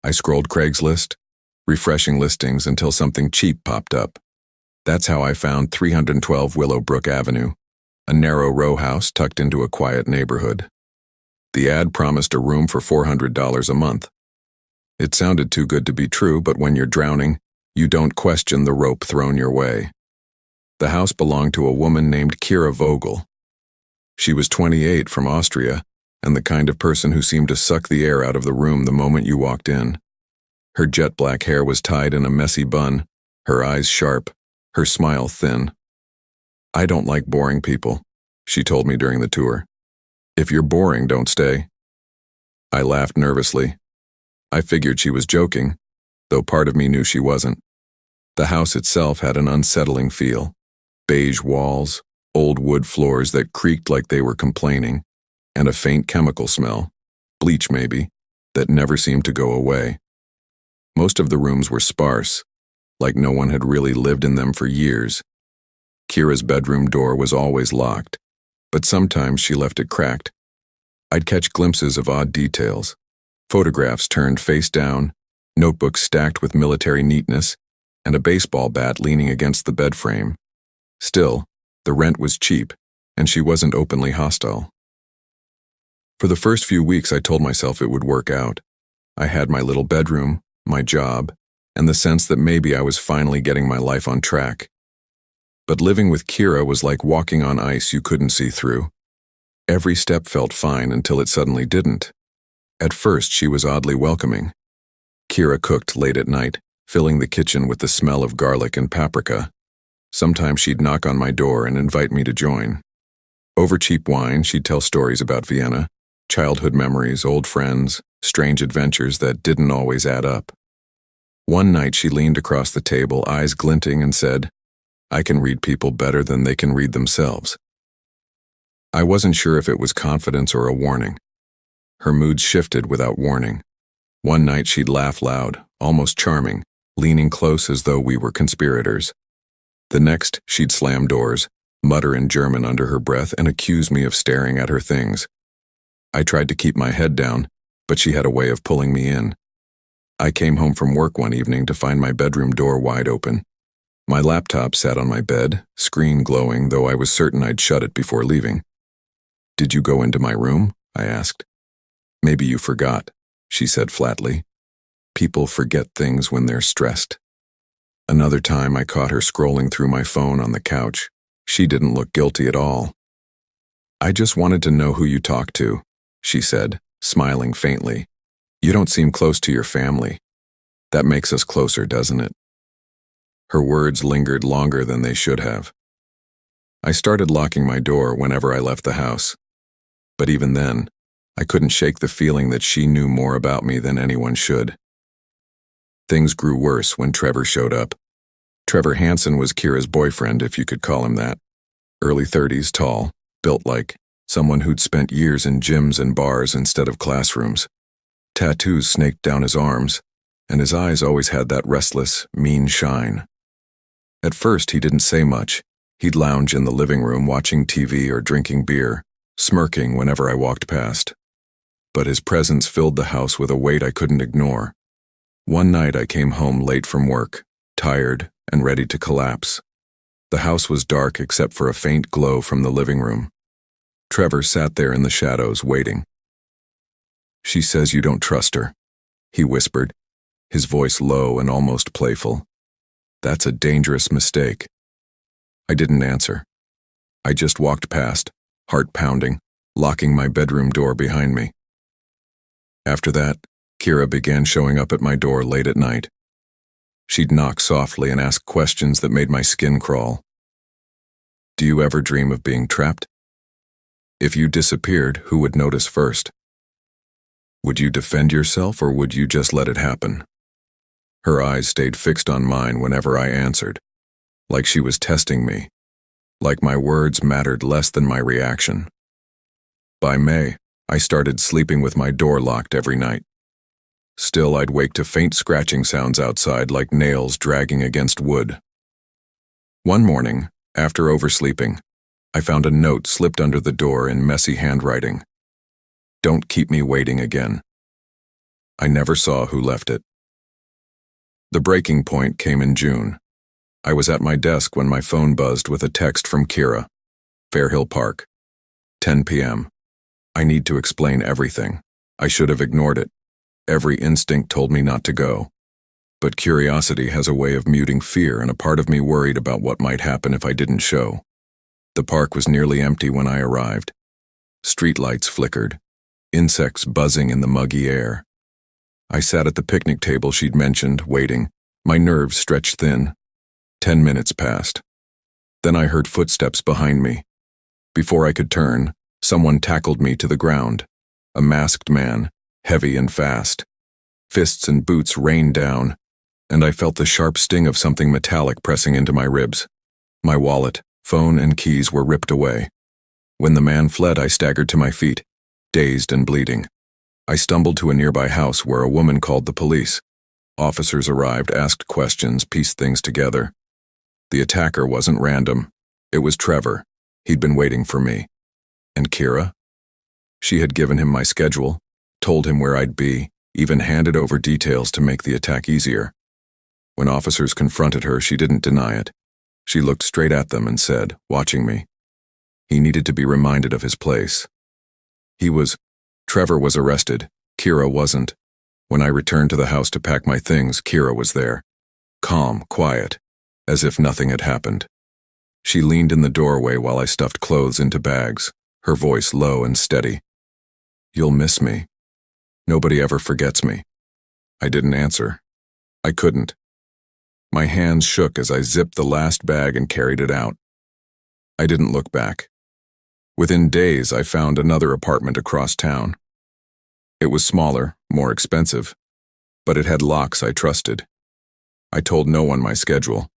I scrolled Craigslist, refreshing listings until something cheap popped up. That's how I found 312 Willowbrook Avenue, a narrow row house tucked into a quiet neighborhood. The ad promised a room for $400 a month. It sounded too good to be true, but when you're drowning, you don't question the rope thrown your way. The house belonged to a woman named Kira Vogel. She was 28, from Austria, and the kind of person who seemed to suck the air out of the room the moment you walked in. Her jet black hair was tied in a messy bun, her eyes sharp, her smile thin. "I don't like boring people," she told me during the tour. "If you're boring, don't stay." I laughed nervously. I figured she was joking, though part of me knew she wasn't. The house itself had an unsettling feel. Beige walls, old wood floors that creaked like they were complaining, and a faint chemical smell, bleach maybe, that never seemed to go away. Most of the rooms were sparse, like no one had really lived in them for years. Kira's bedroom door was always locked, but sometimes she left it cracked. I'd catch glimpses of odd details: photographs turned face down, notebooks stacked with military neatness, and a baseball bat leaning against the bed frame. Still, the rent was cheap, and she wasn't openly hostile. For the first few weeks, I told myself it would work out. I had my little bedroom, my job, and the sense that maybe I was finally getting my life on track. But living with Kira was like walking on ice you couldn't see through. Every step felt fine until it suddenly didn't. At first, she was oddly welcoming. Kira cooked late at night, filling the kitchen with the smell of garlic and paprika. Sometimes she'd knock on my door and invite me to join. Over cheap wine, she'd tell stories about Vienna, childhood memories, old friends, strange adventures that didn't always add up. One night she leaned across the table, eyes glinting, and said, "I can read people better than they can read themselves." I wasn't sure if it was confidence or a warning. Her moods shifted without warning. One night she'd laugh loud, almost charming, leaning close as though we were conspirators. The next, she'd slam doors, mutter in German under her breath, and accuse me of staring at her things. I tried to keep my head down, but she had a way of pulling me in. I came home from work one evening to find my bedroom door wide open. My laptop sat on my bed, screen glowing, though I was certain I'd shut it before leaving. "Did you go into my room?" I asked. "Maybe you forgot," she said flatly. "People forget things when they're stressed." Another time I caught her scrolling through my phone on the couch. She didn't look guilty at all. "I just wanted to know who you talked to," she said, smiling faintly. "You don't seem close to your family. That makes us closer, doesn't it?" Her words lingered longer than they should have. I started locking my door whenever I left the house. But even then, I couldn't shake the feeling that she knew more about me than anyone should. Things grew worse when Trevor showed up. Trevor Hansen was Kira's boyfriend, if you could call him that. Early 30s, tall, built like someone who'd spent years in gyms and bars instead of classrooms. Tattoos snaked down his arms, and his eyes always had that restless, mean shine. At first, he didn't say much. He'd lounge in the living room watching TV or drinking beer, smirking whenever I walked past. but his presence filled the house with a weight I couldn't ignore. One night I came home late from work, tired and ready to collapse. The house was dark except for a faint glow from the living room. Trevor sat there in the shadows, waiting. "She says you don't trust her," he whispered, his voice low and almost playful. "That's a dangerous mistake." I didn't answer. I just walked past, heart pounding, locking my bedroom door behind me. After that, Kira began showing up at my door late at night. She'd knock softly and ask questions that made my skin crawl. "Do you ever dream of being trapped? If you disappeared, who would notice first? Would you defend yourself or would you just let it happen?" Her eyes stayed fixed on mine whenever I answered, like she was testing me, like my words mattered less than my reaction. By May, I started sleeping with my door locked every night. Still, I'd wake to faint scratching sounds outside like nails dragging against wood. One morning, after oversleeping, I found a note slipped under the door in messy handwriting. "Don't keep me waiting again." I never saw who left it. The breaking point came in June. I was at my desk when my phone buzzed with a text from Kira. "Fairhill Park, 10 p.m. I need to explain everything. I should have ignored it. Every instinct told me not to go. But curiosity has a way of muting fear, and a part of me worried about what might happen if I didn't show." The park was nearly empty when I arrived. Streetlights flickered, insects buzzing in the muggy air. I sat at the picnic table she'd mentioned, waiting, my nerves stretched thin. 10 minutes passed. Then I heard footsteps behind me. Before I could turn, someone tackled me to the ground. A masked man, heavy and fast. Fists and boots rained down, and I felt the sharp sting of something metallic pressing into my ribs. My wallet, phone, and keys were ripped away. When the man fled, I staggered to my feet, dazed and bleeding. I stumbled to a nearby house where a woman called the police. Officers arrived, asked questions, pieced things together. The attacker wasn't random. It was Trevor. He'd been waiting for me. And Kira? She had given him my schedule, told him where I'd be, even handed over details to make the attack easier. When officers confronted her, she didn't deny it. She looked straight at them and said, watching me, he needed to be reminded of his place. Trevor was arrested. Kira wasn't. When I returned to the house to pack my things, Kira was there. Calm, quiet, as if nothing had happened. She leaned in the doorway while I stuffed clothes into bags, her voice low and steady. "You'll miss me. Nobody ever forgets me." I didn't answer. I couldn't. My hands shook as I zipped the last bag and carried it out. I didn't look back. Within days, I found another apartment across town. It was smaller, more expensive, but it had locks I trusted. I told no one my schedule.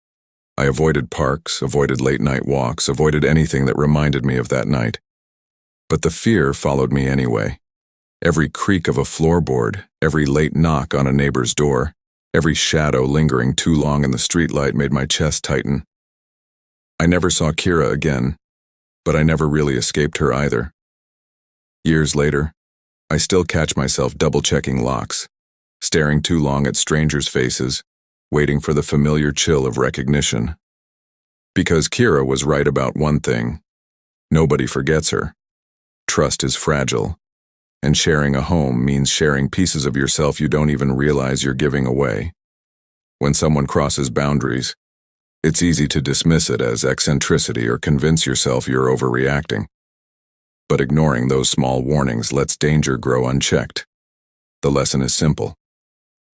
I avoided parks, avoided late-night walks, avoided anything that reminded me of that night. But the fear followed me anyway. Every creak of a floorboard, every late knock on a neighbor's door, every shadow lingering too long in the streetlight made my chest tighten. I never saw Kira again, but I never really escaped her either. Years later, I still catch myself double-checking locks, staring too long at strangers' faces, waiting for the familiar chill of recognition. Because Kira was right about one thing: nobody forgets her. Trust is fragile, and sharing a home means sharing pieces of yourself you don't even realize you're giving away. When someone crosses boundaries, it's easy to dismiss it as eccentricity or convince yourself you're overreacting. But ignoring those small warnings lets danger grow unchecked. The lesson is simple.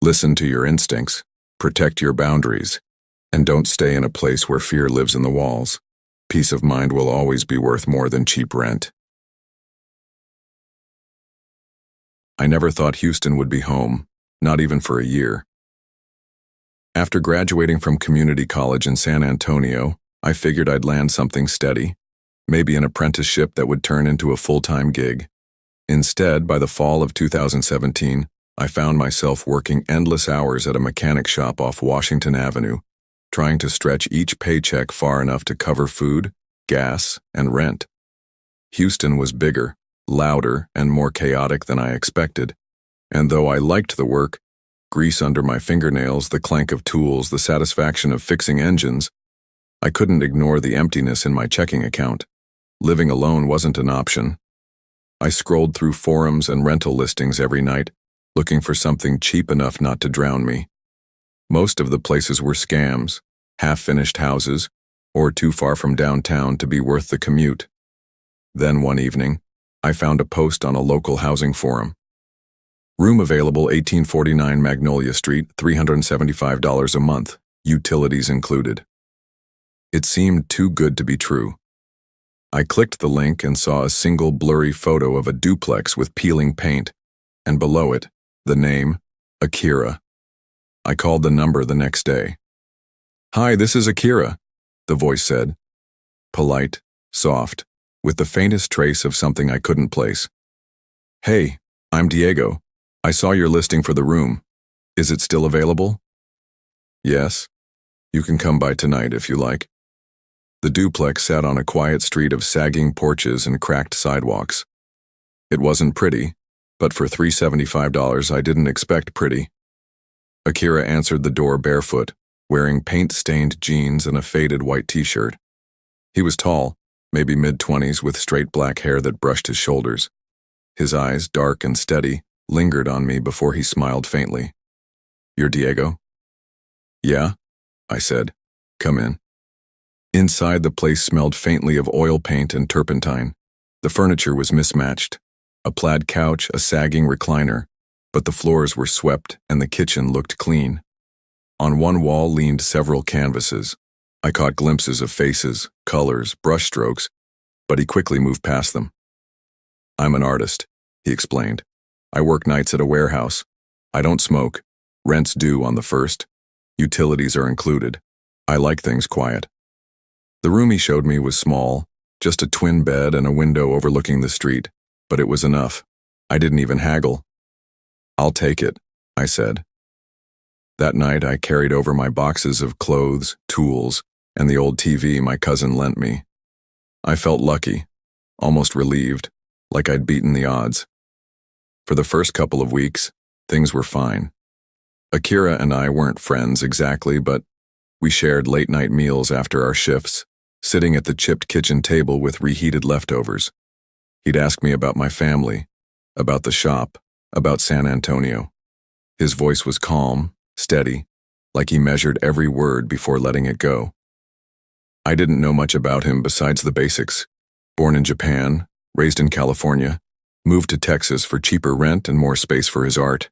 Listen to your instincts, protect your boundaries, and don't stay in a place where fear lives in the walls. Peace of mind will always be worth more than cheap rent. I never thought Houston would be home, not even for a year. After graduating from community college in San Antonio, I figured I'd land something steady, maybe an apprenticeship that would turn into a full-time gig. Instead, by the fall of 2017, I found myself working endless hours at a mechanic shop off Washington Avenue, trying to stretch each paycheck far enough to cover food, gas, and rent. Houston was bigger, louder and more chaotic than I expected, and though I liked the work, grease under my fingernails, the clank of tools, the satisfaction of fixing engines, I couldn't ignore the emptiness in my checking account. Living alone wasn't an option. I scrolled through forums and rental listings every night, looking for something cheap enough not to drown me. Most of the places were scams, half-finished houses, or too far from downtown to be worth the commute. Then one evening, I found a post on a local housing forum. Room available 1849 Magnolia Street, $375 a month, utilities included. It seemed too good to be true. I clicked the link and saw a single blurry photo of a duplex with peeling paint, and below it, the name, Akira. I called the number the next day. "Hi, this is Akira," the voice said. Polite, soft, with the faintest trace of something I couldn't place. "Hey, I'm Diego. I saw your listing for the room. Is it still available?" "Yes. You can come by tonight if you like." The duplex sat on a quiet street of sagging porches and cracked sidewalks. It wasn't pretty, but for $375 I didn't expect pretty. Akira answered the door barefoot, wearing paint-stained jeans and a faded white t-shirt. He was tall, maybe mid-20s, with straight black hair that brushed his shoulders. His eyes, dark and steady, lingered on me before he smiled faintly. "You're Diego?" "Yeah," I said. "Come in." Inside, the place smelled faintly of oil paint and turpentine. The furniture was mismatched. A plaid couch, a sagging recliner, but the floors were swept and the kitchen looked clean. On one wall leaned several canvases. I caught glimpses of faces, colors, brushstrokes, but he quickly moved past them. "I'm an artist," he explained. "I work nights at a warehouse. I don't smoke. Rent's due on the 1st. Utilities are included. I like things quiet." The room he showed me was small, just a twin bed and a window overlooking the street, but it was enough. I didn't even haggle. "I'll take it," I said. That night I carried over my boxes of clothes, tools, and the old TV my cousin lent me. I felt lucky, almost relieved, like I'd beaten the odds. For the first couple of weeks, things were fine. Akira and I weren't friends exactly, but we shared late-night meals after our shifts, sitting at the chipped kitchen table with reheated leftovers. He'd ask me about my family, about the shop, about San Antonio. His voice was calm, steady, like he measured every word before letting it go. I didn't know much about him besides the basics. Born in Japan, raised in California, moved to Texas for cheaper rent and more space for his art.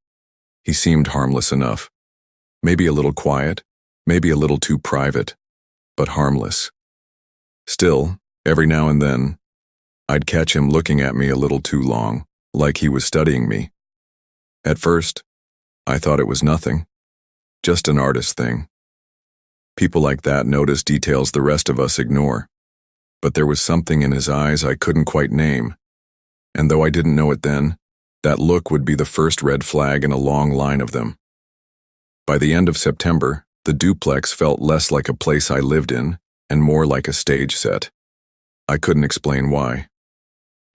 He seemed harmless enough. Maybe a little quiet, maybe a little too private, but harmless. Still, every now and then, I'd catch him looking at me a little too long, like he was studying me. At first, I thought it was nothing, just an artist thing. People like that notice details the rest of us ignore. But there was something in his eyes I couldn't quite name. And though I didn't know it then, that look would be the first red flag in a long line of them. By the end of September, the duplex felt less like a place I lived in and more like a stage set. I couldn't explain why.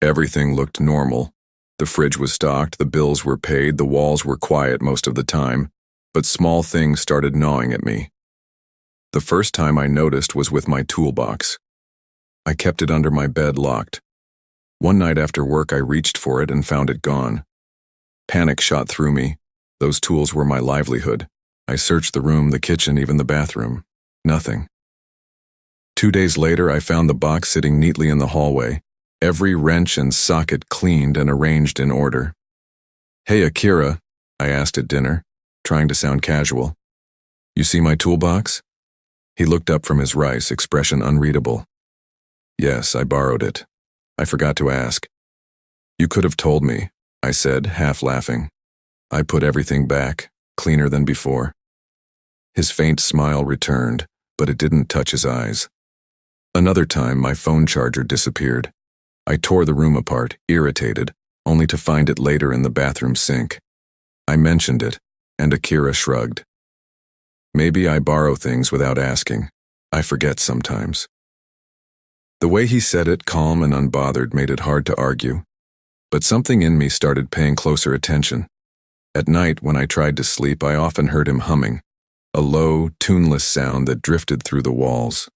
Everything looked normal. The fridge was stocked, the bills were paid, the walls were quiet most of the time, but small things started gnawing at me. The first time I noticed was with my toolbox. I kept it under my bed locked. One night after work I reached for it and found it gone. Panic shot through me. Those tools were my livelihood. I searched the room, the kitchen, even the bathroom. Nothing. 2 days later I found the box sitting neatly in the hallway, every wrench and socket cleaned and arranged in order. "Hey, Akira," I asked at dinner, trying to sound casual. "You see my toolbox?" He looked up from his rice, expression unreadable. "Yes, I borrowed it. I forgot to ask." "You could have told me," I said, half laughing. "I put everything back, cleaner than before." His faint smile returned, but it didn't touch his eyes. Another time, my phone charger disappeared. I tore the room apart, irritated, only to find it later in the bathroom sink. I mentioned it, and Akira shrugged. Maybe I borrow things without asking. I forget sometimes. The way he said it, calm and unbothered, made it hard to argue. But something in me started paying closer attention. At night, when I tried to sleep, I often heard him humming, a low, tuneless sound that drifted through the walls.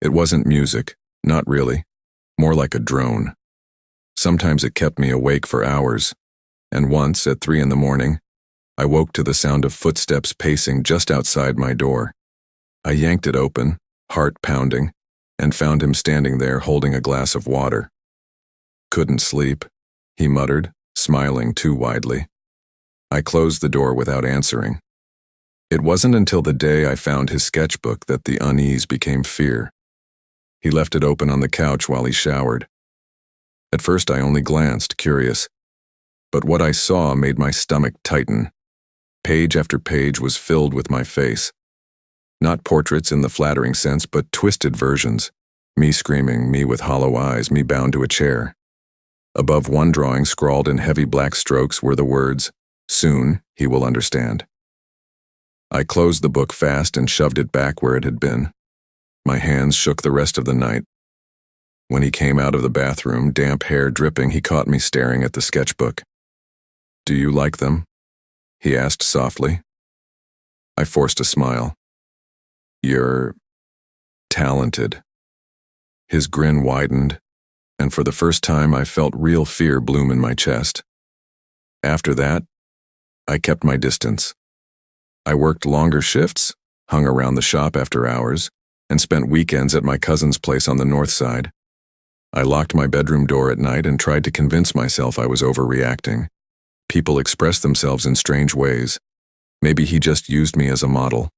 It wasn't music, not really, more like a drone. Sometimes it kept me awake for hours, and once, at 3 a.m, I woke to the sound of footsteps pacing just outside my door. I yanked it open, heart pounding, and found him standing there holding a glass of water. "Couldn't sleep," he muttered, smiling too widely. I closed the door without answering. It wasn't until the day I found his sketchbook that the unease became fear. He left it open on the couch while he showered. At first I only glanced, curious, but what I saw made my stomach tighten. Page after page was filled with my face. Not portraits in the flattering sense, but twisted versions. Me screaming, me with hollow eyes, me bound to a chair. Above one drawing, scrawled in heavy black strokes, were the words, "Soon he will understand." I closed the book fast and shoved it back where it had been. My hands shook the rest of the night. When he came out of the bathroom, damp hair dripping, he caught me staring at the sketchbook. "Do you like them?" he asked softly. I forced a smile. "You're talented." His grin widened, and for the first time I felt real fear bloom in my chest. After that, I kept my distance. I worked longer shifts, hung around the shop after hours, and spent weekends at my cousin's place on the north side. I locked my bedroom door at night and tried to convince myself I was overreacting. People express themselves in strange ways. Maybe he just used me as a model.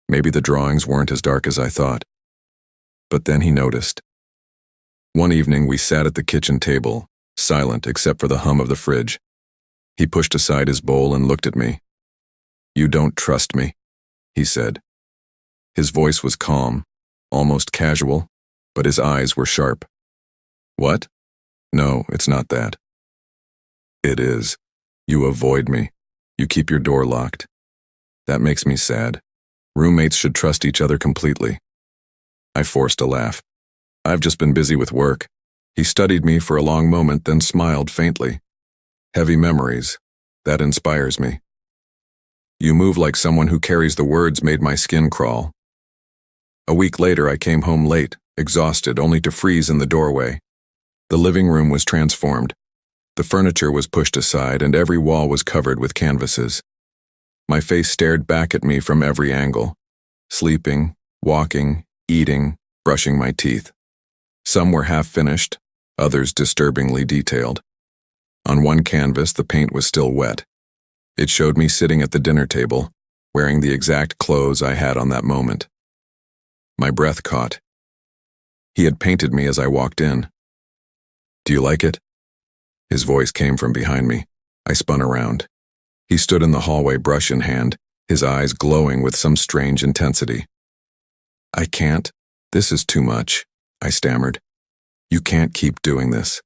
Maybe the drawings weren't as dark as I thought. But then he noticed. One evening we sat at the kitchen table, silent except for the hum of the fridge. He pushed aside his bowl and looked at me. "You don't trust me," he said. His voice was calm, almost casual, but his eyes were sharp. "What? No, it's not that." "It is. You avoid me. You keep your door locked. That makes me sad. Roommates should trust each other completely." I forced a laugh. "I've just been busy with work." He studied me for a long moment, then smiled faintly. "Heavy memories. That inspires me." "You move like someone who carries the words," made my skin crawl. A week later I came home late, exhausted, only to freeze in the doorway. The living room was transformed. The furniture was pushed aside and every wall was covered with canvases. My face stared back at me from every angle. Sleeping, walking, eating, brushing my teeth. Some were half-finished, others disturbingly detailed. On one canvas, the paint was still wet. It showed me sitting at the dinner table, wearing the exact clothes I had on that moment. My breath caught. He had painted me as I walked in. "Do you like it?" His voice came from behind me. I spun around. He stood in the hallway, brush in hand, his eyes glowing with some strange intensity. "I can't. This is too much," I stammered. "You can't keep doing this."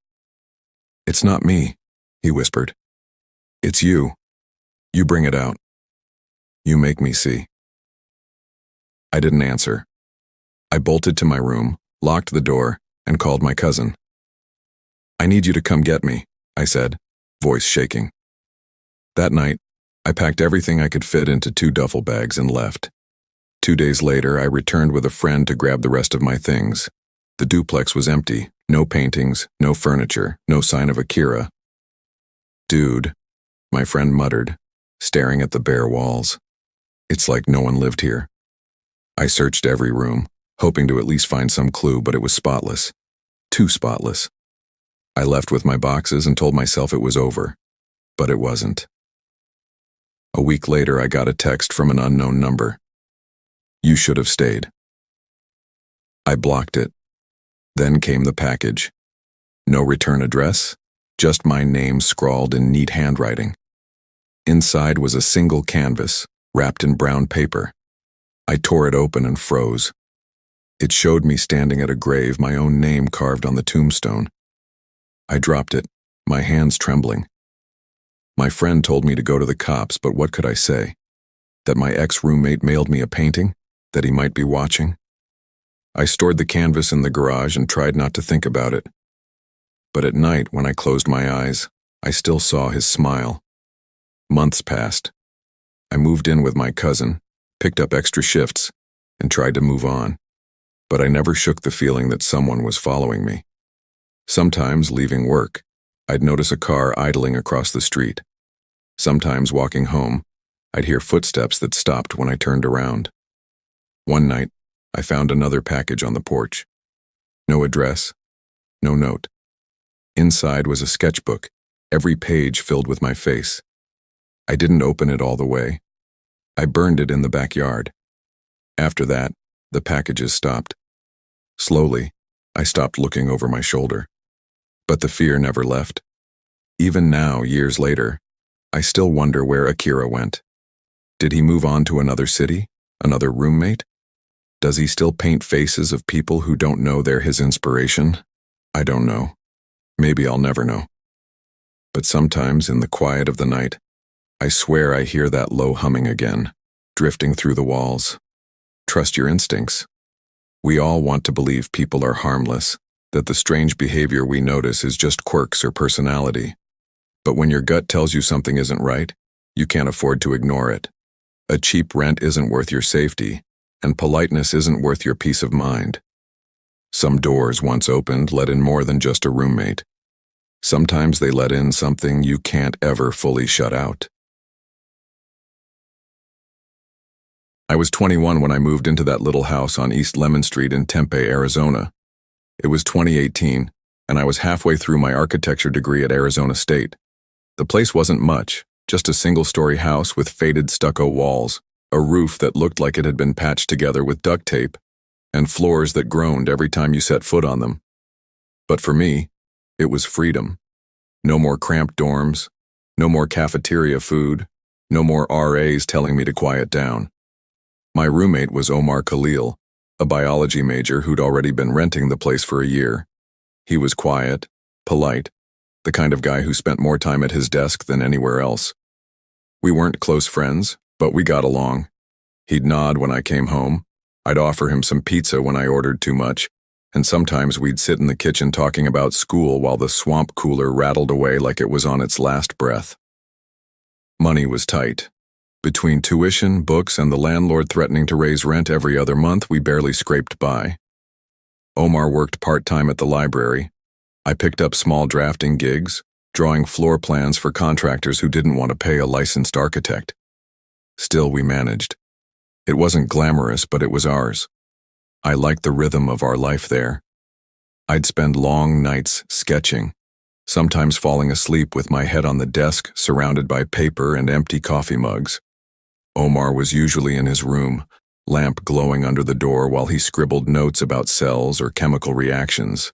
"It's not me," he whispered. "It's you. You bring it out. You make me see." I didn't answer. I bolted to my room, locked the door, and called my cousin. "I need you to come get me," I said, voice shaking. That night, I packed everything I could fit into 2 duffel bags and left. 2 days later, I returned with a friend to grab the rest of my things. The duplex was empty, no paintings, no furniture, no sign of Akira. "Dude," my friend muttered, staring at the bare walls. "It's like no one lived here." I searched every room, hoping to at least find some clue, but it was spotless. Too spotless. I left with my boxes and told myself it was over, but it wasn't. A week later, I got a text from an unknown number. "You should have stayed." I blocked it. Then came the package. No return address, just my name scrawled in neat handwriting. Inside was a single canvas, wrapped in brown paper. I tore it open and froze. It showed me standing at a grave, my own name carved on the tombstone. I dropped it, my hands trembling. My friend told me to go to the cops, but what could I say? That my ex-roommate mailed me a painting? That he might be watching? I stored the canvas in the garage and tried not to think about it. But at night, when I closed my eyes, I still saw his smile. Months passed. I moved in with my cousin, picked up extra shifts, and tried to move on. But I never shook the feeling that someone was following me. Sometimes, leaving work, I'd notice a car idling across the street. Sometimes, walking home, I'd hear footsteps that stopped when I turned around. One night, I found another package on the porch. No address, no note. Inside was a sketchbook, every page filled with my face. I didn't open it all the way. I burned it in the backyard. After that, the packages stopped. Slowly, I stopped looking over my shoulder. But the fear never left. Even now, years later, I still wonder where Akira went. Did he move on to another city? Another roommate? Does he still paint faces of people who don't know they're his inspiration? I don't know. Maybe I'll never know. But sometimes in the quiet of the night, I swear I hear that low humming again, drifting through the walls. Trust your instincts. We all want to believe people are harmless, that the strange behavior we notice is just quirks or personality. But when your gut tells you something isn't right, you can't afford to ignore it. A cheap rent isn't worth your safety, and politeness isn't worth your peace of mind. Some doors, once opened, let in more than just a roommate. Sometimes they let in something you can't ever fully shut out. I was 21 when I moved into that little house on East Lemon Street in Tempe, Arizona. It was 2018, and I was halfway through my architecture degree at Arizona State. The place wasn't much, just a single-story house with faded stucco walls, a roof that looked like it had been patched together with duct tape, and floors that groaned every time you set foot on them. But for me, it was freedom. No more cramped dorms, no more cafeteria food, no more RAs telling me to quiet down. My roommate was Omar Khalil, a biology major who'd already been renting the place for a year. He was quiet, polite, the kind of guy who spent more time at his desk than anywhere else. We weren't close friends, but we got along. He'd nod when I came home. I'd offer him some pizza when I ordered too much, and sometimes we'd sit in the kitchen talking about school while the swamp cooler rattled away like it was on its last breath. Money was tight. Between tuition, books, and the landlord threatening to raise rent every other month, we barely scraped by. Omar worked part-time at the library. I picked up small drafting gigs, drawing floor plans for contractors who didn't want to pay a licensed architect. Still, we managed. It wasn't glamorous, but it was ours. I liked the rhythm of our life there. I'd spend long nights sketching, sometimes falling asleep with my head on the desk, surrounded by paper and empty coffee mugs. Omar was usually in his room, lamp glowing under the door while he scribbled notes about cells or chemical reactions.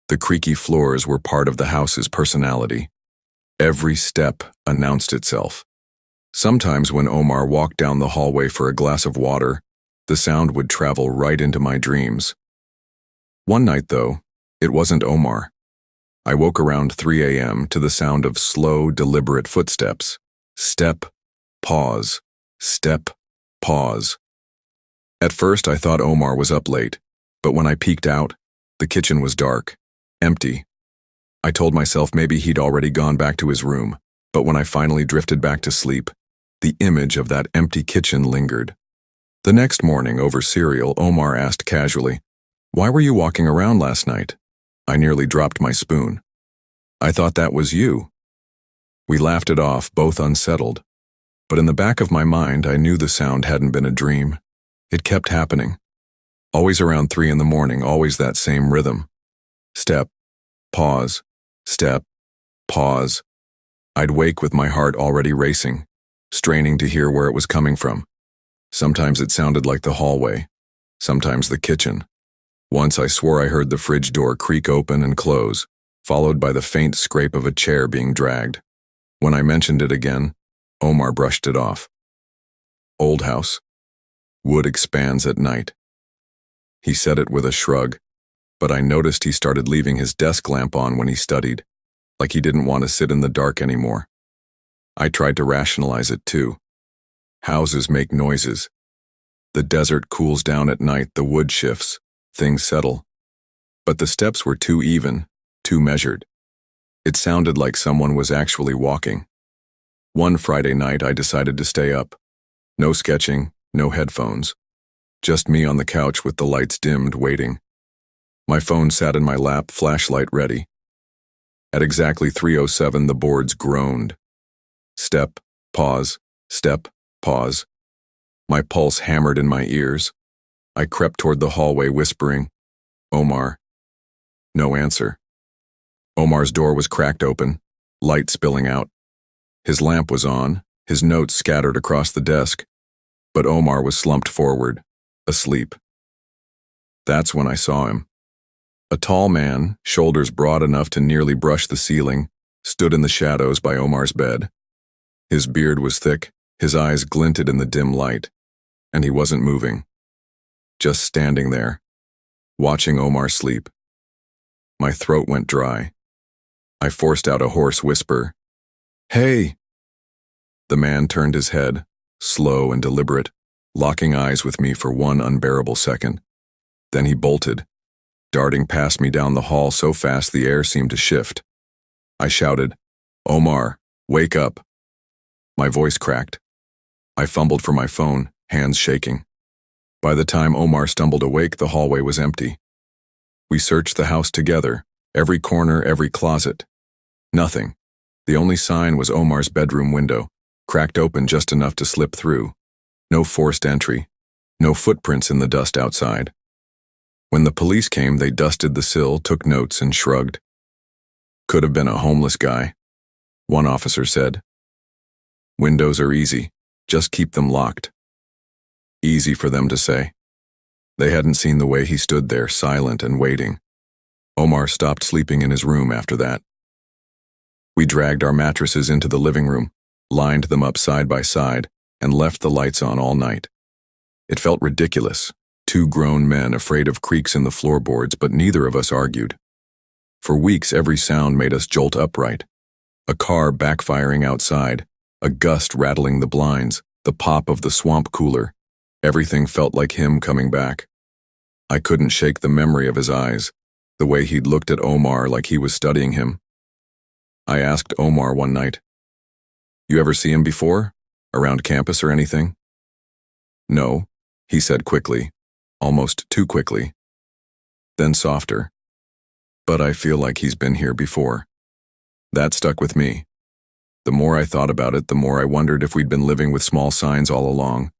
The creaky floors were part of the house's personality. Every step announced itself. Sometimes when Omar walked down the hallway for a glass of water, the sound would travel right into my dreams. One night, though, it wasn't Omar. I woke around 3 a.m. to the sound of slow, deliberate footsteps. Step, pause, step, pause. At first, I thought Omar was up late, but when I peeked out, the kitchen was dark, empty. I told myself maybe he'd already gone back to his room, but when I finally drifted back to sleep, the image of that empty kitchen lingered. The next morning, over cereal, Omar asked casually, "Why were you walking around last night?" I nearly dropped my spoon. "I thought that was you." We laughed it off, both unsettled. But in the back of my mind, I knew the sound hadn't been a dream. It kept happening. Always around 3 in the morning, always that same rhythm. Step, pause, step, pause. I'd wake with my heart already racing, straining to hear where it was coming from. Sometimes it sounded like the hallway, sometimes the kitchen. Once I swore I heard the fridge door creak open and close, followed by the faint scrape of a chair being dragged. When I mentioned it again, Omar brushed it off. Old house. Wood expands at night. He said it with a shrug, but I noticed he started leaving his desk lamp on when he studied, like he didn't want to sit in the dark anymore. I tried to rationalize it too. Houses make noises. The desert cools down at night, the wood shifts, things settle. But the steps were too even, too measured. It sounded like someone was actually walking. One Friday night, I decided to stay up. No sketching, no headphones. Just me on the couch with the lights dimmed, waiting. My phone sat in my lap, flashlight ready. At exactly 3:07, the boards groaned. Step, pause, step, pause. My pulse hammered in my ears. I crept toward the hallway, whispering, "Omar." No answer. Omar's door was cracked open, light spilling out. His lamp was on, his notes scattered across the desk, but Omar was slumped forward, asleep. That's when I saw him. A tall man, shoulders broad enough to nearly brush the ceiling, stood in the shadows by Omar's bed. His beard was thick, his eyes glinted in the dim light, and he wasn't moving. Just standing there, watching Omar sleep. My throat went dry. I forced out a hoarse whisper. "Hey!" The man turned his head, slow and deliberate, locking eyes with me for one unbearable second. Then he bolted, darting past me down the hall so fast the air seemed to shift. I shouted, "Omar, wake up!" My voice cracked. I fumbled for my phone, hands shaking. By the time Omar stumbled awake, the hallway was empty. We searched the house together, every corner, every closet. Nothing. The only sign was Omar's bedroom window, cracked open just enough to slip through. No forced entry. No footprints in the dust outside. When the police came, they dusted the sill, took notes, and shrugged. "Could have been a homeless guy," one officer said. "Windows are easy. Just keep them locked." Easy for them to say. They hadn't seen the way he stood there, silent and waiting. Omar stopped sleeping in his room after that. We dragged our mattresses into the living room, lined them up side by side, and left the lights on all night. It felt ridiculous, two grown men afraid of creaks in the floorboards, but neither of us argued. For weeks, every sound made us jolt upright. A car backfiring outside, a gust rattling the blinds, the pop of the swamp cooler. Everything felt like him coming back. I couldn't shake the memory of his eyes, the way he'd looked at Omar like he was studying him. I asked Omar one night, "You ever see him before? Around campus or anything?" "No," he said quickly, almost too quickly. Then softer, "But I feel like he's been here before." That stuck with me. The more I thought about it, the more I wondered if we'd been living with small signs all along.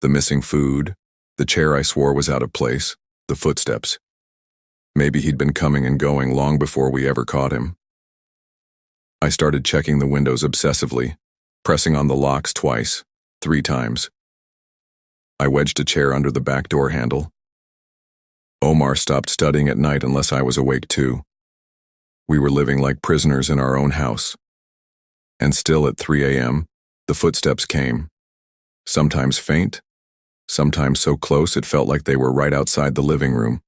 The missing food, the chair I swore was out of place, the footsteps. Maybe he'd been coming and going long before we ever caught him. I started checking the windows obsessively, pressing on the locks twice, 3 times. I wedged a chair under the back door handle. Omar stopped studying at night unless I was awake too. We were living like prisoners in our own house. And still at 3 a.m., the footsteps came. Sometimes faint, sometimes so close it felt like they were right outside the living room.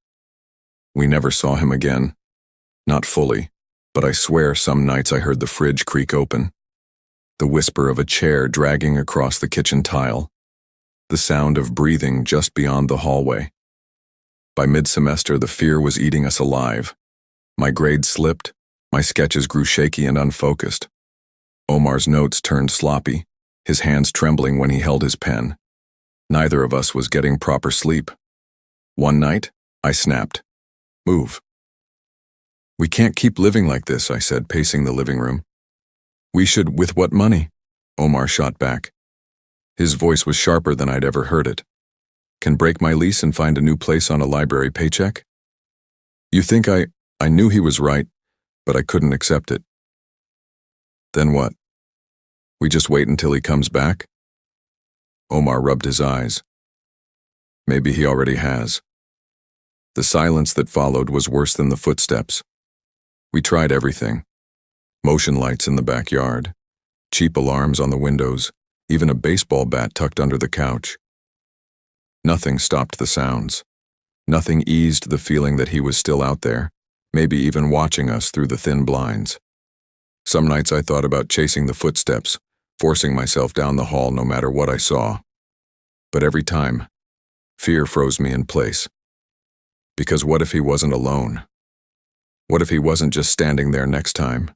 We never saw him again. Not fully, but I swear some nights I heard the fridge creak open. The whisper of a chair dragging across the kitchen tile. The sound of breathing just beyond the hallway. By mid-semester, the fear was eating us alive. My grades slipped, my sketches grew shaky and unfocused. Omar's notes turned sloppy, his hands trembling when he held his pen. Neither of us was getting proper sleep. One night, I snapped. "Move." "We can't keep living like this," I said, pacing the living room. "We should, with what money?" Omar shot back. His voice was sharper than I'd ever heard it. "Can break my lease and find a new place on a library paycheck?" "You think I knew he was right, but I couldn't accept it." "Then what? We just wait until he comes back?" Omar rubbed his eyes. "Maybe he already has." The silence that followed was worse than the footsteps. We tried everything. Motion lights in the backyard, cheap alarms on the windows, even a baseball bat tucked under the couch. Nothing stopped the sounds. Nothing eased the feeling that he was still out there, maybe even watching us through the thin blinds. Some nights I thought about chasing the footsteps, forcing myself down the hall no matter what I saw. But every time, fear froze me in place. Because what if he wasn't alone? What if he wasn't just standing there next time,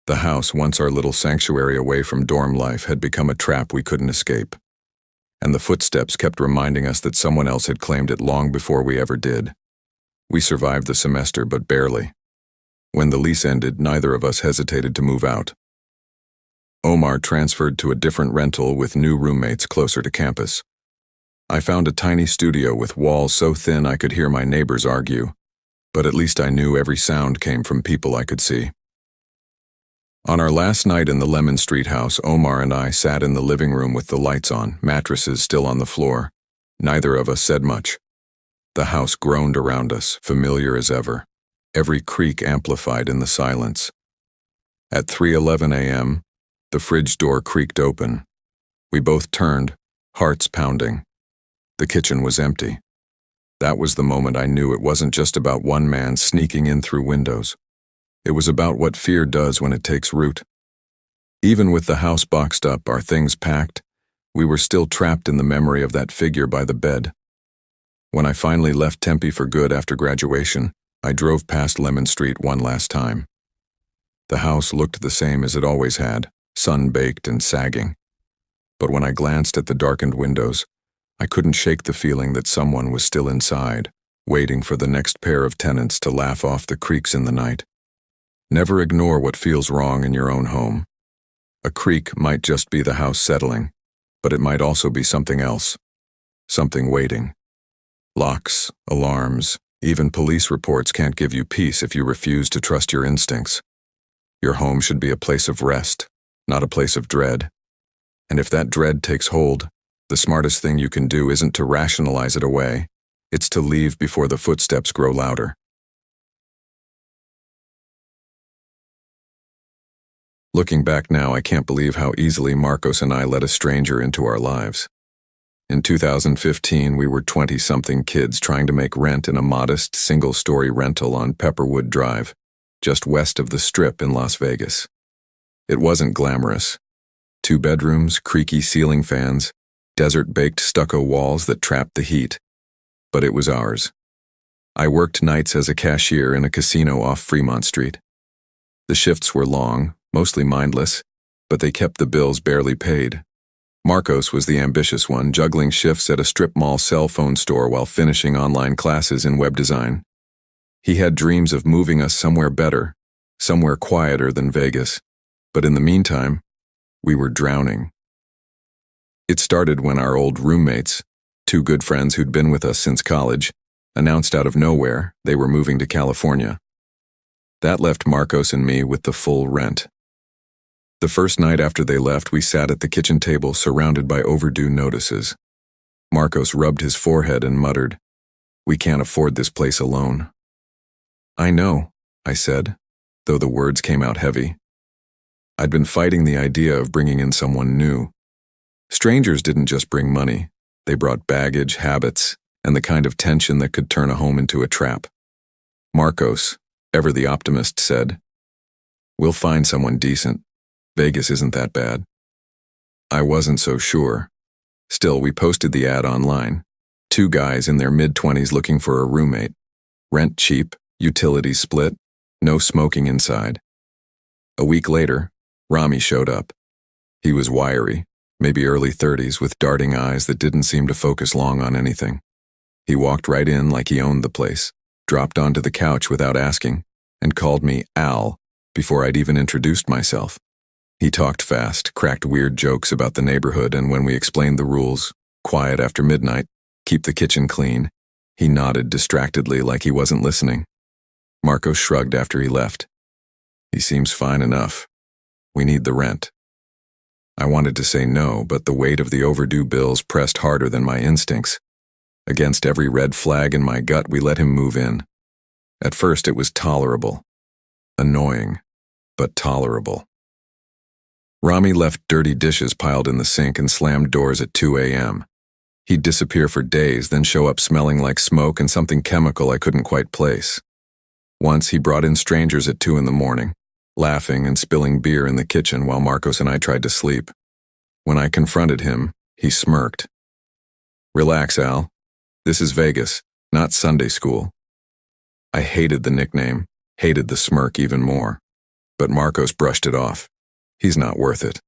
The house, once our little sanctuary away from dorm life, had become a trap we couldn't escape. And the footsteps kept reminding us that someone else had claimed it long before we ever did. We survived the semester, but barely. When the lease ended, neither of us hesitated to move out. Omar transferred to a different rental with new roommates closer to campus. I found a tiny studio with walls so thin I could hear my neighbors argue, but at least I knew every sound came from people I could see. On our last night in the Lemon Street house, Omar and I sat in the living room with the lights on, mattresses still on the floor. Neither of us said much. The house groaned around us, familiar as ever, every creak amplified in the silence. At 3:11 a.m., the fridge door creaked open. We both turned, hearts pounding. The kitchen was empty. That was the moment I knew it wasn't just about one man sneaking in through windows. It was about what fear does when it takes root. Even with the house boxed up, our things packed, we were still trapped in the memory of that figure by the bed. When I finally left Tempe for good after graduation, I drove past Lemon Street one last time. The house looked the same as it always had, sun-baked and sagging. But when I glanced at the darkened windows, I couldn't shake the feeling that someone was still inside, waiting for the next pair of tenants to laugh off the creaks in the night. Never ignore what feels wrong in your own home. A creak might just be the house settling, but it might also be something else, something waiting. Locks, alarms, even police reports can't give you peace if you refuse to trust your instincts. Your home should be a place of rest, not a place of dread. And if that dread takes hold, the smartest thing you can do isn't to rationalize it away, it's to leave before the footsteps grow louder. Looking back now, I can't believe how easily Marcos and I let a stranger into our lives. In 2015, we were 20-something kids trying to make rent in a modest, single-story rental on Pepperwood Drive, just west of the Strip in Las Vegas. It wasn't glamorous. 2 bedrooms, creaky ceiling fans, desert-baked stucco walls that trapped the heat. But it was ours. I worked nights as a cashier in a casino off Fremont Street. The shifts were long, mostly mindless, but they kept the bills barely paid. Marcos was the ambitious one, juggling shifts at a strip mall cell phone store while finishing online classes in web design. He had dreams of moving us somewhere better, somewhere quieter than Vegas. But in the meantime, we were drowning. It started when our old roommates, 2 good friends who'd been with us since college, announced out of nowhere they were moving to California. That left Marcos and me with the full rent. The first night after they left, we sat at the kitchen table surrounded by overdue notices. Marcos rubbed his forehead and muttered, "We can't afford this place alone." "I know," I said, though the words came out heavy. I'd been fighting the idea of bringing in someone new. Strangers didn't just bring money. They brought baggage, habits, and the kind of tension that could turn a home into a trap. Marcos, ever the optimist, said, "We'll find someone decent. Vegas isn't that bad." I wasn't so sure. Still, we posted the ad online. 2 guys in their mid-20s looking for a roommate. Rent cheap, utilities split, no smoking inside. A week later, Rami showed up. He was wiry, maybe early 30s, with darting eyes that didn't seem to focus long on anything. He walked right in like he owned the place, dropped onto the couch without asking, and called me Al before I'd even introduced myself. He talked fast, cracked weird jokes about the neighborhood, and when we explained the rules, quiet after midnight, keep the kitchen clean, he nodded distractedly like he wasn't listening. Marcos shrugged after he left. "He seems fine enough. We need the rent." I wanted to say no, but the weight of the overdue bills pressed harder than my instincts. Against every red flag in my gut, we let him move in. At first it was tolerable. Annoying, but tolerable. Rami left dirty dishes piled in the sink and slammed doors at 2 a.m. He'd disappear for days, then show up smelling like smoke and something chemical I couldn't quite place. Once he brought in strangers at 2 in the morning, laughing and spilling beer in the kitchen while Marcos and I tried to sleep. When I confronted him, he smirked. "Relax, Al. This is Vegas, not Sunday school." I hated the nickname, hated the smirk even more. But Marcos brushed it off. He's not worth it.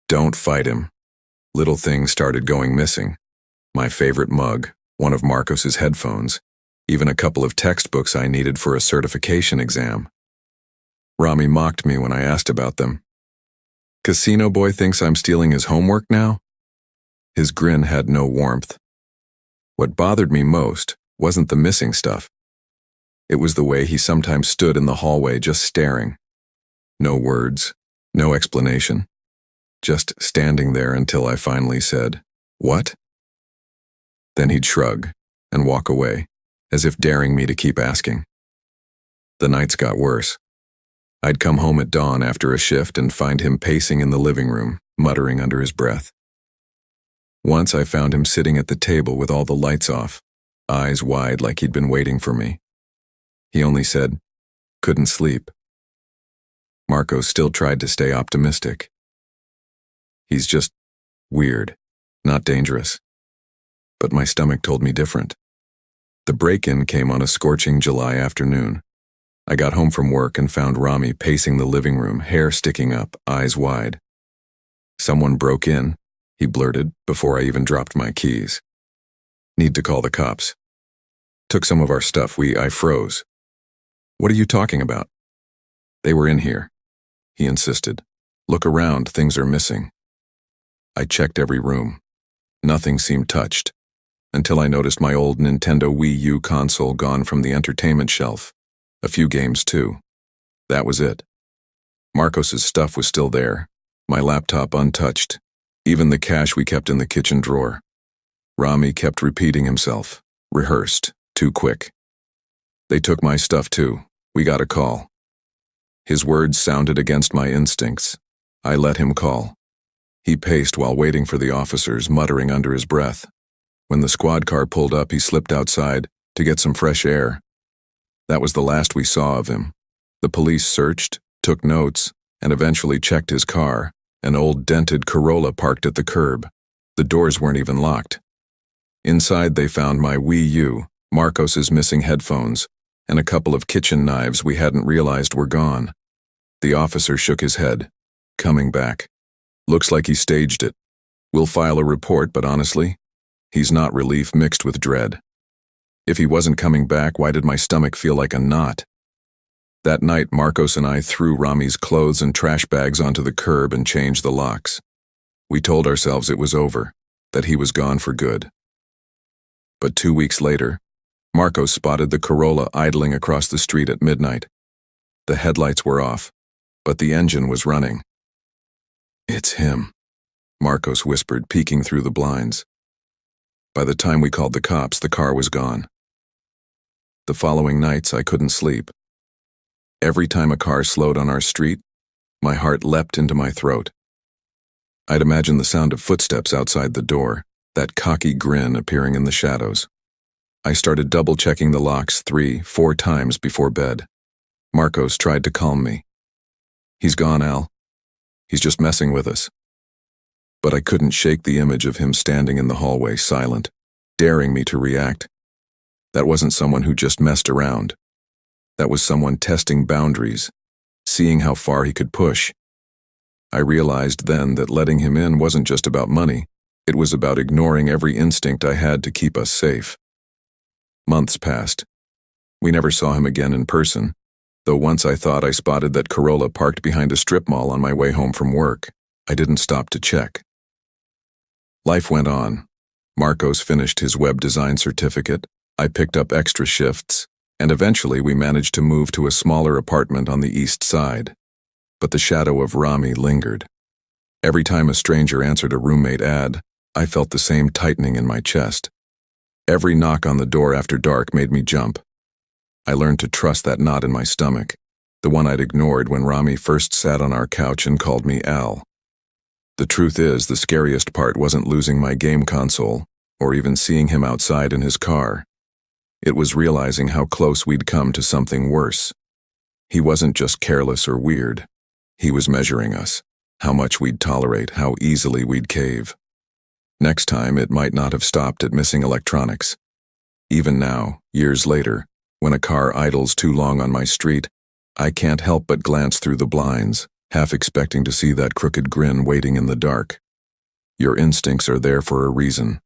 Don't fight him. Little things started going missing. My favorite mug, one of Marcos's headphones, even a couple of textbooks I needed for a certification exam. Rami mocked me when I asked about them. Casino boy thinks I'm stealing his homework now? His grin had no warmth. What bothered me most wasn't the missing stuff. It was the way he sometimes stood in the hallway just staring. No words, no explanation. Just standing there until I finally said, "What?" Then he'd shrug and walk away, as if daring me to keep asking. The nights got worse. I'd come home at dawn after a shift and find him pacing in the living room, muttering under his breath. Once I found him sitting at the table with all the lights off, eyes wide like he'd been waiting for me. He only said, "Couldn't sleep." Marcos still tried to stay optimistic. He's just weird, not dangerous. But my stomach told me different. The break-in came on a scorching July afternoon. I got home from work and found Rami pacing the living room, hair sticking up, eyes wide. "Someone broke in," he blurted before I even dropped my keys. "Need to call the cops. Took some of our stuff, I froze." "What are you talking about?" "They were in here," he insisted. "Look around, things are missing." I checked every room. Nothing seemed touched, until I noticed my old Nintendo Wii U console gone from the entertainment shelf. A few games, too. That was it. Marcos's stuff was still there, my laptop untouched, even the cash we kept in the kitchen drawer. Rami kept repeating himself, rehearsed, too quick. "They took my stuff, too. We got a call." His words sounded against my instincts. I let him call. He paced while waiting for the officers, muttering under his breath. When the squad car pulled up, he slipped outside to get some fresh air. That was the last we saw of him. The police searched, took notes, and eventually checked his car, an old dented Corolla parked at the curb. The doors weren't even locked. Inside they found my Wii U, Marcos's missing headphones, and a couple of kitchen knives we hadn't realized were gone. The officer shook his head. "Coming back. Looks like he staged it. We'll file a report, but honestly, he's not relief mixed with dread." If he wasn't coming back, why did my stomach feel like a knot? That night, Marcos and I threw Rami's clothes and trash bags onto the curb and changed the locks. We told ourselves it was over, that he was gone for good. But 2 weeks later, Marcos spotted the Corolla idling across the street at midnight. The headlights were off, but the engine was running. "It's him," Marcos whispered, peeking through the blinds. By the time we called the cops, the car was gone. The following nights, I couldn't sleep. Every time a car slowed on our street, my heart leapt into my throat. I'd imagine the sound of footsteps outside the door, that cocky grin appearing in the shadows. I started double-checking the locks 3-4 times before bed. Marcos tried to calm me. "He's gone, Al. He's just messing with us." But I couldn't shake the image of him standing in the hallway, silent, daring me to react. That wasn't someone who just messed around. That was someone testing boundaries, seeing how far he could push. I realized then that letting him in wasn't just about money. It was about ignoring every instinct I had to keep us safe. Months passed. We never saw him again in person, though once I thought I spotted that Corolla parked behind a strip mall on my way home from work. I didn't stop to check. Life went on. Marcos finished his web design certificate, I picked up extra shifts, and eventually we managed to move to a smaller apartment on the east side. But the shadow of Rami lingered. Every time a stranger answered a roommate ad, I felt the same tightening in my chest. Every knock on the door after dark made me jump. I learned to trust that knot in my stomach, the one I'd ignored when Rami first sat on our couch and called me Al. The truth is, the scariest part wasn't losing my game console, or even seeing him outside in his car. It was realizing how close we'd come to something worse. He wasn't just careless or weird. He was measuring us, how much we'd tolerate, how easily we'd cave. Next time, it might not have stopped at missing electronics. Even now, years later, when a car idles too long on my street, I can't help but glance through the blinds, half expecting to see that crooked grin waiting in the dark. Your instincts are there for a reason.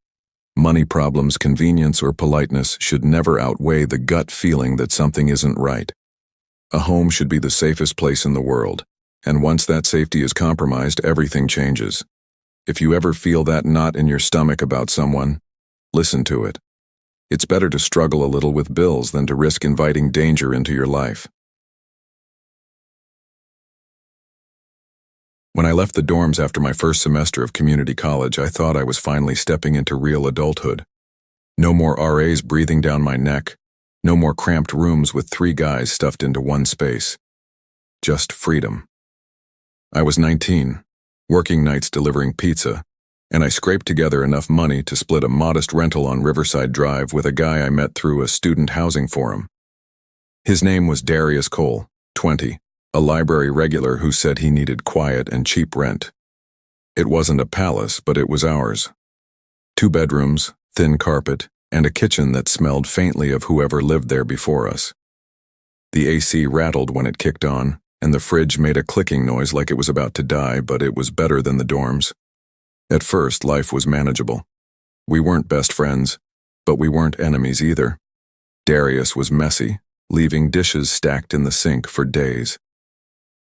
Money problems, convenience, or politeness should never outweigh the gut feeling that something isn't right. A home should be the safest place in the world, and once that safety is compromised, everything changes. If you ever feel that knot in your stomach about someone, listen to it. It's better to struggle a little with bills than to risk inviting danger into your life. When I left the dorms after my first semester of community college, I thought I was finally stepping into real adulthood. No more RAs breathing down my neck. No more cramped rooms with 3 guys stuffed into one space. Just freedom. I was 19, working nights delivering pizza, and I scraped together enough money to split a modest rental on Riverside Drive with a guy I met through a student housing forum. His name was Darius Cole, 20. A library regular who said he needed quiet and cheap rent. It wasn't a palace, but it was ours. 2 bedrooms, thin carpet, and a kitchen that smelled faintly of whoever lived there before us. The AC rattled when it kicked on, and the fridge made a clicking noise like it was about to die, but it was better than the dorms. At first, life was manageable. We weren't best friends, but we weren't enemies either. Darius was messy, leaving dishes stacked in the sink for days.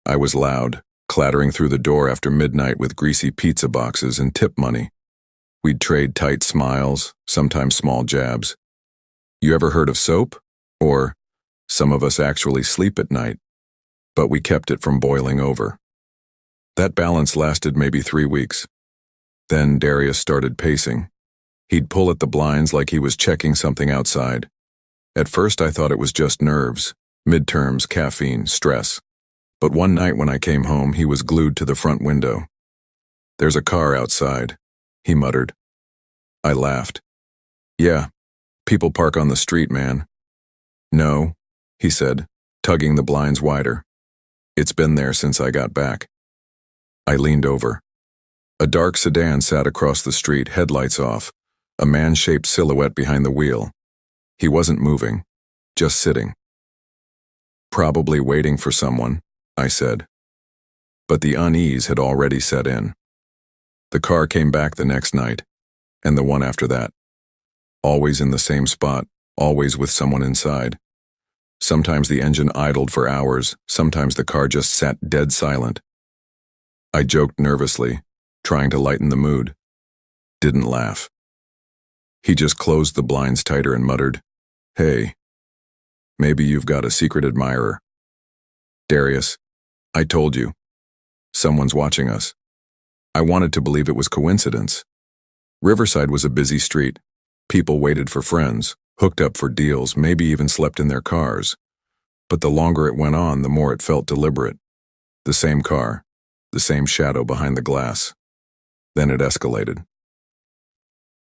I was loud, clattering through the door after midnight with greasy pizza boxes and tip money. We'd trade tight smiles, sometimes small jabs. You ever heard of soap? Or, some of us actually sleep at night. But we kept it from boiling over. That balance lasted maybe 3 weeks. Then Darius started pacing. He'd pull at the blinds like he was checking something outside. At first I thought it was just nerves, midterms, caffeine, stress. But one night when I came home, he was glued to the front window. "There's a car outside," he muttered. I laughed. "Yeah, people park on the street, man." "No," he said, tugging the blinds wider. "It's been there since I got back." I leaned over. A dark sedan sat across the street, headlights off, a man-shaped silhouette behind the wheel. He wasn't moving, just sitting. "Probably waiting for someone," I said. But the unease had already set in. The car came back the next night, and the one after that. Always in the same spot, always with someone inside. Sometimes the engine idled for hours, sometimes the car just sat dead silent. I joked nervously, trying to lighten the mood. Didn't laugh. He just closed the blinds tighter and muttered, "Hey, maybe you've got a secret admirer." "Darius, I told you. Someone's watching us." I wanted to believe it was coincidence. Riverside was a busy street. People waited for friends, hooked up for deals, maybe even slept in their cars. But the longer it went on, the more it felt deliberate. The same car, the same shadow behind the glass. Then it escalated.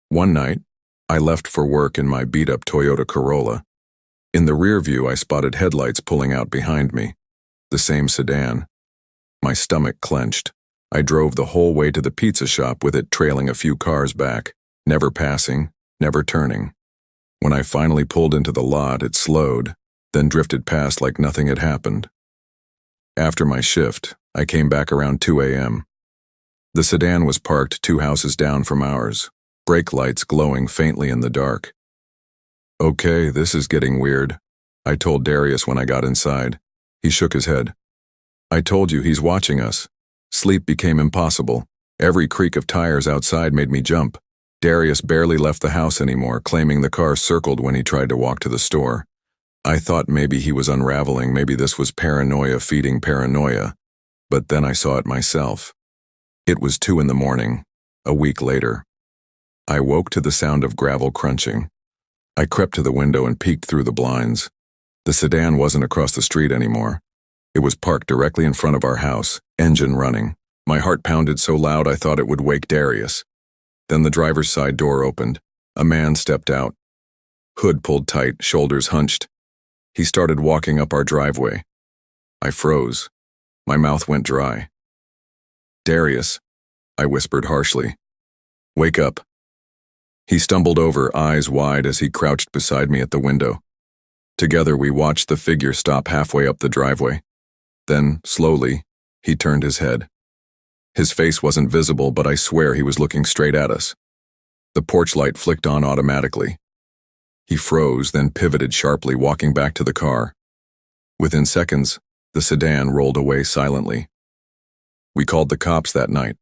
One night, I left for work in my beat-up Toyota Corolla. In the rear view, I spotted headlights pulling out behind me. The same sedan. My stomach clenched. I drove the whole way to the pizza shop with it trailing a few cars back, never passing, never turning. When I finally pulled into the lot, it slowed, then drifted past like nothing had happened. After my shift, I came back around 2 a.m. The sedan was parked 2 houses down from ours, brake lights glowing faintly in the dark. "Okay, this is getting weird," I told Darius when I got inside. He shook his head. "I told you, he's watching us." Sleep became impossible. Every creak of tires outside made me jump. Darius barely left the house anymore, claiming the car circled when he tried to walk to the store. I thought maybe he was unraveling, maybe this was paranoia feeding paranoia. But then I saw it myself. It was 2 in the morning, a week later. I woke to the sound of gravel crunching. I crept to the window and peeked through the blinds. The sedan wasn't across the street anymore. It was parked directly in front of our house, engine running. My heart pounded so loud I thought it would wake Darius. Then the driver's side door opened. A man stepped out. Hood pulled tight, shoulders hunched. He started walking up our driveway. I froze. My mouth went dry. "Darius," I whispered harshly. "Wake up." He stumbled over, eyes wide, as he crouched beside me at the window. Together we watched the figure stop halfway up the driveway. Then, slowly, he turned his head. His face wasn't visible, but I swear he was looking straight at us. The porch light flicked on automatically. He froze, then pivoted sharply, walking back to the car. Within seconds, the sedan rolled away silently. We called the cops that night.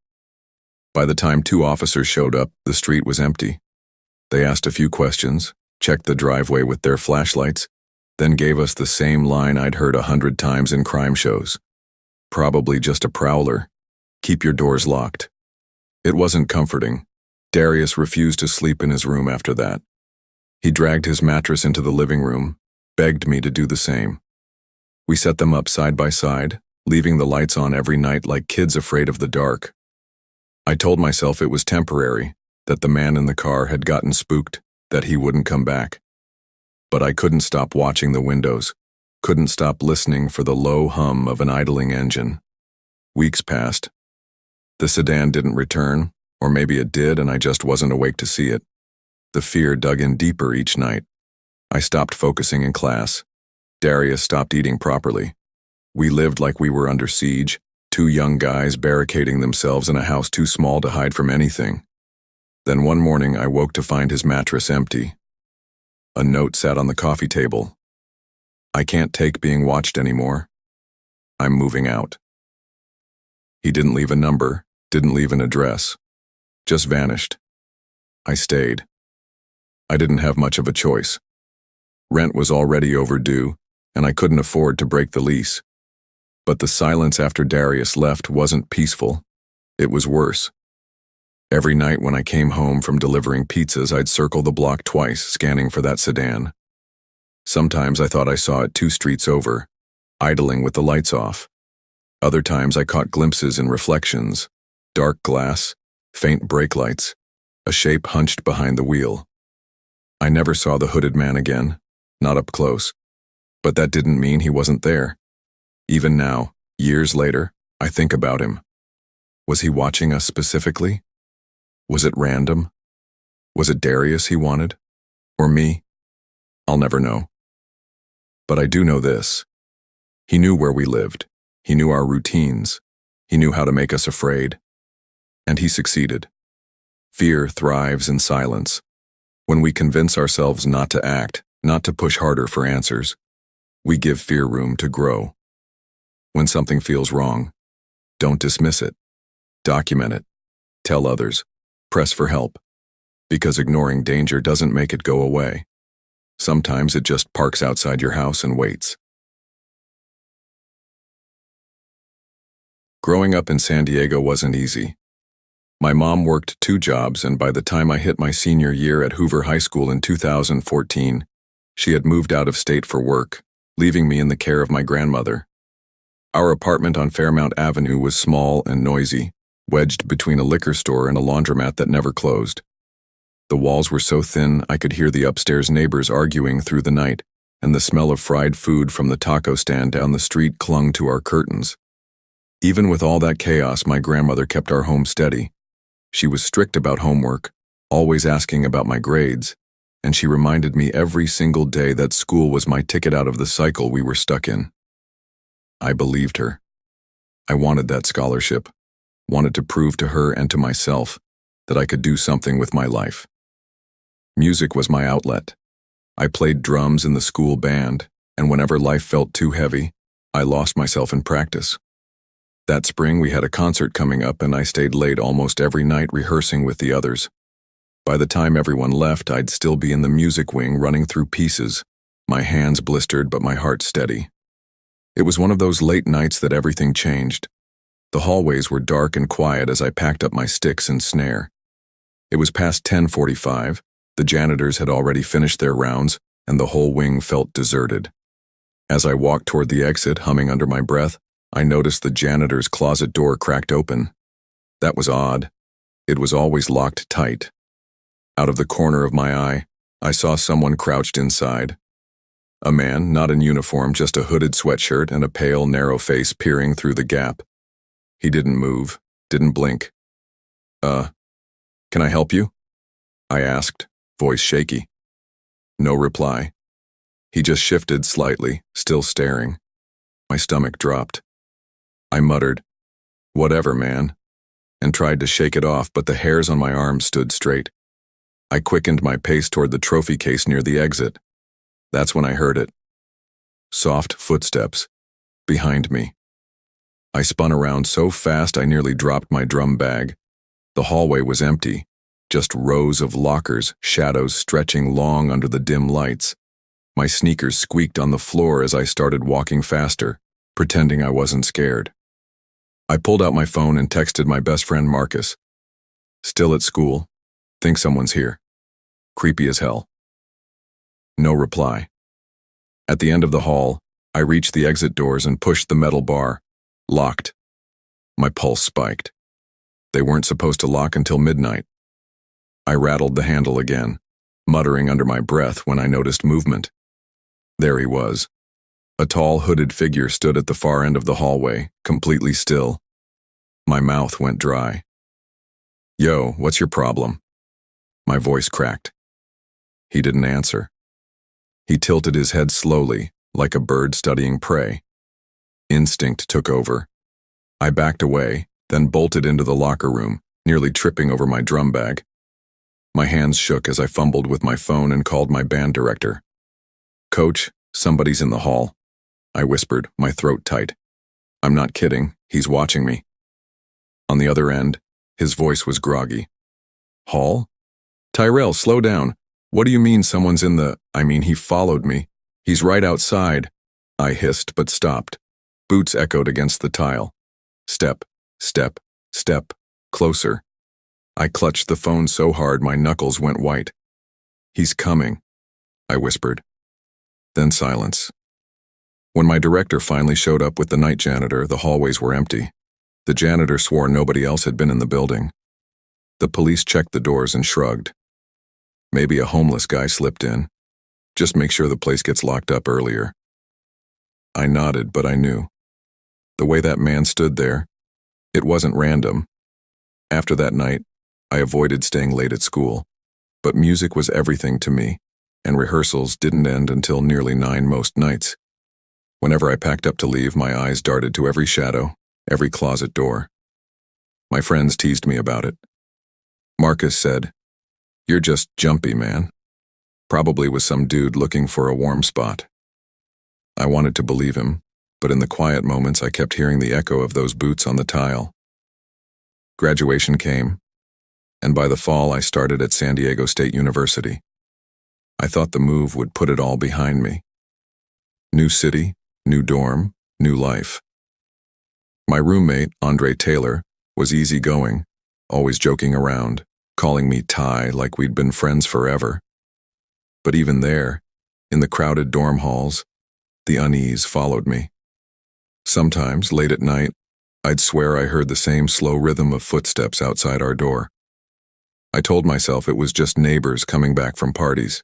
By the time 2 officers showed up, the street was empty. They asked a few questions, checked the driveway with their flashlights, then gave us the same line I'd heard 100 times in crime shows. Probably just a prowler. Keep your doors locked. It wasn't comforting. Darius refused to sleep in his room after that. He dragged his mattress into the living room, begged me to do the same. We set them up side by side, leaving the lights on every night like kids afraid of the dark. I told myself it was temporary, that the man in the car had gotten spooked, that he wouldn't come back. But I couldn't stop watching the windows, couldn't stop listening for the low hum of an idling engine. Weeks passed. The sedan didn't return, or maybe it did and I just wasn't awake to see it. The fear dug in deeper each night. I stopped focusing in class. Darius stopped eating properly. We lived like we were under siege, 2 young guys barricading themselves in a house too small to hide from anything. Then one morning I woke to find his mattress empty. A note sat on the coffee table. I can't take being watched anymore. I'm moving out. He didn't leave a number, didn't leave an address. Just vanished. I stayed. I didn't have much of a choice. Rent was already overdue, and I couldn't afford to break the lease. But the silence after Darius left wasn't peaceful. It was worse. Every night when I came home from delivering pizzas, I'd circle the block twice, scanning for that sedan. Sometimes I thought I saw it 2 streets over, idling with the lights off. Other times I caught glimpses in reflections, dark glass, faint brake lights, a shape hunched behind the wheel. I never saw the hooded man again, not up close. But that didn't mean he wasn't there. Even now, years later, I think about him. Was he watching us specifically? Was it random? Was it Darius he wanted? Or me? I'll never know. But I do know this. He knew where we lived. He knew our routines. He knew how to make us afraid. And he succeeded. Fear thrives in silence. When we convince ourselves not to act, not to push harder for answers, we give fear room to grow. When something feels wrong, don't dismiss it. Document it. Tell others. Press for help. Because ignoring danger doesn't make it go away. Sometimes it just parks outside your house and waits. Growing up in San Diego wasn't easy. My mom worked 2 jobs, and by the time I hit my senior year at Hoover High School in 2014, she had moved out of state for work, leaving me in the care of my grandmother. Our apartment on Fairmount Avenue was small and noisy, wedged between a liquor store and a laundromat that never closed. The walls were so thin I could hear the upstairs neighbors arguing through the night, and the smell of fried food from the taco stand down the street clung to our curtains. Even with all that chaos, my grandmother kept our home steady. She was strict about homework, always asking about my grades, and she reminded me every single day that school was my ticket out of the cycle we were stuck in. I believed her. I wanted that scholarship, wanted to prove to her and to myself that I could do something with my life. Music was my outlet. I played drums in the school band, and whenever life felt too heavy, I lost myself in practice. That spring we had a concert coming up, and I stayed late almost every night rehearsing with the others. By the time everyone left, I'd still be in the music wing running through pieces, my hands blistered but my heart steady. It was one of those late nights that everything changed. The hallways were dark and quiet as I packed up my sticks and snare. It was past 10:45, the janitors had already finished their rounds, and the whole wing felt deserted. As I walked toward the exit, humming under my breath, I noticed the janitor's closet door cracked open. That was odd. It was always locked tight. Out of the corner of my eye, I saw someone crouched inside. A man, not in uniform, just a hooded sweatshirt and a pale, narrow face peering through the gap. He didn't move, didn't blink. Can I help you?" I asked, voice shaky. No reply. He just shifted slightly, still staring. My stomach dropped. I muttered, "Whatever, man," and tried to shake it off, but the hairs on my arms stood straight. I quickened my pace toward the trophy case near the exit. That's when I heard it. Soft footsteps. Behind me. I spun around so fast I nearly dropped my drum bag. The hallway was empty, just rows of lockers, shadows stretching long under the dim lights. My sneakers squeaked on the floor as I started walking faster, pretending I wasn't scared. I pulled out my phone and texted my best friend Marcus. "Still at school. Think someone's here. Creepy as hell." No reply. At the end of the hall, I reached the exit doors and pushed the metal bar. Locked. My pulse spiked. They weren't supposed to lock until midnight. I rattled the handle again, muttering under my breath when I noticed movement. There he was. A tall, hooded figure stood at the far end of the hallway, completely still. My mouth went dry. "Yo, what's your problem?" My voice cracked. He didn't answer. He tilted his head slowly, like a bird studying prey. Instinct took over. I backed away, then bolted into the locker room, nearly tripping over my drum bag. My hands shook as I fumbled with my phone and called my band director. "Coach, somebody's in the hall," I whispered, my throat tight. "I'm not kidding, he's watching me." On the other end, his voice was groggy. "Hall? Tyrell, slow down. What do you mean someone's in the— he followed me. He's right outside." I hissed but stopped. Boots echoed against the tile. Step, step, step, closer. I clutched the phone so hard my knuckles went white. "He's coming," I whispered. Then silence. When my director finally showed up with the night janitor, the hallways were empty. The janitor swore nobody else had been in the building. The police checked the doors and shrugged. Maybe a homeless guy slipped in. Just make sure the place gets locked up earlier. I nodded, but I knew. The way that man stood there, it wasn't random. After that night, I avoided staying late at school, but music was everything to me, and rehearsals didn't end until nearly 9 most nights. Whenever I packed up to leave, my eyes darted to every shadow, every closet door. My friends teased me about it. Marcus said, "You're just jumpy, man." Probably was some dude looking for a warm spot. I wanted to believe him, but in the quiet moments I kept hearing the echo of those boots on the tile. Graduation came, and by the fall I started at San Diego State University. I thought the move would put it all behind me. New city, new dorm, new life. My roommate, Andre Taylor, was easygoing, always joking around, calling me Ty like we'd been friends forever. But even there, in the crowded dorm halls, the unease followed me. Sometimes, late at night, I'd swear I heard the same slow rhythm of footsteps outside our door. I told myself it was just neighbors coming back from parties.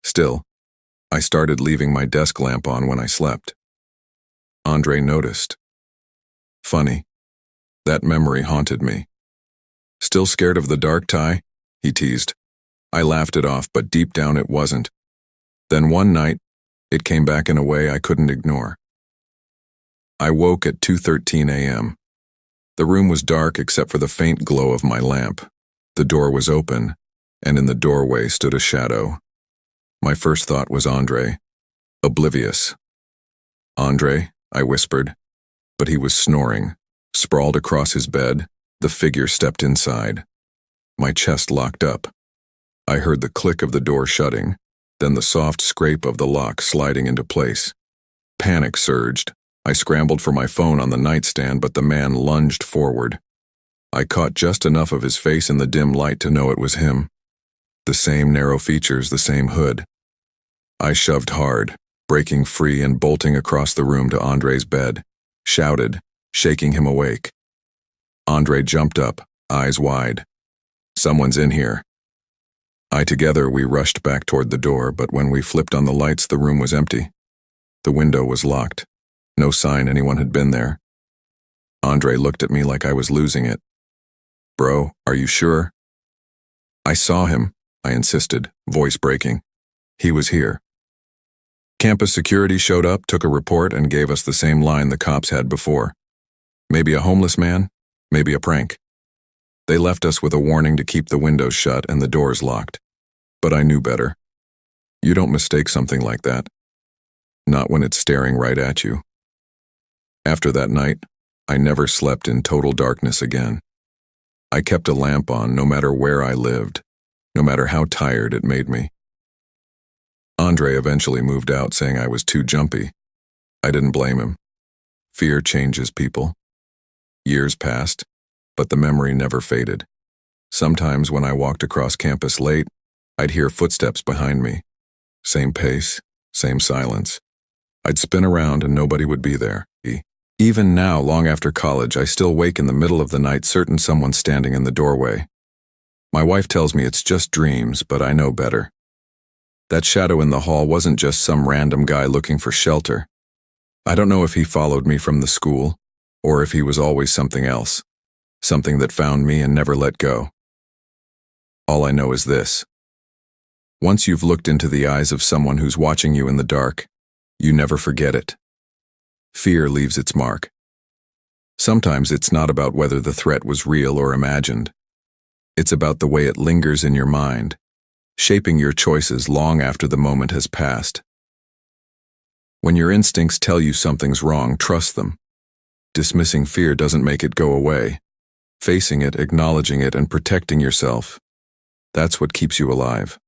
Still, I started leaving my desk lamp on when I slept. Andre noticed. Funny. That memory haunted me. "Still scared of the dark, Ty?" he teased. I laughed it off, but deep down it wasn't. Then one night, it came back in a way I couldn't ignore. I woke at 2:13 a.m. The room was dark except for the faint glow of my lamp. The door was open, and in the doorway stood a shadow. My first thought was Andre, oblivious. "Andre," I whispered, but he was snoring. Sprawled across his bed, the figure stepped inside. My chest locked up. I heard the click of the door shutting, then the soft scrape of the lock sliding into place. Panic surged. I scrambled for my phone on the nightstand, but the man lunged forward. I caught just enough of his face in the dim light to know it was him. The same narrow features, the same hood. I shoved hard, breaking free and bolting across the room to Andre's bed, shouted, shaking him awake. Andre jumped up, eyes wide. "Someone's in here." Together we rushed back toward the door, but when we flipped on the lights, the room was empty. The window was locked. No sign anyone had been there. Andre looked at me like I was losing it. "Bro, are you sure?" "I saw him," I insisted, voice breaking. "He was here." Campus security showed up, took a report, and gave us the same line the cops had before. Maybe a homeless man, maybe a prank. They left us with a warning to keep the windows shut and the doors locked. But I knew better. You don't mistake something like that. Not when it's staring right at you. After that night, I never slept in total darkness again. I kept a lamp on no matter where I lived, no matter how tired it made me. Andre eventually moved out saying I was too jumpy. I didn't blame him. Fear changes people. Years passed, but the memory never faded. Sometimes when I walked across campus late, I'd hear footsteps behind me. Same pace, same silence. I'd spin around and nobody would be there. Even now, long after college, I still wake in the middle of the night certain someone's standing in the doorway. My wife tells me it's just dreams, but I know better. That shadow in the hall wasn't just some random guy looking for shelter. I don't know if he followed me from the school, or if he was always something else, something that found me and never let go. All I know is this. Once you've looked into the eyes of someone who's watching you in the dark, you never forget it. Fear leaves its mark. Sometimes it's not about whether the threat was real or imagined. It's about the way it lingers in your mind, shaping your choices long after the moment has passed. When your instincts tell you something's wrong, trust them. Dismissing fear doesn't make it go away. Facing it, acknowledging it, and protecting yourself, that's what keeps you alive.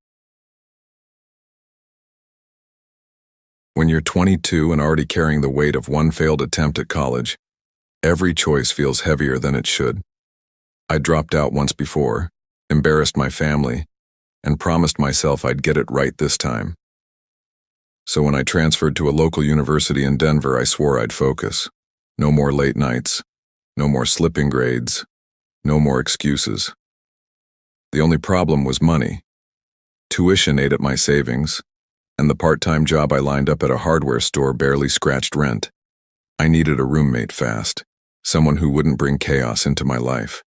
When you're 22 and already carrying the weight of one failed attempt at college, every choice feels heavier than it should. I dropped out once before, embarrassed my family, and promised myself I'd get it right this time. So when I transferred to a local university in Denver, I swore I'd focus. No more late nights, no more slipping grades, no more excuses. The only problem was money. Tuition ate at my savings, and the part-time job I lined up at a hardware store barely scratched rent. I needed a roommate fast, someone who wouldn't bring chaos into my life.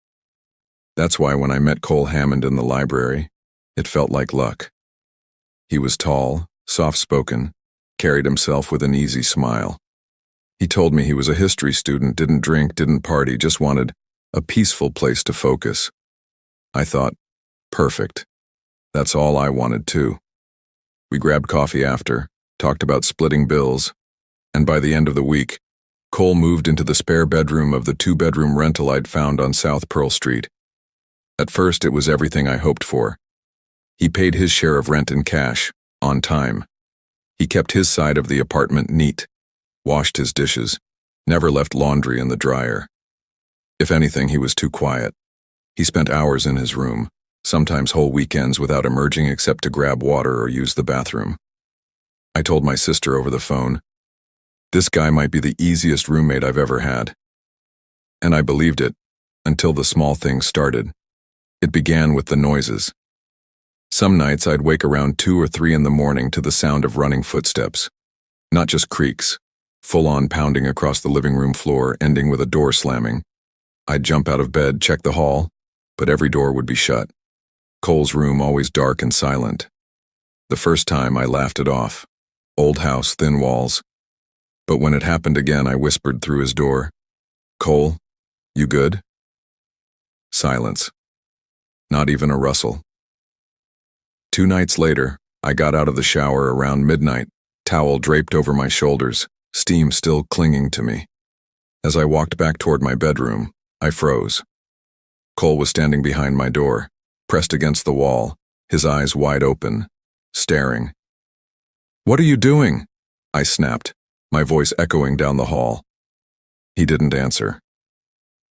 That's why when I met Cole Hammond in the library, it felt like luck. He was tall, soft-spoken, carried himself with an easy smile. He told me he was a history student, didn't drink, didn't party, just wanted a peaceful place to focus. I thought, perfect. That's all I wanted too. We grabbed coffee after, talked about splitting bills, and by the end of the week, Cole moved into the spare bedroom of the 2-bedroom rental I'd found on South Pearl Street. At first, it was everything I hoped for. He paid his share of rent in cash, on time. He kept his side of the apartment neat, washed his dishes, never left laundry in the dryer. If anything, he was too quiet. He spent hours in his room, sometimes whole weekends without emerging except to grab water or use the bathroom. I told my sister over the phone, this guy might be the easiest roommate I've ever had. And I believed it, until the small things started. It began with the noises. Some nights I'd wake around 2 or 3 in the morning to the sound of running footsteps. Not just creaks, full-on pounding across the living room floor, ending with a door slamming. I'd jump out of bed, check the hall, but every door would be shut. Cole's room always dark and silent. The first time I laughed it off. Old house, thin walls. But when it happened again, I whispered through his door, Cole, you good? Silence. Not even a rustle. 2 nights later, I got out of the shower around midnight, towel draped over my shoulders, steam still clinging to me. As I walked back toward my bedroom, I froze. Cole was standing behind my door, pressed against the wall, his eyes wide open, staring. What are you doing? I snapped, my voice echoing down the hall. He didn't answer.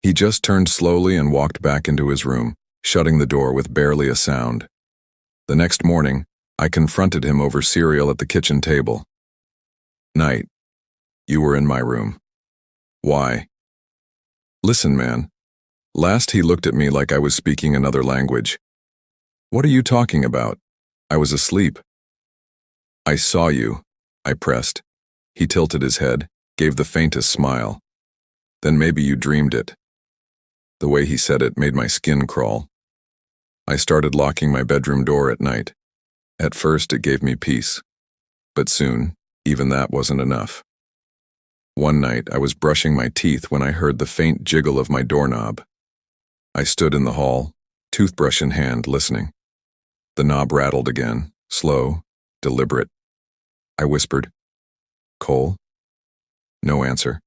He just turned slowly and walked back into his room, shutting the door with barely a sound. The next morning, I confronted him over cereal at the kitchen table. Night. You were in my room. Why? Listen, man. Last he looked at me like I was speaking another language. What are you talking about? I was asleep. I saw you, I pressed. He tilted his head, gave the faintest smile. Then maybe you dreamed it. The way he said it made my skin crawl. I started locking my bedroom door at night. At first, it gave me peace. But soon, even that wasn't enough. One night, I was brushing my teeth when I heard the faint jiggle of my doorknob. I stood in the hall, toothbrush in hand, listening. The knob rattled again, slow, deliberate. I whispered, "Cole?" No answer.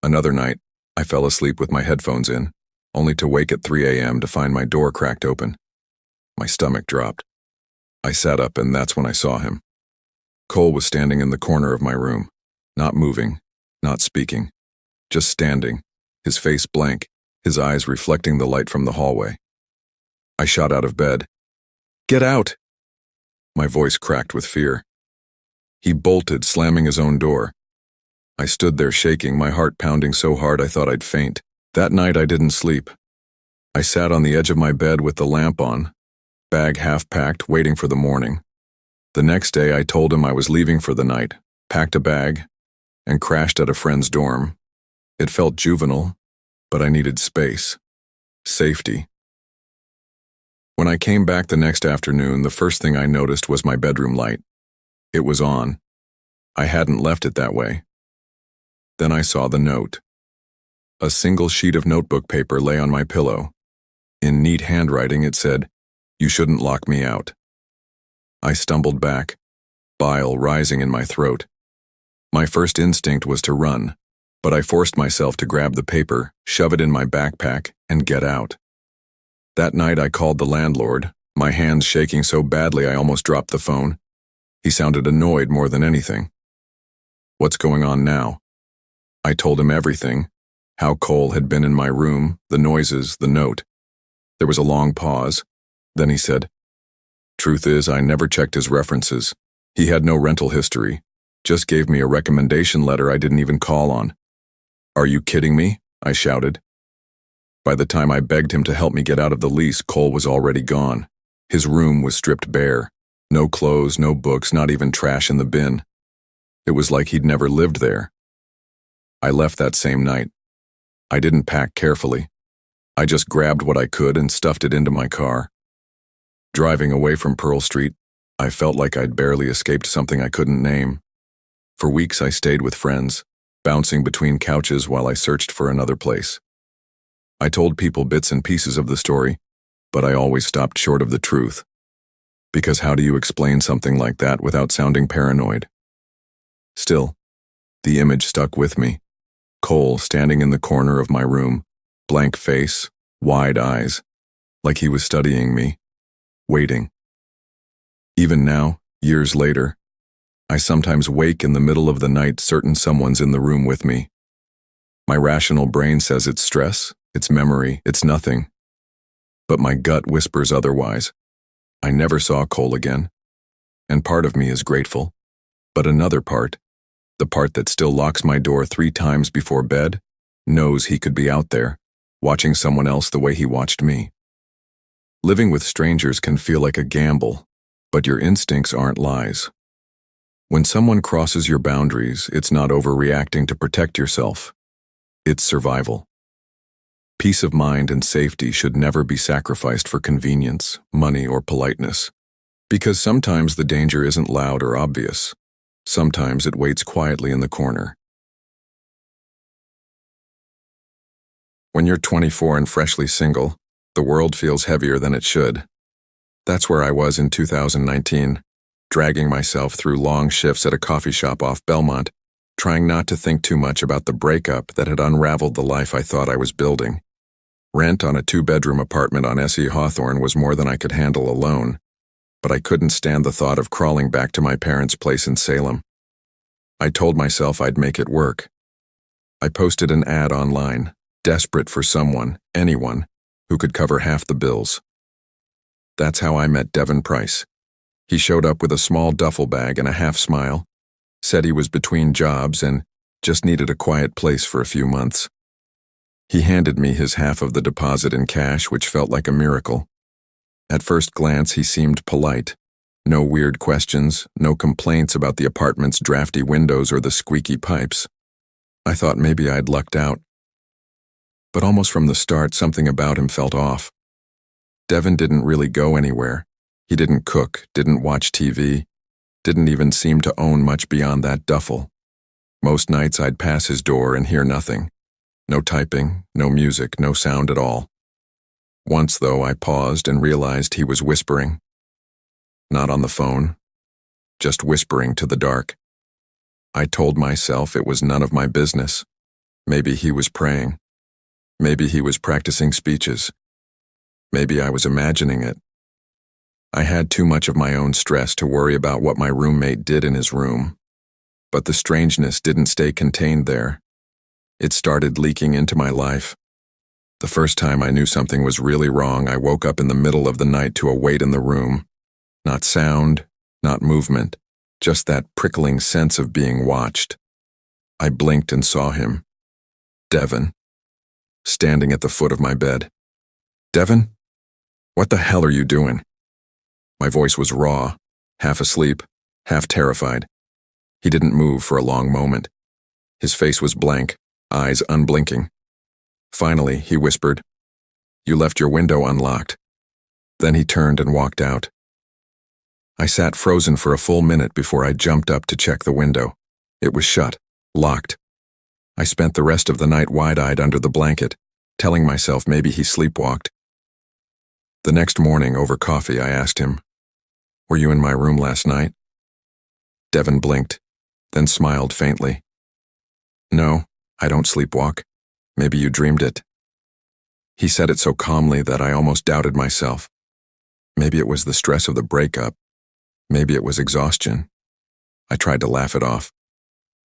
Another night, I fell asleep with my headphones in, only to wake at 3 a.m. to find my door cracked open. My stomach dropped. I sat up, and that's when I saw him. Cole was standing in the corner of my room, not moving, not speaking, just standing, his face blank, his eyes reflecting the light from the hallway. I shot out of bed. "Get out!" My voice cracked with fear. He bolted, slamming his own door. I stood there shaking, my heart pounding so hard I thought I'd faint. That night I didn't sleep. I sat on the edge of my bed with the lamp on, bag half packed, waiting for the morning. The next day I told him I was leaving for the night, packed a bag, and crashed at a friend's dorm. It felt juvenile, but I needed space. Safety. When I came back the next afternoon, the first thing I noticed was my bedroom light. It was on. I hadn't left it that way. Then I saw the note. A single sheet of notebook paper lay on my pillow. In neat handwriting it said, "You shouldn't lock me out." I stumbled back, bile rising in my throat. My first instinct was to run, but I forced myself to grab the paper, shove it in my backpack, and get out. That night I called the landlord, my hands shaking so badly I almost dropped the phone. He sounded annoyed more than anything. "What's going on now?" I told him everything, how Cole had been in my room, the noises, the note. There was a long pause. Then he said, "Truth is, I never checked his references. He had no rental history, just gave me a recommendation letter I didn't even call on." "Are you kidding me?" I shouted. By the time I begged him to help me get out of the lease, Cole was already gone. His room was stripped bare. No clothes, no books, not even trash in the bin. It was like he'd never lived there. I left that same night. I didn't pack carefully. I just grabbed what I could and stuffed it into my car. Driving away from Pearl Street, I felt like I'd barely escaped something I couldn't name. For weeks I stayed with friends, bouncing between couches while I searched for another place. I told people bits and pieces of the story, but I always stopped short of the truth. Because how do you explain something like that without sounding paranoid? Still, the image stuck with me. Cole standing in the corner of my room, blank face, wide eyes, like he was studying me, waiting. Even now, years later, I sometimes wake in the middle of the night certain someone's in the room with me. My rational brain says it's stress, it's memory, it's nothing. But my gut whispers otherwise. I never saw Cole again, and part of me is grateful. But another part, the part that still locks my door 3 times before bed, knows he could be out there, watching someone else the way he watched me. Living with strangers can feel like a gamble, but your instincts aren't lies. When someone crosses your boundaries, it's not overreacting to protect yourself. It's survival. Peace of mind and safety should never be sacrificed for convenience, money, or politeness. Because sometimes the danger isn't loud or obvious. Sometimes it waits quietly in the corner. When you're 24 and freshly single, the world feels heavier than it should. That's where I was in 2019, dragging myself through long shifts at a coffee shop off Belmont, trying not to think too much about the breakup that had unraveled the life I thought I was building. Rent on a 2-bedroom apartment on S.E. Hawthorne was more than I could handle alone, but I couldn't stand the thought of crawling back to my parents' place in Salem. I told myself I'd make it work. I posted an ad online, desperate for someone, anyone, who could cover half the bills. That's how I met Devin Price. He showed up with a small duffel bag and a half smile, said he was between jobs and just needed a quiet place for a few months. He handed me his half of the deposit in cash, which felt like a miracle. At first glance, he seemed polite. No weird questions, no complaints about the apartment's drafty windows or the squeaky pipes. I thought maybe I'd lucked out. But almost from the start, something about him felt off. Devin didn't really go anywhere. He didn't cook, didn't watch TV, didn't even seem to own much beyond that duffel. Most nights I'd pass his door and hear nothing. No typing, no music, no sound at all. Once, though, I paused and realized he was whispering. Not on the phone, just whispering to the dark. I told myself it was none of my business. Maybe he was praying. Maybe he was practicing speeches. Maybe I was imagining it. I had too much of my own stress to worry about what my roommate did in his room. But the strangeness didn't stay contained there. It started leaking into my life. The first time I knew something was really wrong, I woke up in the middle of the night to a weight in the room. Not sound, not movement, just that prickling sense of being watched. I blinked and saw him. Devin. Standing at the foot of my bed. Devin? What the hell are you doing? My voice was raw, half asleep, half terrified. He didn't move for a long moment. His face was blank, eyes unblinking. Finally, he whispered, "You left your window unlocked." Then he turned and walked out. I sat frozen for a full minute before I jumped up to check the window. It was shut, locked. I spent the rest of the night wide-eyed under the blanket, telling myself maybe he sleepwalked. The next morning, over coffee, I asked him, "Were you in my room last night?" Devin blinked, then smiled faintly. "No, I don't sleepwalk. Maybe you dreamed it." He said it so calmly that I almost doubted myself. Maybe it was the stress of the breakup. Maybe it was exhaustion. I tried to laugh it off.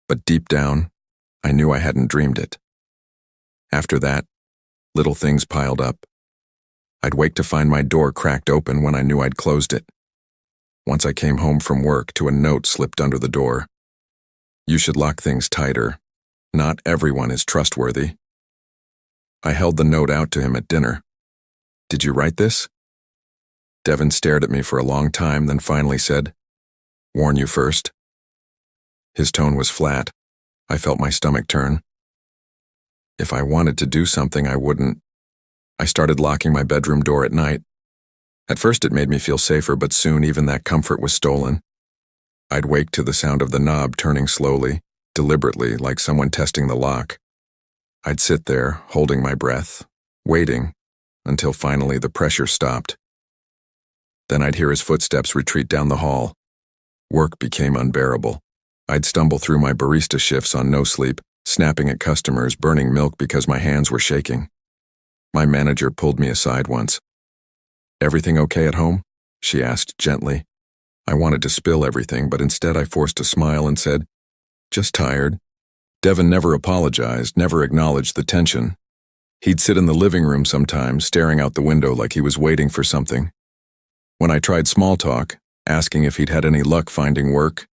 But deep down, I knew I hadn't dreamed it. After that, little things piled up. I'd wake to find my door cracked open when I knew I'd closed it. Once I came home from work to a note slipped under the door. "You should lock things tighter. Not everyone is trustworthy." I held the note out to him at dinner. "Did you write this?" Devin stared at me for a long time, then finally said, "Warn you first." His tone was flat. I felt my stomach turn. If I wanted to do something, I wouldn't. I started locking my bedroom door at night. At first it made me feel safer, but soon even that comfort was stolen. I'd wake to the sound of the knob turning slowly, deliberately, like someone testing the lock. I'd sit there, holding my breath, waiting, until finally the pressure stopped. Then I'd hear his footsteps retreat down the hall. Work became unbearable. I'd stumble through my barista shifts on no sleep, snapping at customers, burning milk because my hands were shaking. My manager pulled me aside once. "Everything okay at home?" she asked gently. I wanted to spill everything, but instead I forced a smile and said, "Just tired." Devin never apologized, never acknowledged the tension. He'd sit in the living room sometimes, staring out the window like he was waiting for something. When I tried small talk, asking if he'd had any luck finding work,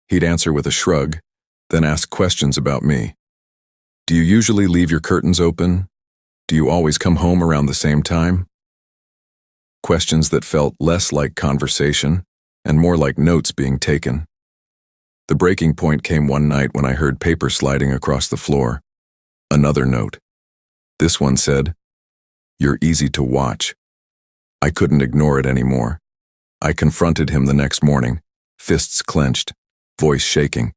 he'd answer with a shrug, then ask questions about me. "Do you usually leave your curtains open? Do you always come home around the same time?" Questions that felt less like conversation and more like notes being taken. The breaking point came one night when I heard paper sliding across the floor. Another note. This one said, "You're easy to watch." I couldn't ignore it anymore. I confronted him the next morning, fists clenched, voice shaking.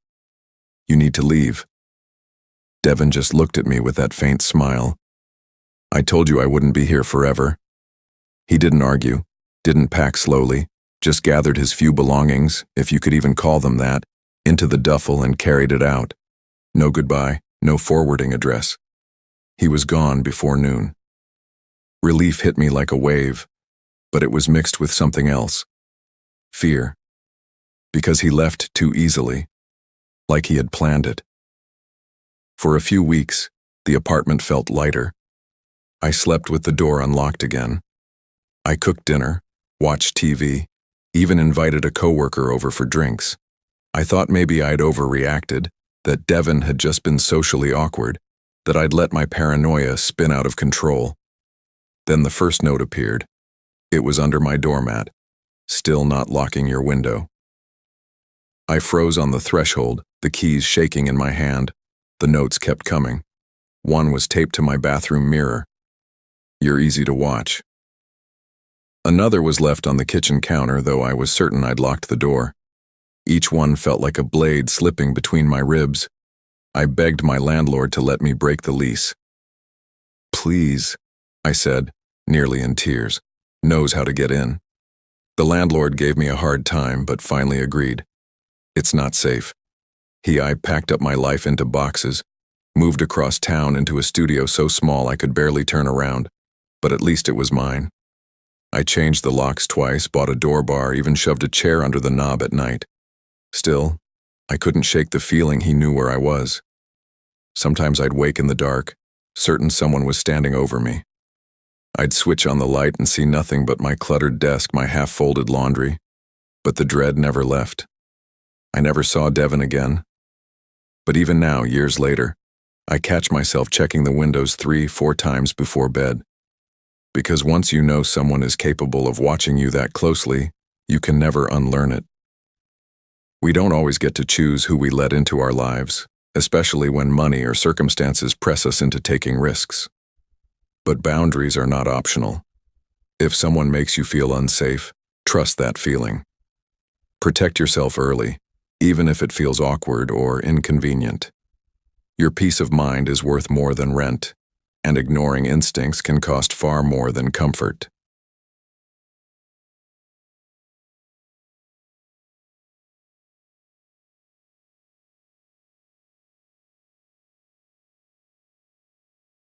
"You need to leave." Devin just looked at me with that faint smile. "I told you I wouldn't be here forever." He didn't argue, didn't pack slowly, just gathered his few belongings, if you could even call them that, into the duffel and carried it out. No goodbye, no forwarding address. He was gone before noon. Relief hit me like a wave, but it was mixed with something else. Fear. Because he left too easily, like he had planned it. For a few weeks, the apartment felt lighter. I slept with the door unlocked again. I cooked dinner, watched TV, even invited a coworker over for drinks. I thought maybe I'd overreacted, that Devin had just been socially awkward, that I'd let my paranoia spin out of control. Then the first note appeared. It was under my doormat, "Still not locking your window." I froze on the threshold, the keys shaking in my hand. The notes kept coming. One was taped to my bathroom mirror. "You're easy to watch." Another was left on the kitchen counter, though I was certain I'd locked the door. Each one felt like a blade slipping between my ribs. I begged my landlord to let me break the lease. "Please," I said, nearly in tears, "knows how to get in." The landlord gave me a hard time, but finally agreed. It's not safe. I packed up my life into boxes, moved across town into a studio so small I could barely turn around, but at least it was mine. I changed the locks twice, bought a door bar, even shoved a chair under the knob at night. Still, I couldn't shake the feeling he knew where I was. Sometimes I'd wake in the dark, certain someone was standing over me. I'd switch on the light and see nothing but my cluttered desk, my half-folded laundry, but the dread never left. I never saw Devin again. But even now, years later, I catch myself checking the windows 3-4 times before bed. Because once you know someone is capable of watching you that closely, you can never unlearn it. We don't always get to choose who we let into our lives, especially when money or circumstances press us into taking risks. But boundaries are not optional. If someone makes you feel unsafe, trust that feeling. Protect yourself early, even if it feels awkward or inconvenient. Your peace of mind is worth more than rent, and ignoring instincts can cost far more than comfort.